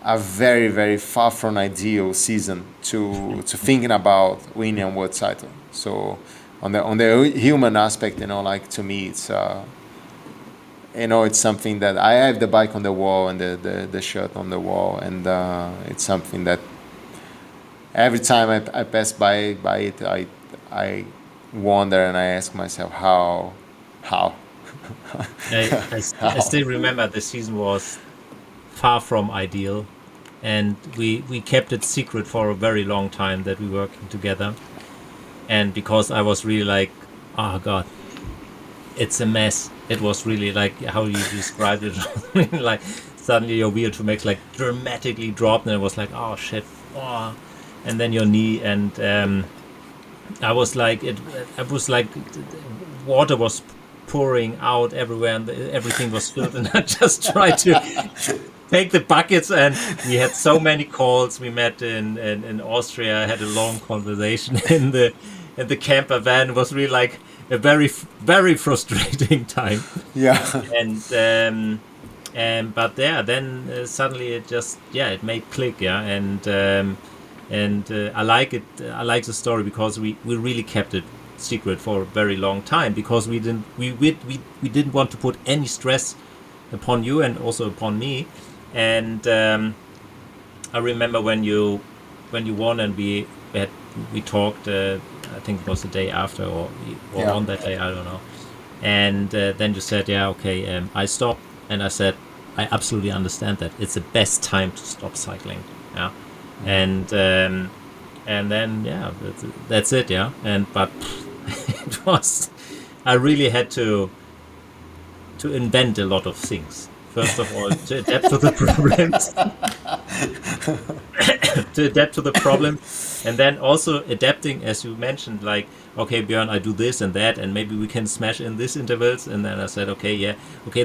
a very, very far from ideal season to thinking about winning a world title. So on the human aspect, like to me, it's it's something that I have the bike on the wall and the shirt on the wall, and it's something that every time I pass by it, I wonder and I ask myself how. I still remember the season was far from ideal, and we kept it secret for a very long time that we were working together. And because I was really like, oh God, it's a mess. It was really like how you described it. Like suddenly your wheel to make like dramatically dropped, and it was like, oh shit, oh. And then your knee, and I was like, water was pouring out everywhere, and everything was filled, and I just tried to take the buckets, and we had so many calls. We met in Austria, had a long conversation in the camper van. It was really like a very, very frustrating time. Yeah. But yeah, then suddenly it just, it made click, and I like it. I like the story because we really kept it secret for a very long time, because we didn't want to put any stress upon you and also upon me. And I remember when you won, and we talked. I think it was the day after or on that day, I don't know. And then you said, okay, I stopped, and I said, I absolutely understand that it's the best time to stop cycling. Yeah. And then that's it. Yeah. But it was, I really had to invent a lot of things. First of all, to adapt to the problem, and then also adapting, as you mentioned, like, okay, Björn, I do this and that, and maybe we can smash in these intervals. And then I said, okay,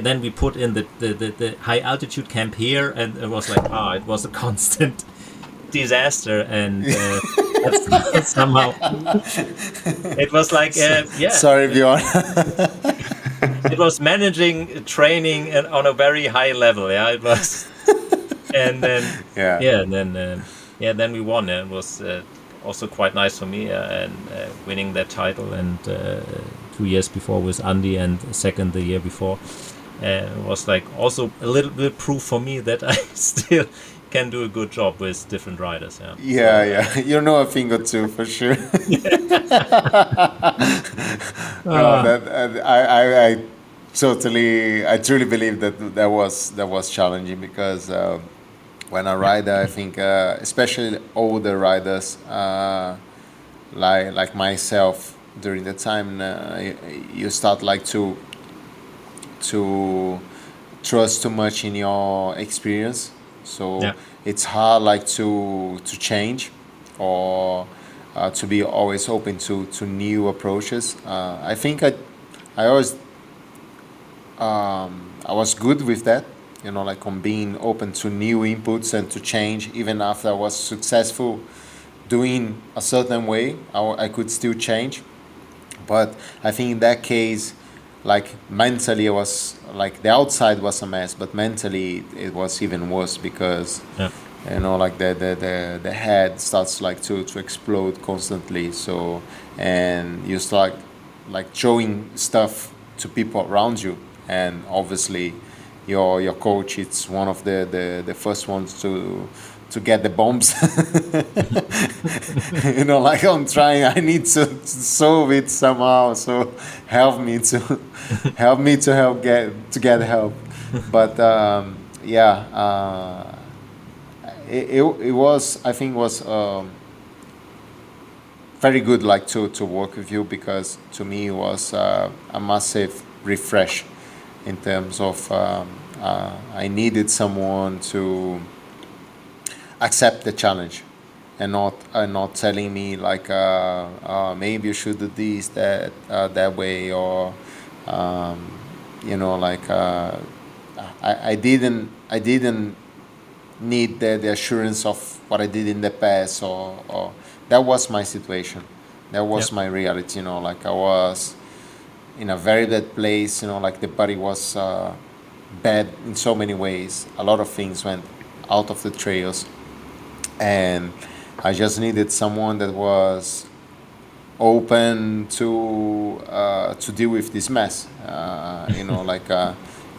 then we put in the high altitude camp here, and it was like, it was a constant disaster, and somehow it was like, Sorry, Björn. It was managing training on a very high level. Yeah, it was. And then then we won. It was also quite nice for me, and winning that title, and 2 years before with Andy, and second the year before. It was like also a little bit proof for me that I still can do a good job with different riders. You know a thing or two for sure. I truly believe that was challenging, because when a rider, I think especially older riders like myself, during the time you start like to trust too much in your experience. So it's hard like to change, or to be always open to new approaches. I think I always I was good with that, like on being open to new inputs and to change. Even after I was successful doing a certain way, I could still change. But I think in that case, like mentally, it was like the outside was a mess, but mentally it was even worse, because like the head starts like to explode constantly. So, and you start like showing stuff to people around you, and obviously your coach, it's one of the first ones to get the bombs. Like I'm trying, I need to solve it somehow, so help me to get help. But it was, I think, was very good like to work with you, because to me it was a massive refresh in terms of I needed someone to accept the challenge and not telling me like maybe you should do this that way, or like I didn't need the assurance of what I did in the past, or that was my situation, that was my reality. Like I was in a very bad place. Like the body was bad in so many ways. A lot of things went out of the trails, and I just needed someone that was open to deal with this mess.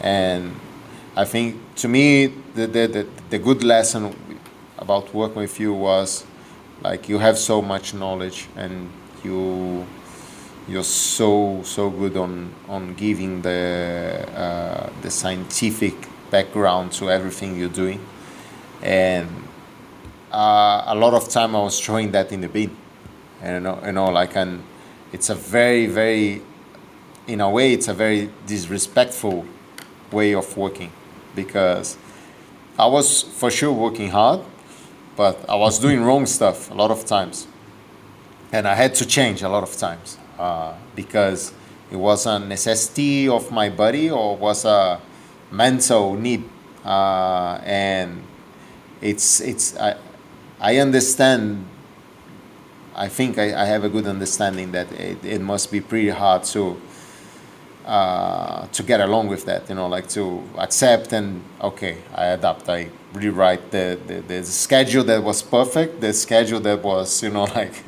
And I think to me the good lesson about working with you was like you have so much knowledge, and you're so good on giving the scientific background to everything you're doing, and a lot of time I was throwing that in the bin, and and it's a very, very, in a way, it's a very disrespectful way of working, because I was for sure working hard, but I was doing wrong stuff a lot of times, and I had to change a lot of times because it was a necessity of my body, or was a mental need, and I understand. I think I have a good understanding that it must be pretty hard to get along with that, like to accept and okay, I adapt. I rewrite the schedule that was perfect, the schedule that was, like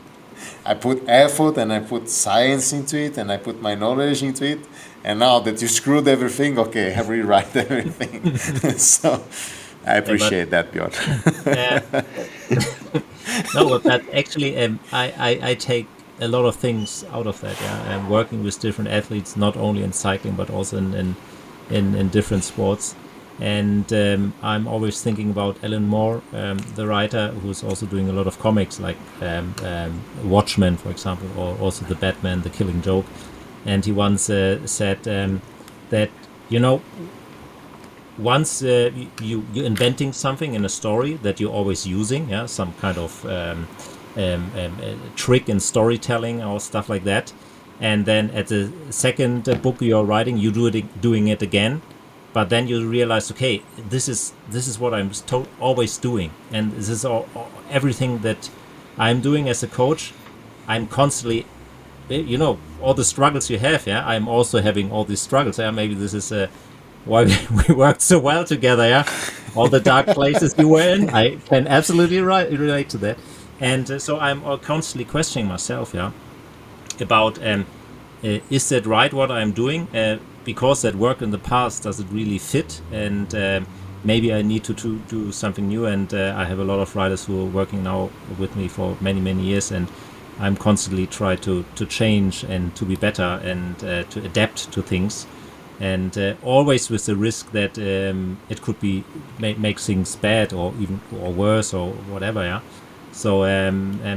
I put effort and I put science into it and I put my knowledge into it, and now that you screwed everything, okay, I rewrite everything. So I appreciate that, Björn. No, but that actually, I take a lot of things out of that. Yeah, I'm working with different athletes, not only in cycling but also in different sports. And I'm always thinking about Alan Moore, the writer, who's also doing a lot of comics like Watchmen, for example, or also The Batman, The Killing Joke. And he once said that once you're inventing something in a story that you're always using, some kind of trick in storytelling or stuff like that, and then at the second book you're writing, you doing it again, but then you realize, okay, this is what I'm always doing, and this is everything that I'm doing as a coach. I'm constantly, all the struggles you have. I'm also having all these struggles. Maybe this is why we worked so well together. All the dark places you were in, I can absolutely relate to that. And so I'm constantly questioning myself, about is that right what I'm doing? Because that worked in the past, does it really fit? And maybe I need to do something new. And I have a lot of riders who are working now with me for many, many years, and I'm constantly trying to change and to be better and to adapt to things. And always with the risk that it could be make things bad or worse or whatever. So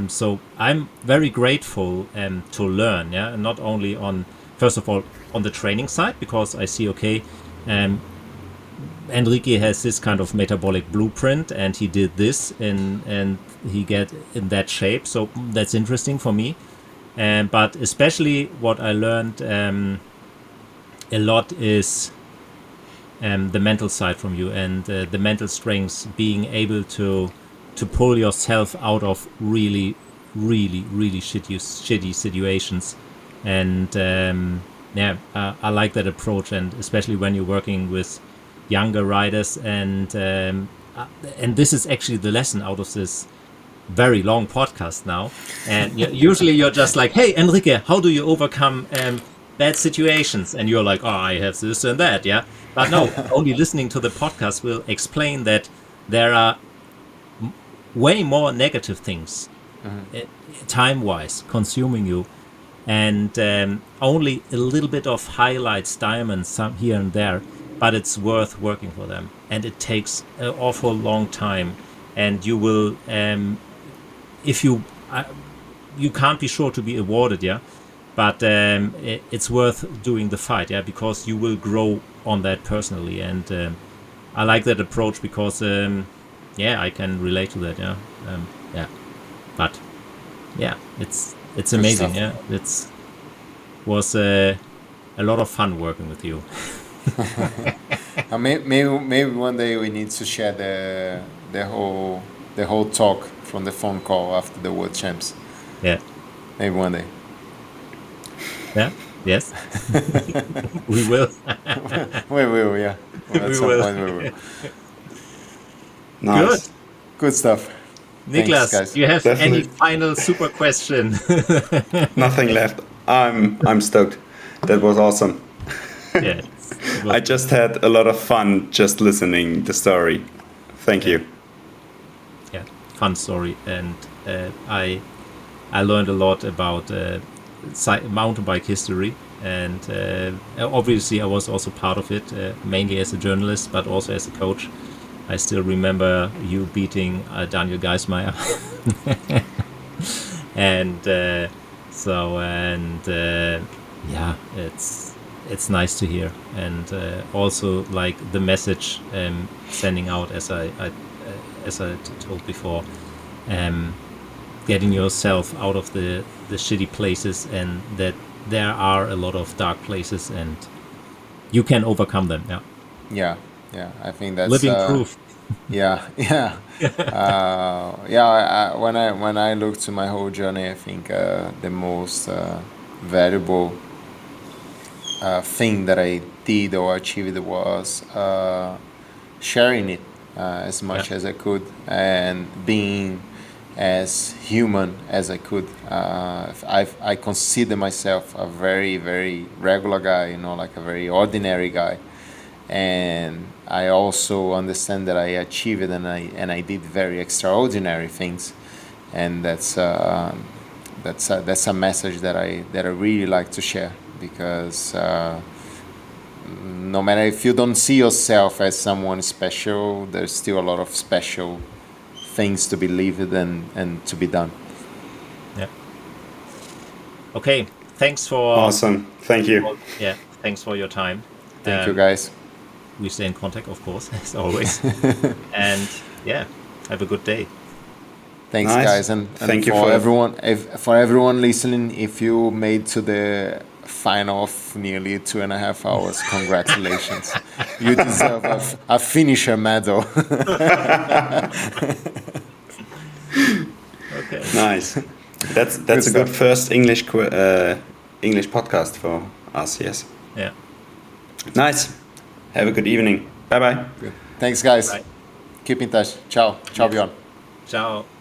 so I'm very grateful to learn. And not only first of all on the training side, because I see, okay, Henrique has this kind of metabolic blueprint, and he did this, and he get in that shape. So that's interesting for me. But especially what I learned a lot is the mental side from you, and the mental strengths, being able to pull yourself out of really, really, really shitty situations. And I like that approach, and especially when you're working with younger riders. And this is actually the lesson out of this very long podcast now. And usually you're just like, hey, Henrique, how do you overcome bad situations? And you're like, oh, I have this and that, But no, only listening to the podcast will explain that there are way more negative things, time-wise, consuming you, and only a little bit of highlights, diamonds, some here and there, but it's worth working for them, and it takes an awful long time. And you will, if you you can't be sure to be awarded, yeah. But it's worth doing the fight, yeah, because you will grow on that personally, and I like that approach because, I can relate to that, yeah, But it's amazing, yeah. Was a lot of fun working with you. Maybe one day we need to share the whole talk from the phone call after the World Champs. Yeah. Maybe one day. Yeah. Yes. We will. We will. Yeah. At some point we will. Nice. Good stuff. Niklas, thanks, do you have any final super question? Nothing left. I'm stoked. That was awesome. Yeah. I just had a lot of fun just listening the story. Thank you. Yeah, fun story, and I learned a lot about mountain bike history, and obviously I was also part of it, mainly as a journalist, but also as a coach. I still remember you beating Daniel Geismeier, and it's nice to hear, and also like the message sending out, as I told before, getting yourself out of the shitty places, and that there are a lot of dark places, and you can overcome them. Yeah, I think that's living proof. Yeah. When I look to my whole journey, I think the most valuable thing that I did or achieved was sharing it as much as I could, and being as human as I could. I consider myself a very, very regular guy, like a very ordinary guy. And I also understand that I achieved it, and I did very extraordinary things, and that's a message that I really like to share, because no matter if you don't see yourself as someone special, there's still a lot of special things to be lived and to be done. Yeah. Okay. Thanks for. Awesome. Thank you. Thanks for your time. Thank you, guys. We stay in contact, of course, as always. And have a good day. Thanks, guys, and thank you for everyone. For everyone listening, if you made to the final of nearly 2.5 hours, congratulations! You deserve a finisher medal. Okay. Nice. That's a good first English podcast for us. Yes. Yeah. Nice. Have a good evening. Bye-bye. Good. Thanks, guys. Bye. Keep in touch. Ciao. Ciao, Bjorn. Ciao.